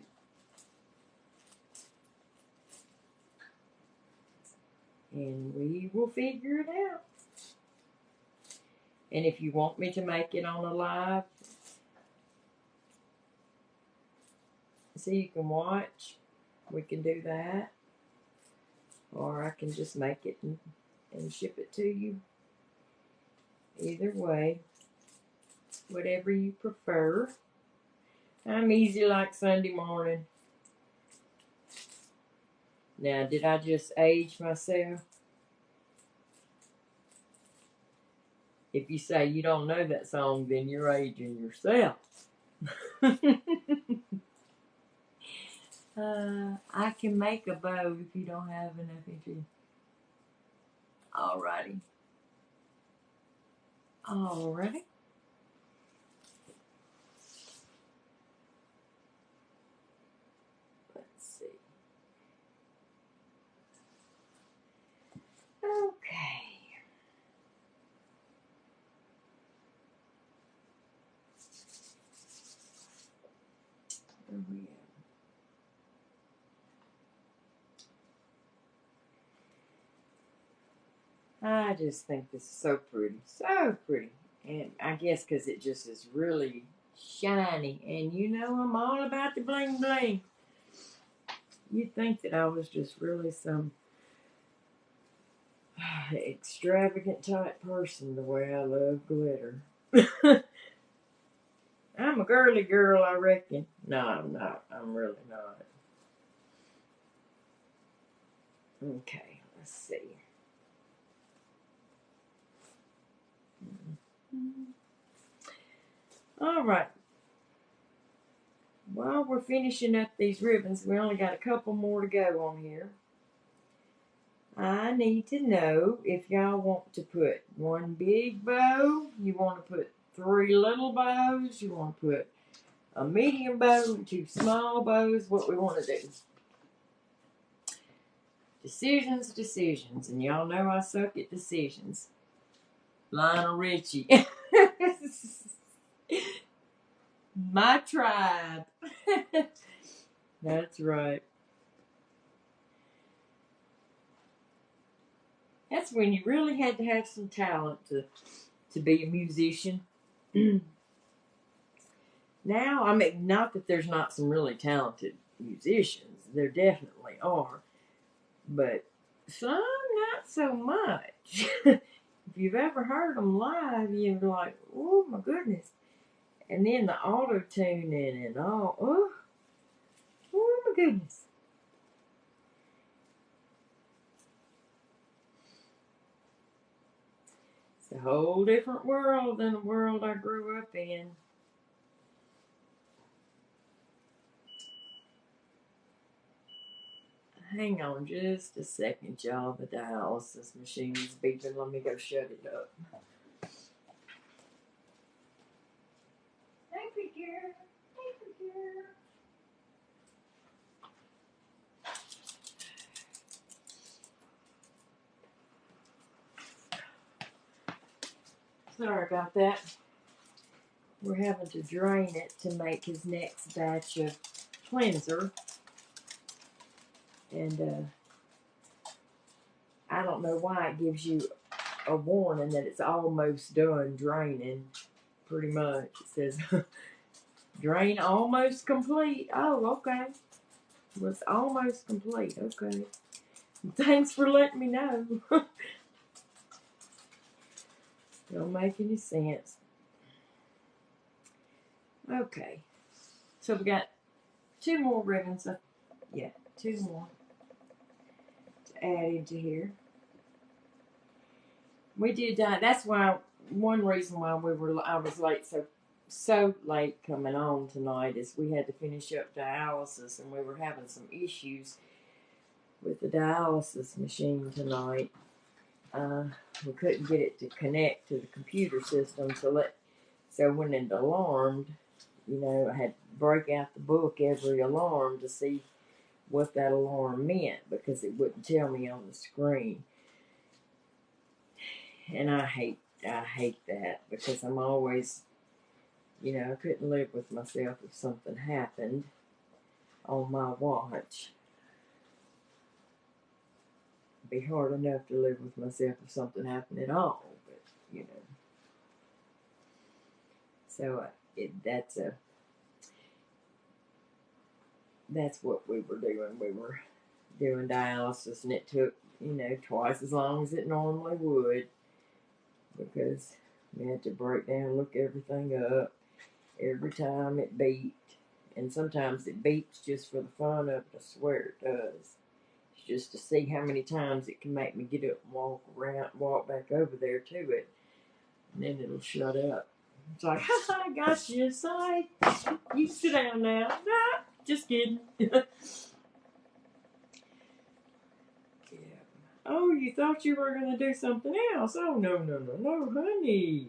And we will figure it out. And if you want me to make it on a live, so you can watch, we can do that. Or I can just make it and ship it to you. Either way, whatever you prefer. I'm easy like Sunday morning. Now, did I just age myself? If you say you don't know that song, then you're aging yourself. I can make a bow if you don't have enough entry. Alrighty. Let's see. Okay. Where are we at? I just think this is so pretty. So pretty. And I guess because it just is really shiny. And you know I'm all about the bling bling. You'd think that I was just really some extravagant type person the way I love glitter. I'm a girly girl, I reckon. No, I'm not. I'm really not. Okay, let's see. All right. While we're finishing up these ribbons, we only got a couple more to go on here. I need to know if y'all want to put one big bow, you want to put 3 little bows, you want to put a medium bow and 2 small bows, what we want to do. Decisions, and y'all know I suck at decisions. Lionel Richie. My tribe. That's right. That's when you really had to have some talent to be a musician. Now, I mean, not that there's not some really talented musicians. There definitely are. But some, not so much. If you've ever heard them live, you're like, oh my goodness. And then the auto-tuning and all. Oh my goodness. It's a whole different world than the world I grew up in. Hang on just a second, y'all. The dialysis machine is beeping. Let me go shut it up. Thank you, dear. Thank you, dear. Sorry about that. We're having to drain it to make his next batch of cleanser. And I don't know why it gives you a warning that it's almost done draining. Pretty much. It says, drain almost complete. Oh, okay. It was almost complete. Okay. Thanks for letting me know. Don't make any sense. Okay. So we got 2 more ribbons. Yeah, 2 more to add into here. We did that. That's why one reason why I was late, so late coming on tonight is we had to finish up dialysis and we were having some issues with the dialysis machine tonight. We couldn't get it to connect to the computer system, so when it alarmed, I had to break out the book every alarm to see what that alarm meant because it wouldn't tell me on the screen. And I hate that because I'm always, I couldn't live with myself if something happened on my watch. It'd be hard enough to live with myself if something happened at all, but, So that's what we were doing. We were doing dialysis and it took, twice as long as it normally would because we had to break down, look everything up every time it beeped. And sometimes it beeps just for the fun of it. I swear it does. It's just to see how many times it can make me get up and walk back over there to it. And then it'll shut up. It's like, I got you aside. You sit down now. Nah, just kidding. Yeah. Oh, you thought you were going to do something else. Oh, no, honey.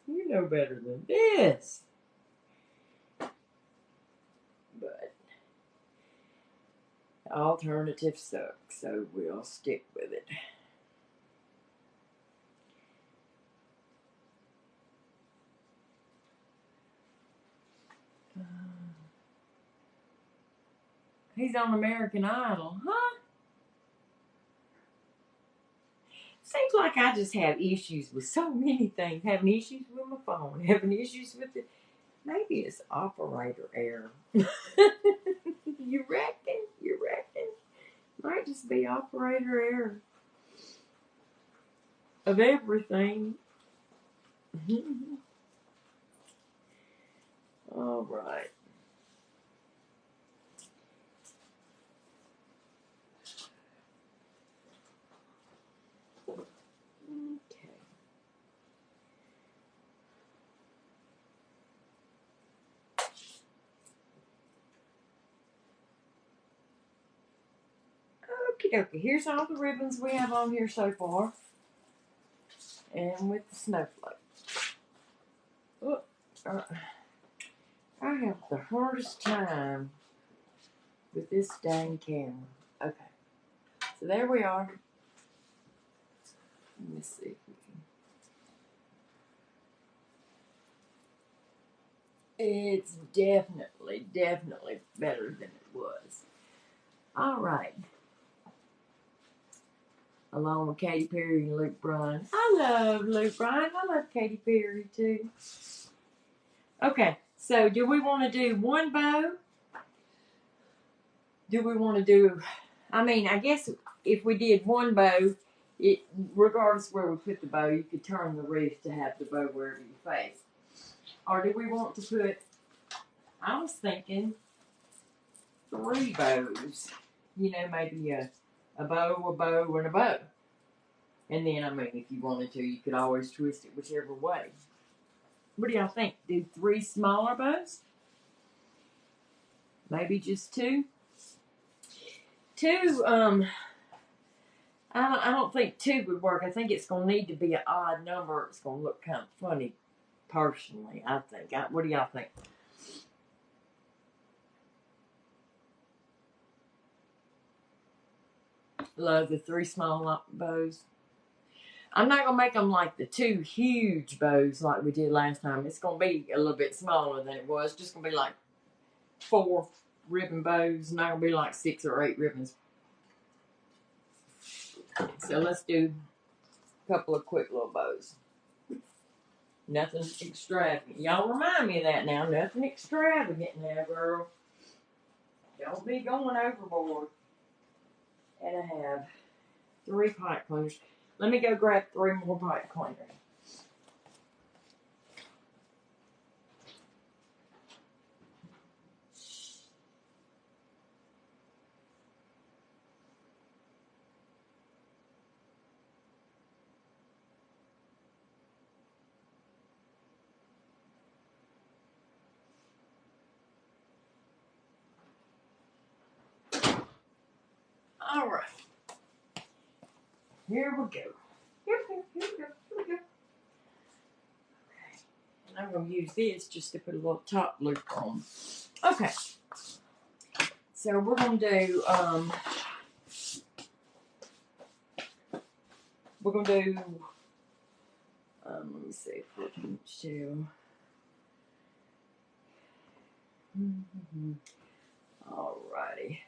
You know better than this. But the alternative sucks, so we'll stick with it. He's on American Idol, huh? Seems like I just have issues with so many things. Having issues with my phone, having issues with it. Maybe it's operator error. You reckon? Might just be operator error of everything. All right. Okay. dokie. Here's all the ribbons we have on here so far. And with the snowflake. Oh, I have the hardest time with this dang camera. Okay. So there we are. Let me see if we can. It's definitely better than it was. All right. Along with Katy Perry and Luke Bryan. I love Luke Bryan. I love Katy Perry too. Okay, so do we want to do one bow? Do we want to do, I mean, I guess if we did one bow, it regardless where we put the bow, you could turn the wreath to have the bow wherever you face. Or do we want to put, I was thinking 3 bows. You know, maybe a bow, and a bow. And then, I mean, if you wanted to, you could always twist it whichever way. What do y'all think? Do 3 smaller bows? Maybe just 2? 2, I don't think 2 would work. I think it's going to need to be an odd number. It's going to look kind of funny, personally, I think. What do y'all think? Love the 3 small bows. I'm not going to make them like the 2 huge bows like we did last time. It's going to be a little bit smaller than it was. Just going to be like 4 ribbon bows. Not going to be like 6 or 8 ribbons. So let's do a couple of quick little bows. Nothing extravagant. Y'all remind me of that now. Nothing extravagant now, girl. Don't be going overboard. And I have 3 pipe cleaners. Let me go grab 3 more pipe cleaners. All right. Here we go. Here we go. Okay. And I'm going to use this just to put a little top loop on. Okay. So we're going to do, let me see, 14-2. Alrighty.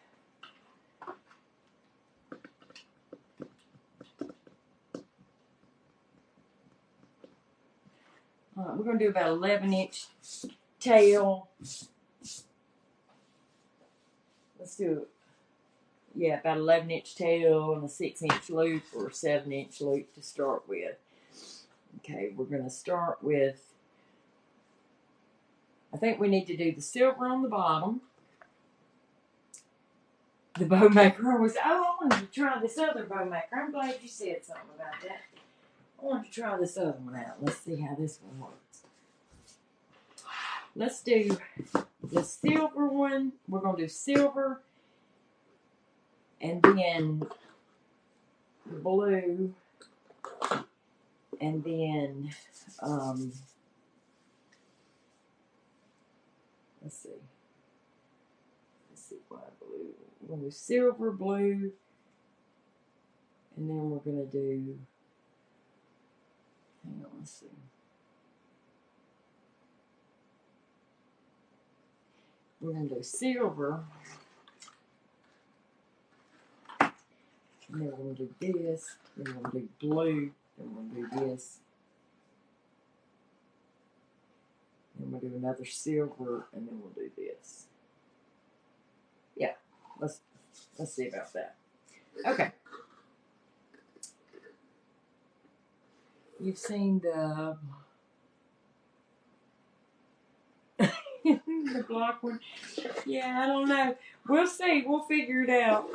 We're going to do about 11-inch tail. Let's do it. Yeah, about 11-inch tail and a 6-inch loop or a 7-inch loop to start with. Okay, we're going to start with, I think we need to do the silver on the bottom. The bow maker was, I wanted to try this other bow maker. I'm glad you said something about that. I want to try this other one out. Let's see how this one works. Let's do the silver one. We're going to do silver and then the blue and then let's see why blue. We're going to do silver, blue, and then we're going to do, hang on, let's see. We're going to do silver, and then we're going to do this, then we're going to do blue, then we're going to do this, then we'll do another silver, and then we'll do this. Yeah, let's see about that. Okay. You've seen the the block one. Yeah, I don't know. We'll see. We'll figure it out.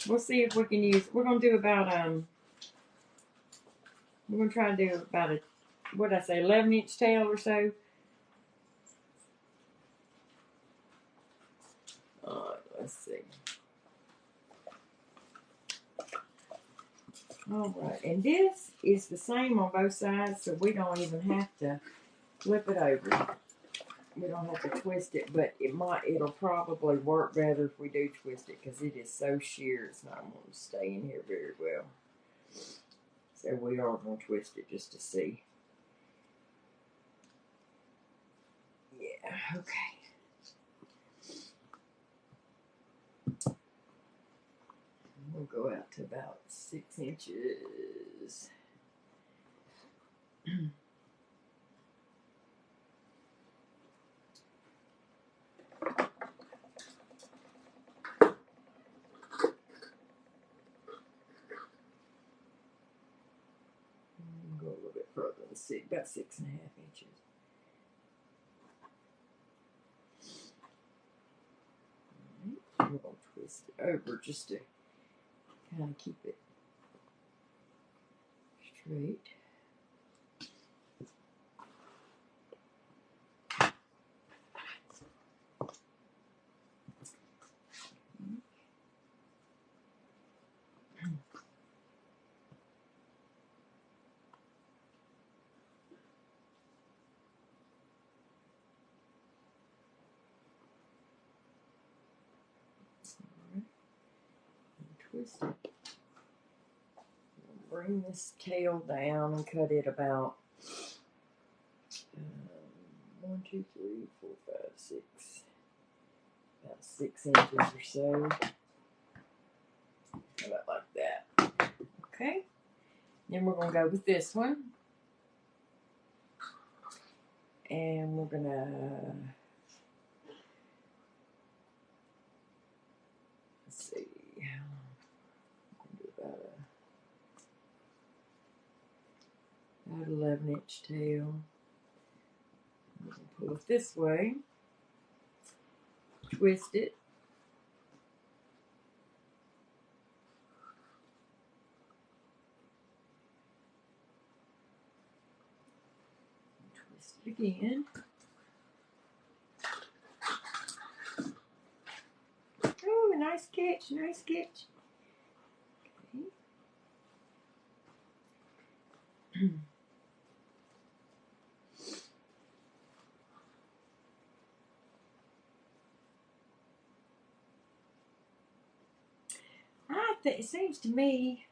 We'll see if we can use. We're gonna do about we're gonna try to do about a, what did I say, 11-inch tail or so. Let's see. Alright, and this is the same on both sides, so we don't even have to flip it over. We don't have to twist it, but it'll probably work better if we do twist it because it is so sheer, it's not going to stay in here very well. So we are going to twist it just to see. Yeah, okay. We'll go out to about 6 inches. Go a little bit further than 6, about 6.5 inches. Right. We're going to twist it over just to kind of keep it straight. Twist it. Bring this tail down and cut it about 1, 2, 3, 4, 5, 6, about 6 inches or so. About like that. Okay. Then we're gonna go with this one, and we're gonna let's see. About 11-inch tail. I'm gonna pull it this way, twist it, twist it again. Oh, nice catch, nice catch. Okay. It seems to me,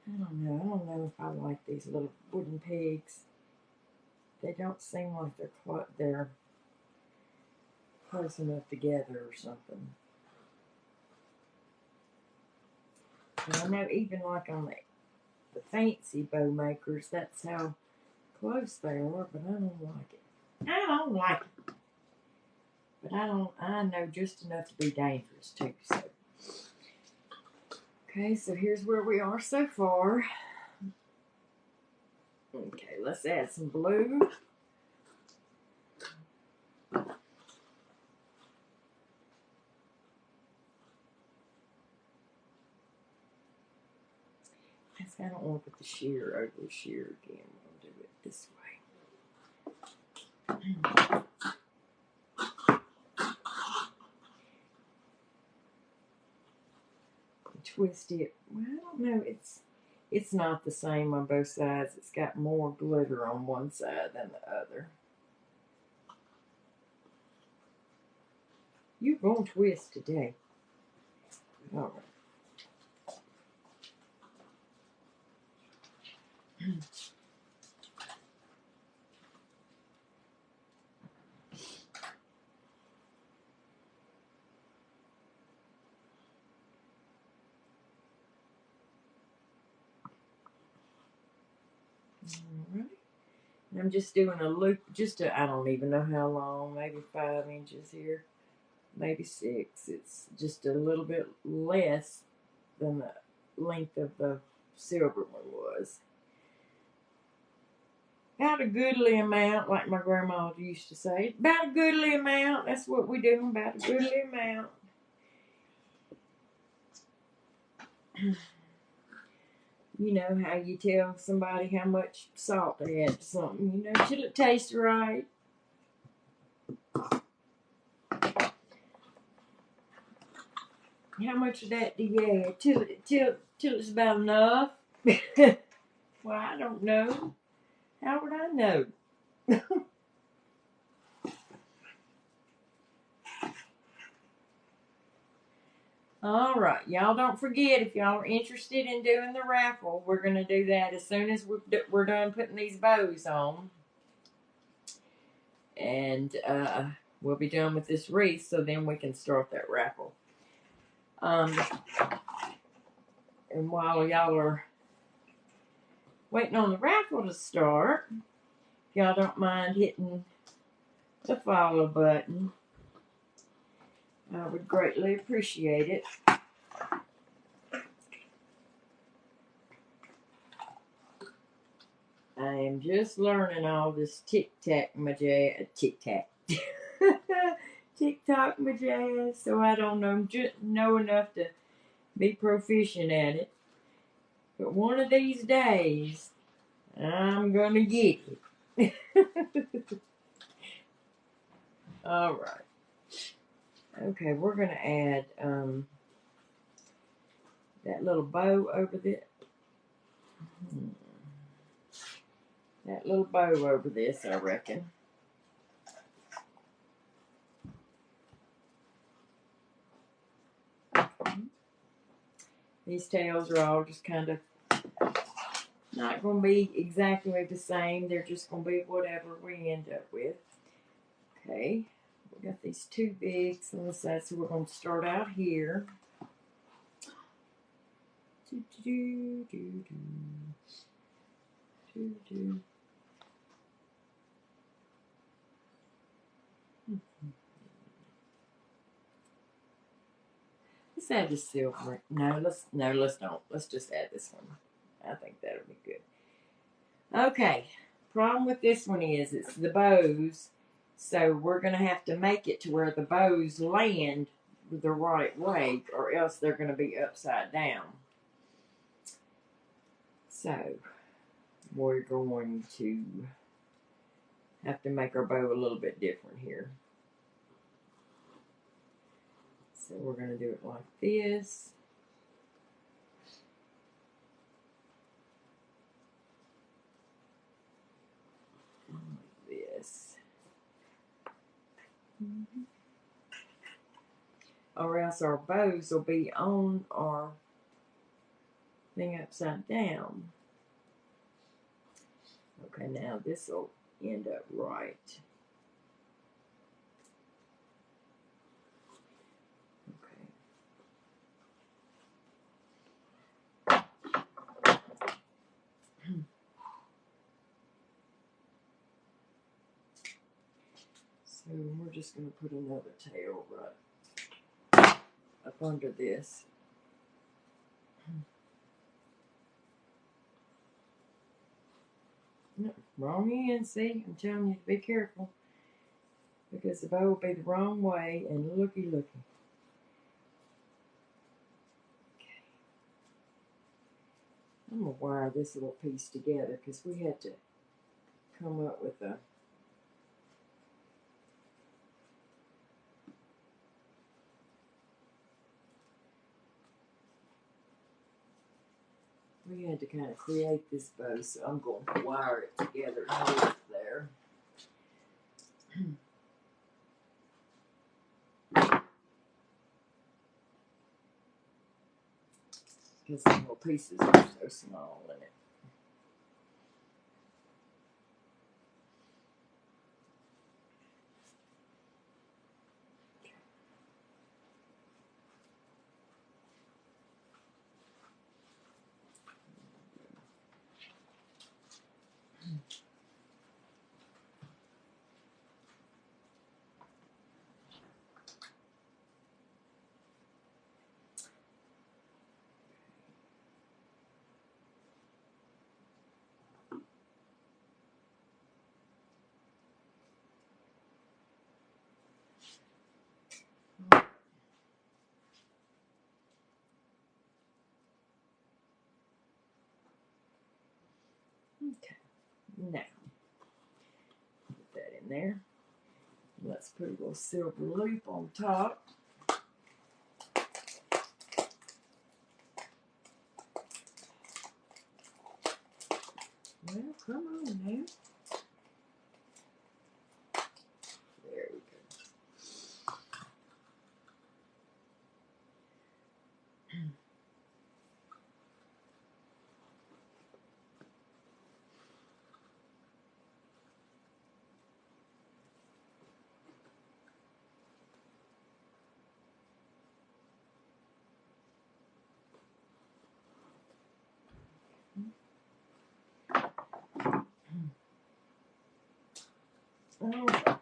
I don't know if I like these little wooden pigs. They don't seem like they're close enough together or something. And I know even like on the fancy bow makers, that's how close they are, but I don't like it. I don't like it. But I know just enough to be dangerous too, so. Okay, so here's where we are so far. Okay, let's add some blue. I don't want to put the sheer over the sheer again. We'll do it this way. Twist it. Well, I don't know. It's not the same on both sides. It's got more glitter on one side than the other. You're going to twist today. All right. Alright. I'm just doing a loop, I don't even know how long, maybe 5 inches here, maybe 6. It's just a little bit less than the length of the silver one was. About a goodly amount, like my grandma used to say. About a goodly amount, that's what we do, about a goodly amount. You know how you tell somebody how much salt they add to something. You know, till it tastes right. How much of that do you add? Till it's about enough? Well, I don't know. How would I know? All right, y'all don't forget, if y'all are interested in doing the raffle, we're going to do that as soon as we're done putting these bows on. And we'll be done with this wreath, so then we can start that raffle. And while y'all are waiting on the raffle to start, if y'all don't mind hitting the follow button, I would greatly appreciate it. I am just learning all this TikTok majazz, so I don't know enough to be proficient at it. But one of these days, I'm gonna get it. All right. Okay, we're gonna add that little bow over there. That little bow over this, I reckon. These tails are all just kind of not going to be exactly the same. They're just going to be whatever we end up with. Okay, we got these two bigs on the side, so we're going to start out here. Let's add the silver. No, let's don't. Let's just add this one. I think that'll be good. Okay. Problem with this one is it's the bows, so we're gonna have to make it to where the bows land the right way, or else they're gonna be upside down. So we're going to have to make our bow a little bit different here. So we're going to do it like this. Like this. Or else our bows will be on our thing upside down. Okay, now this will end up right. So we're just going to put another tail right up under this. No, wrong end, see? I'm telling you to be careful. Because the bow will be the wrong way, and looky. Okay. I'm going to wire this little piece together because we had to come up with a we had to kind of create this bow, so I'm going to wire it together and hold it there. Because the little pieces are so small in it. Okay, now put that in there. Let's put a little silver loop on top. Alright.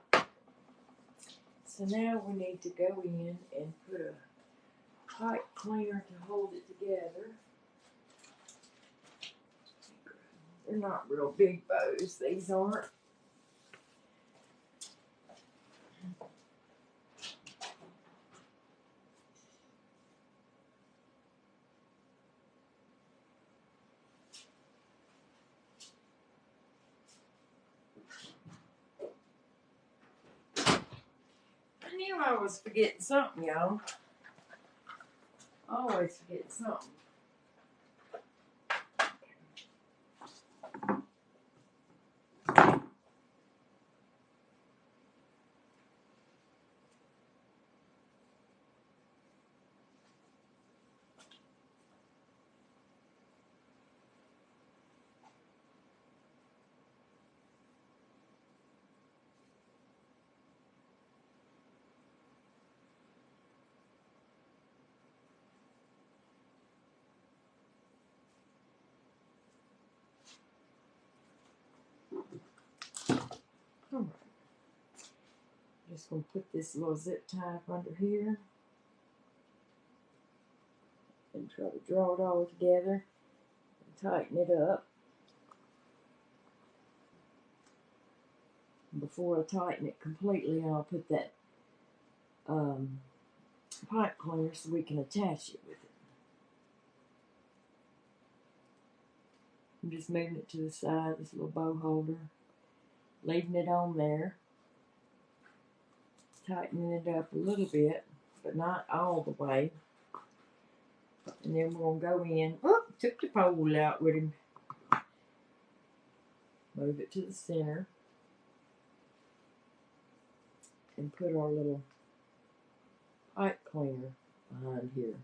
So now we need to go in and put a pipe cleaner to hold it together. They're not real big bows, these aren't. I knew I was forgetting something, y'all. Always forgetting something. Alright. Just gonna put this little zip tie up under here and try to draw it all together and tighten it up. Before I tighten it completely, I'll put that pipe cleaner so we can attach it with it. I'm just moving it to the side, this little bow holder, leaving it on there, tightening it up a little bit, but not all the way. And then we're going to go in. Oop, took the pole out with him. Move it to the center. And put our little pipe cleaner behind here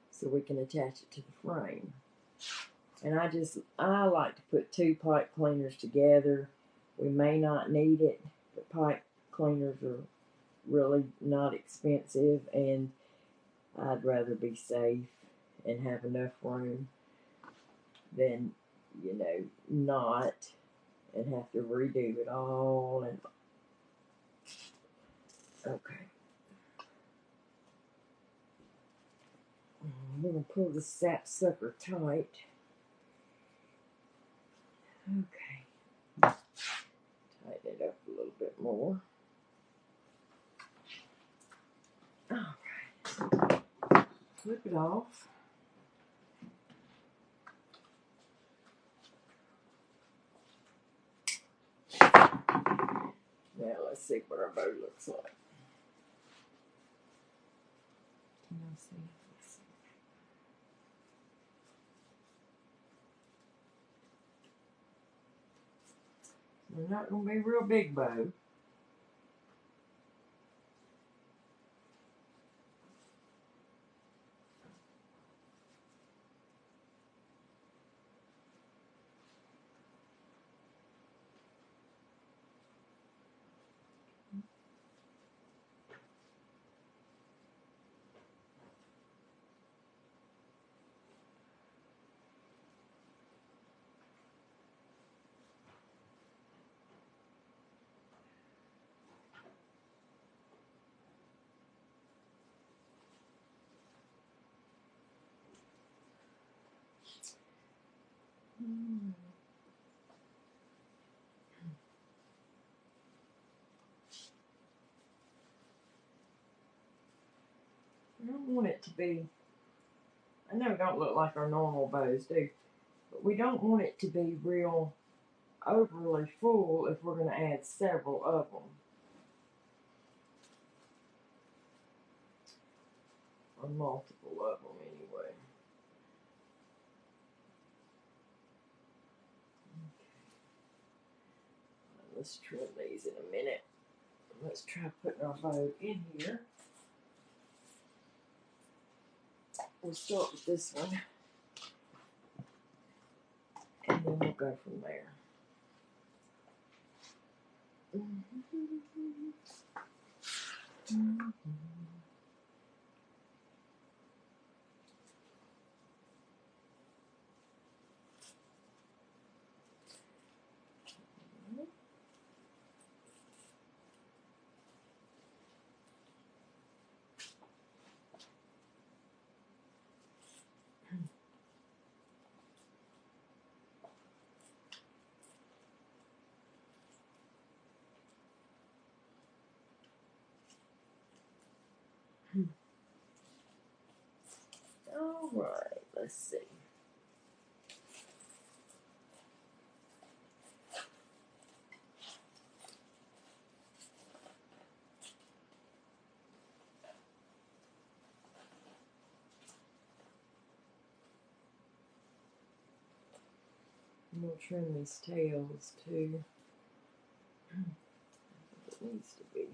so we can attach it to the frame. And I like to put two pipe cleaners together. We may not need it, but pipe cleaners are really not expensive, and I'd rather be safe and have enough room than, not, and have to redo it all. And okay. We're going to pull the sapsucker tight. Okay. Tighten it up a little bit more. Alright. Flip it off. Now let's see what our bow looks like. Can y'all see? They're not going to be a real big bow. I don't want it to be, I know it don't look like our normal bows do, but we don't want it to be real overly full if we're going to add several of them. Or multiple of them anyway. Okay. Let's trim these in a minute. Let's try putting our bow in here. We'll start with this one. And then we'll go from there. Alright, let's see. I'm going to trim these tails too. It needs to be.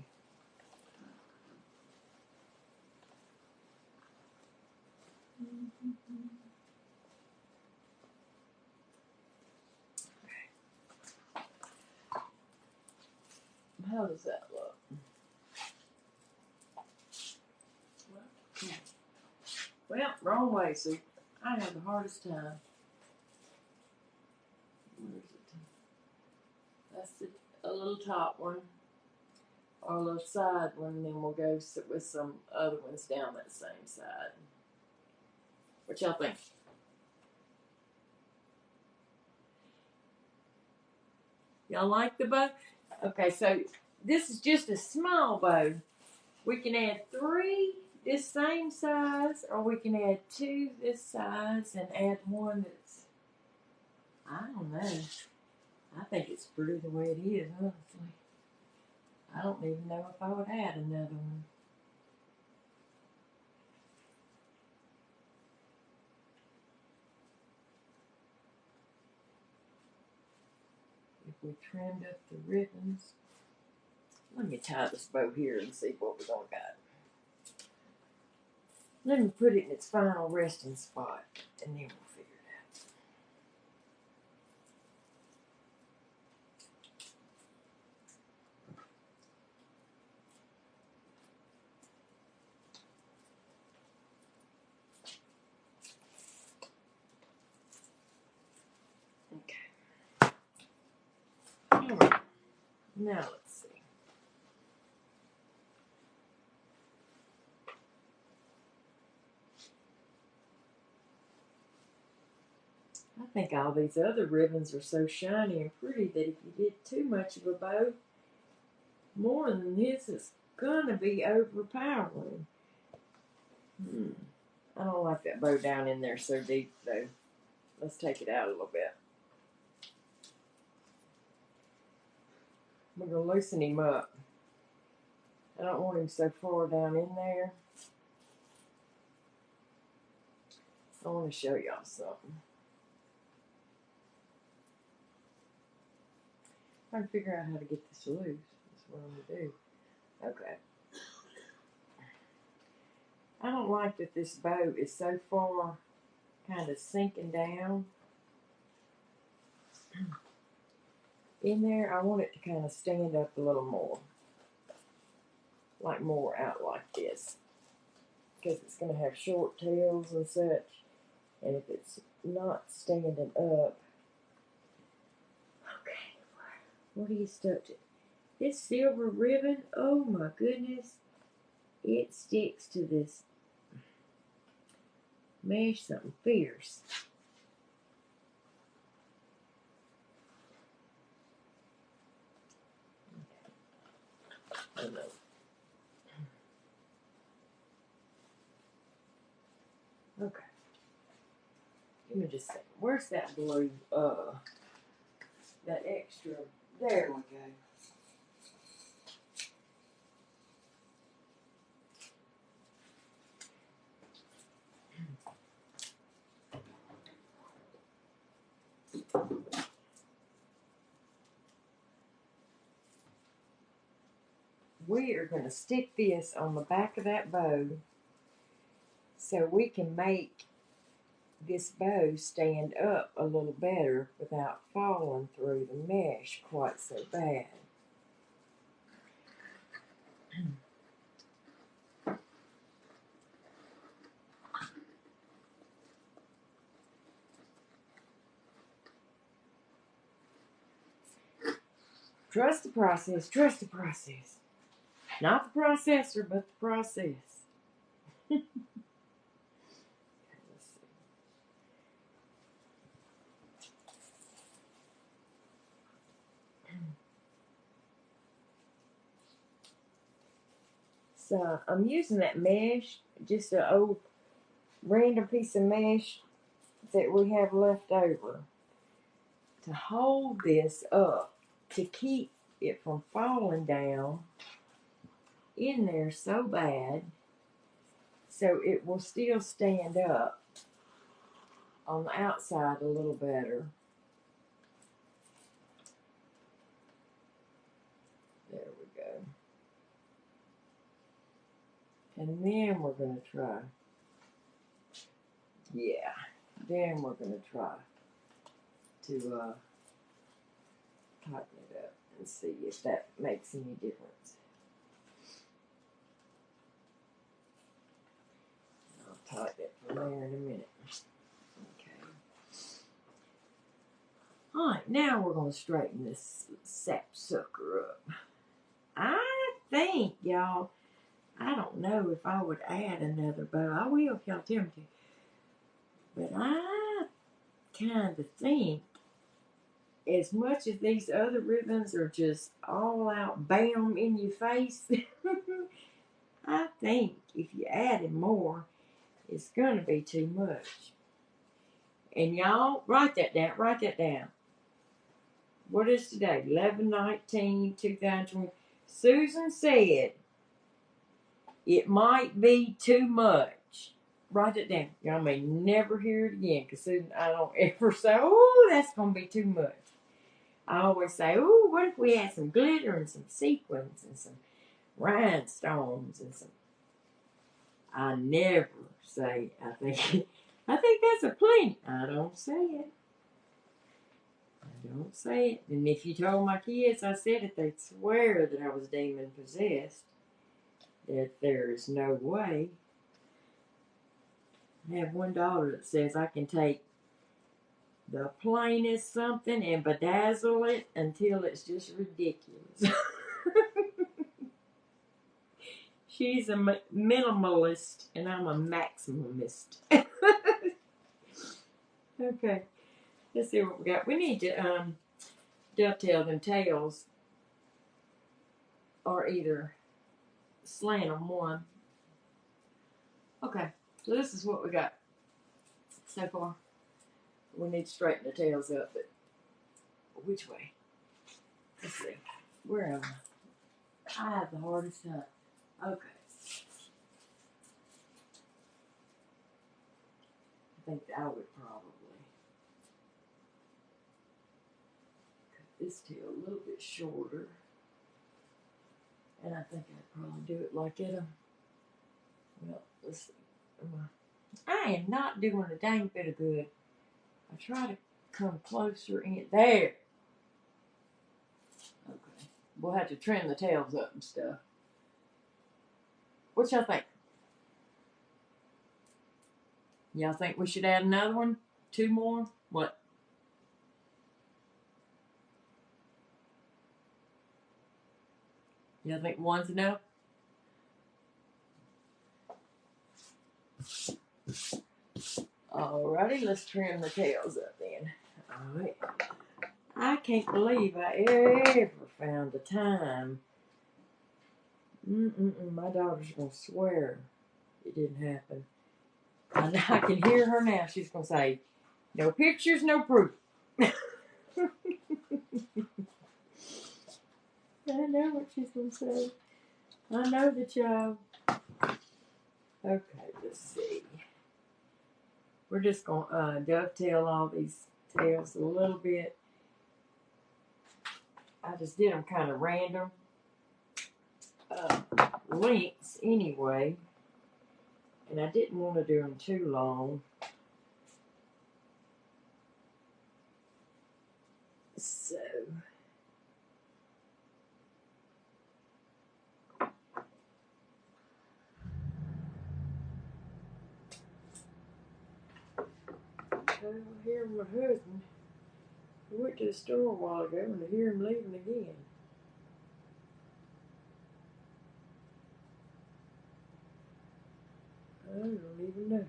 How does that look? Well, wrong way, Sue. I have the hardest time. Where is it? That's a little top one, or a little side one, and then we'll go with some other ones down that same side. What y'all think? Y'all like the bow? Okay, so this is just a small bow. We can add 3 this same size, or we can add 2 this size and add 1 that's, I don't know. I think it's pretty the way it is, honestly. I don't even know if I would add another one. If we trimmed up the ribbons. Let me tie this bow here and see what we're going to got. Let me put it in its final resting spot, and then we'll figure it out. Okay. All right. Now let's see. I think all these other ribbons are so shiny and pretty that if you get too much of a bow, more than this is gonna be overpowering. I don't like that bow down in there so deep though. Let's take it out a little bit. We're gonna loosen him up. I don't want him so far down in there. I want to show y'all something. I can figure out how to get this loose. That's what I'm gonna do. Okay. I don't like that this bow is so far kind of sinking down in there. I want it to kind of stand up a little more. Like more out like this. Because it's going to have short tails and such. And if it's not standing up. Okay. What are you stuck to? This silver ribbon, oh my goodness. It sticks to this mesh something fierce. Okay. Oh no. Okay. Give me just a second. Where's that blue, that extra? There we go. We are going to stick this on the back of that bow so we can make this bow stand up a little better without falling through the mesh quite so bad. Trust the process, trust the process. Not the processor, but the process. Let's see. So I'm using that mesh, just an old random piece of mesh that we have left over to hold this up to keep it from falling down in there so bad, so it will still stand up on the outside a little better. There we go. And then we're going to try. Yeah. Then we're going to try to tighten it up and see if that makes any difference. I'll tighten it from there in a minute. Okay. Alright, now we're going to straighten this sapsucker up. I think, y'all, I don't know if I would add another bow. I will if y'all tell me to. But I kind of think, as much as these other ribbons are just all out bam in your face, I think if you added more, it's going to be too much. And y'all, write that down. Write that down. What is today? 11/19/2020. Susan said it might be too much. Write it down. Y'all may never hear it again, because Susan, I don't ever say, oh, that's going to be too much. I always say, oh, what if we had some glitter and some sequins and some rhinestones and some... I never say, I think that's a plenty. I don't say it. I don't say it. And if you told my kids I said it, they'd swear that I was demon possessed. That there is no way. I have one daughter that says I can take the plainest something and bedazzle it until it's just ridiculous. She's a minimalist and I'm a maximalist. Okay, let's see what we got. We need to dovetail them tails, or either slant them one. Okay, so this is what we got so far. We need to straighten the tails up, but which way? Let's see. Where am I? I have the hardest time. Okay. I think I would probably cut this tail a little bit shorter. And I think I'd probably do it like it. Well, let's see. I am not doing a dang bit of good. I try to come closer in. There. Okay. We'll have to trim the tails up and stuff. What y'all think? Y'all think we should add another one? 2 more? What? Y'all think one's enough? Alrighty, let's trim the tails up then. Alright. I can't believe I ever found the time. My daughter's going to swear it didn't happen. And I can hear her now. She's going to say, no pictures, no proof. I know what she's going to say. I know that y'all. Okay, let's see. We're just going to dovetail all these tails a little bit. I just did them kind of random lengths anyway. And I didn't want to do them too long. So... I hear my husband. We went to the store a while ago and I hear him leaving again. I don't even know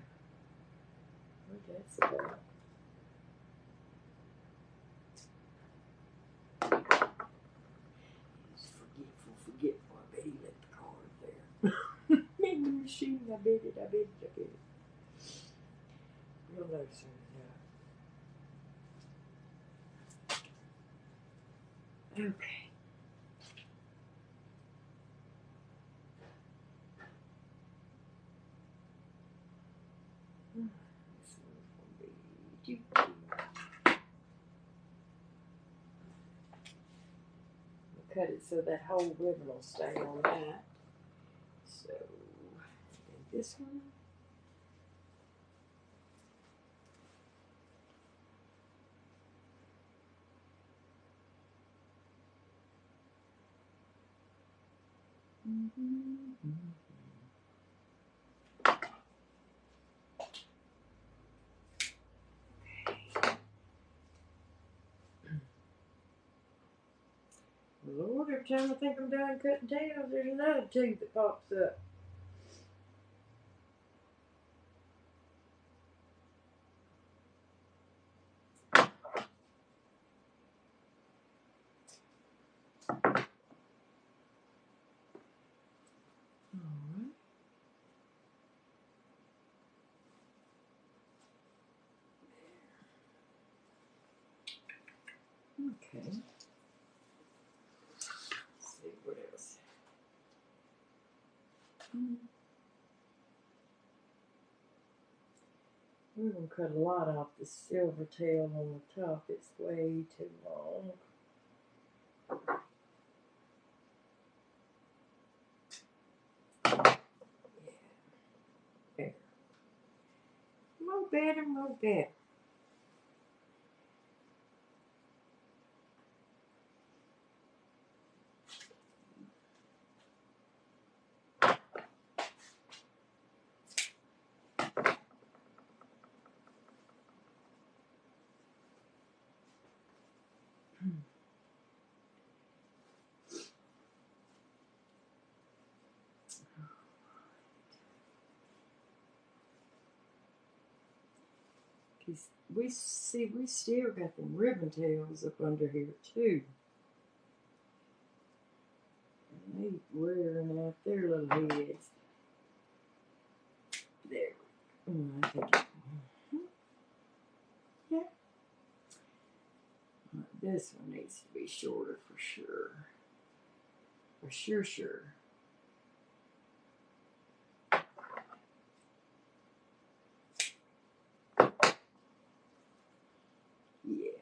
what that's about. He's forgetful. I bet he left the card there. In the machine, I bet it. You'll loosen it up. Okay. This one's gonna be cut it so that whole ribbon will stay on that. So, and this one. Lord, every time I think I'm done cutting tails, there's another tube that pops up. Alright. Okay. Let's see what else. We're going to cut a lot off the silver tail on the top. It's way too long. Yeah. There. More better, more better. We still got them ribbon tails up under here too. And they wearing out their little heads. There. I think yeah. This one needs to be shorter for sure. For sure. Yeah.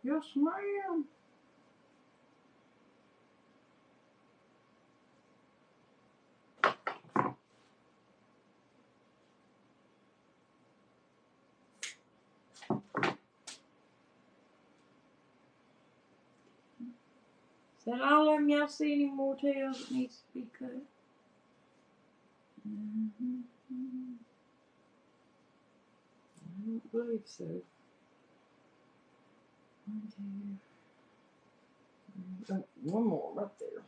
Yes, ma'am. Is that all of them? Y'all see any more tails that needs to be cut? I don't believe so. 1, 2, 3. Oh, one more right there.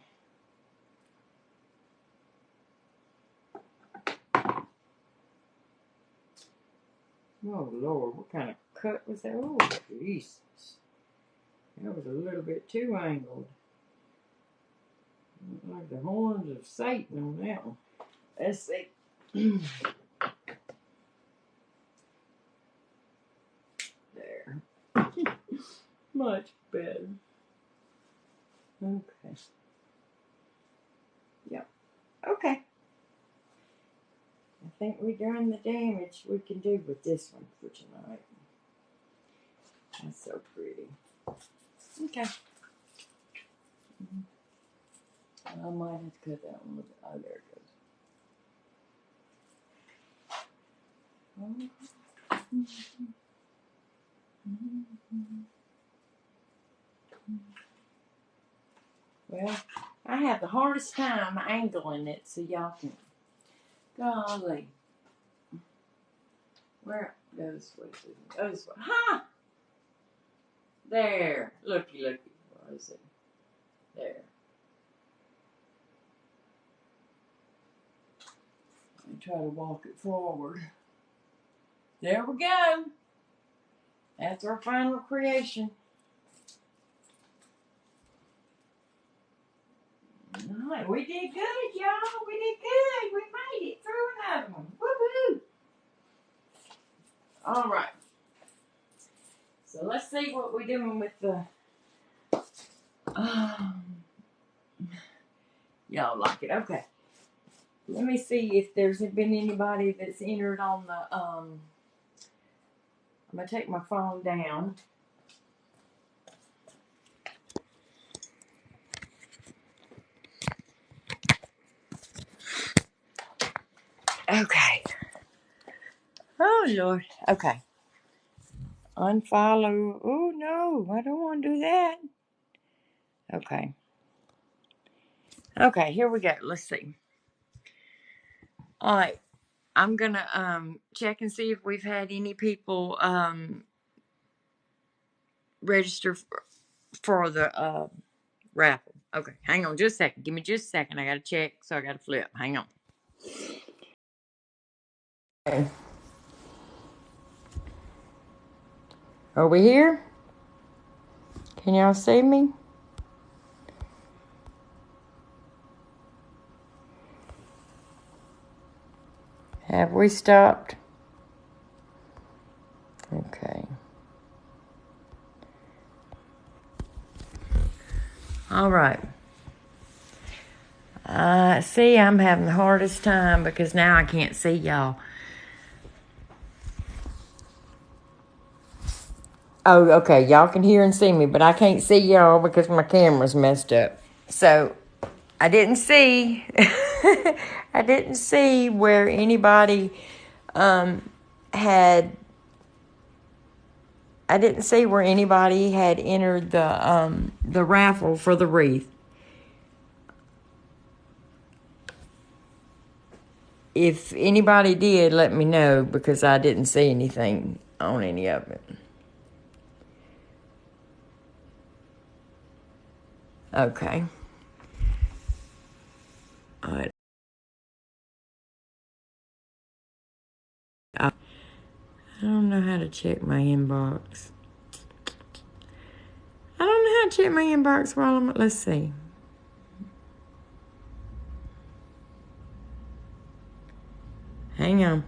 Oh Lord, what kind of cut was that? Oh Jesus. That was a little bit too angled. Looked like the horns of Satan on that one. Let's see. There. Much better. Okay. Yep. Okay. I think we done the damage we can do with this one for tonight. That's so pretty. Okay. I might have to cut that one with oh, there it goes. Well, I have the hardest time angling it so y'all can. Golly. Where goes way goes ha! There. Looky. What is it? There. And try to walk it forward. There we go. That's our final creation. Alright, we did good, y'all. We did good. We made it through another one. Woohoo! All right. So let's see what we're doing with the. Y'all like it? Okay. Let me see if there's been anybody that's entered on the. I'm gonna take my phone down. Okay. Oh Lord. Okay. Unfollow. Oh no, I don't want to do that. Okay. Okay, here we go. Let's see. All right. I'm gonna check and see if we've had any people register for the raffle. Okay, hang on just a second. Give me just a second. I gotta check, so I gotta flip. Hang on. Okay. Are we here? Can y'all see me? Have we stopped? Okay. All right. See, I'm having the hardest time because now I can't see y'all. Oh, okay. Y'all can hear and see me, but I can't see y'all because my camera's messed up. So, I didn't see. I didn't see where anybody had. I didn't see where anybody had entered the raffle for the wreath. If anybody did, let me know because I didn't see anything on any of it. Okay. All right. I don't know how to check my inbox. I don't know how to check my inbox while I'm. Let's see. Hang on.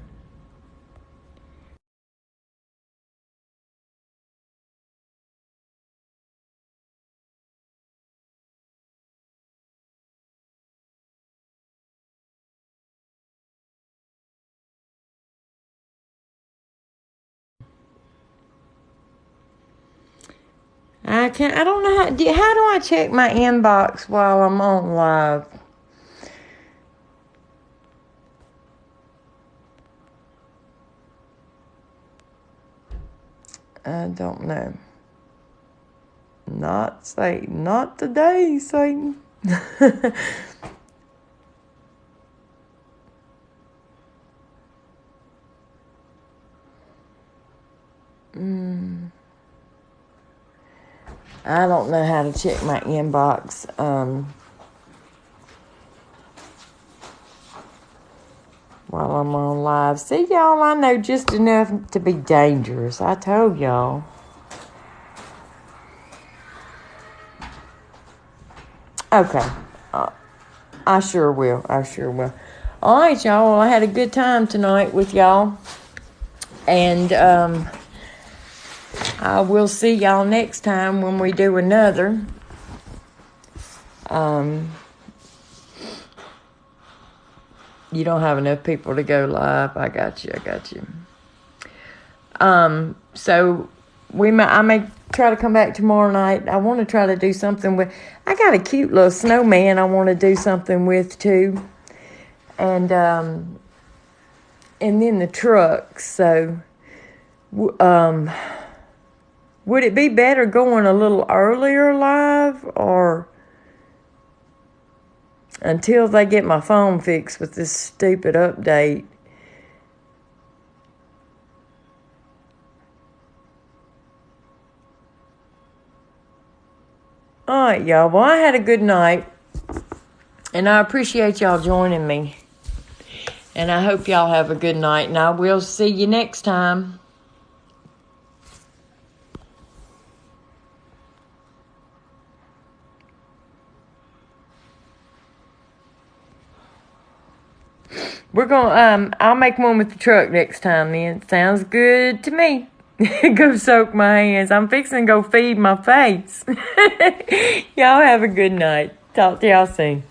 I can't. I don't know how. How do I check my inbox while I'm on live? I don't know. Not Satan. Not today, Satan. I don't know how to check my inbox. While I'm on live. See, y'all, I know just enough to be dangerous. I told y'all. Okay. I sure will. I sure will. All right, y'all. Well, I had a good time tonight with y'all. And I will see y'all next time when we do another. You don't have enough people to go live. I got you. So I may try to come back tomorrow night. I want to try to do something with. I got a cute little snowman I want to do something with too, and then the trucks. So, would it be better going a little earlier live or until they get my phone fixed with this stupid update? All right, y'all. Well, I had a good night, and I appreciate y'all joining me. And I hope y'all have a good night, and I will see you next time. We're gonna I'll make one with the truck next time then. Sounds good to me. Go soak my hands. I'm fixing to go feed my face. Y'all have a good night. Talk to y'all soon.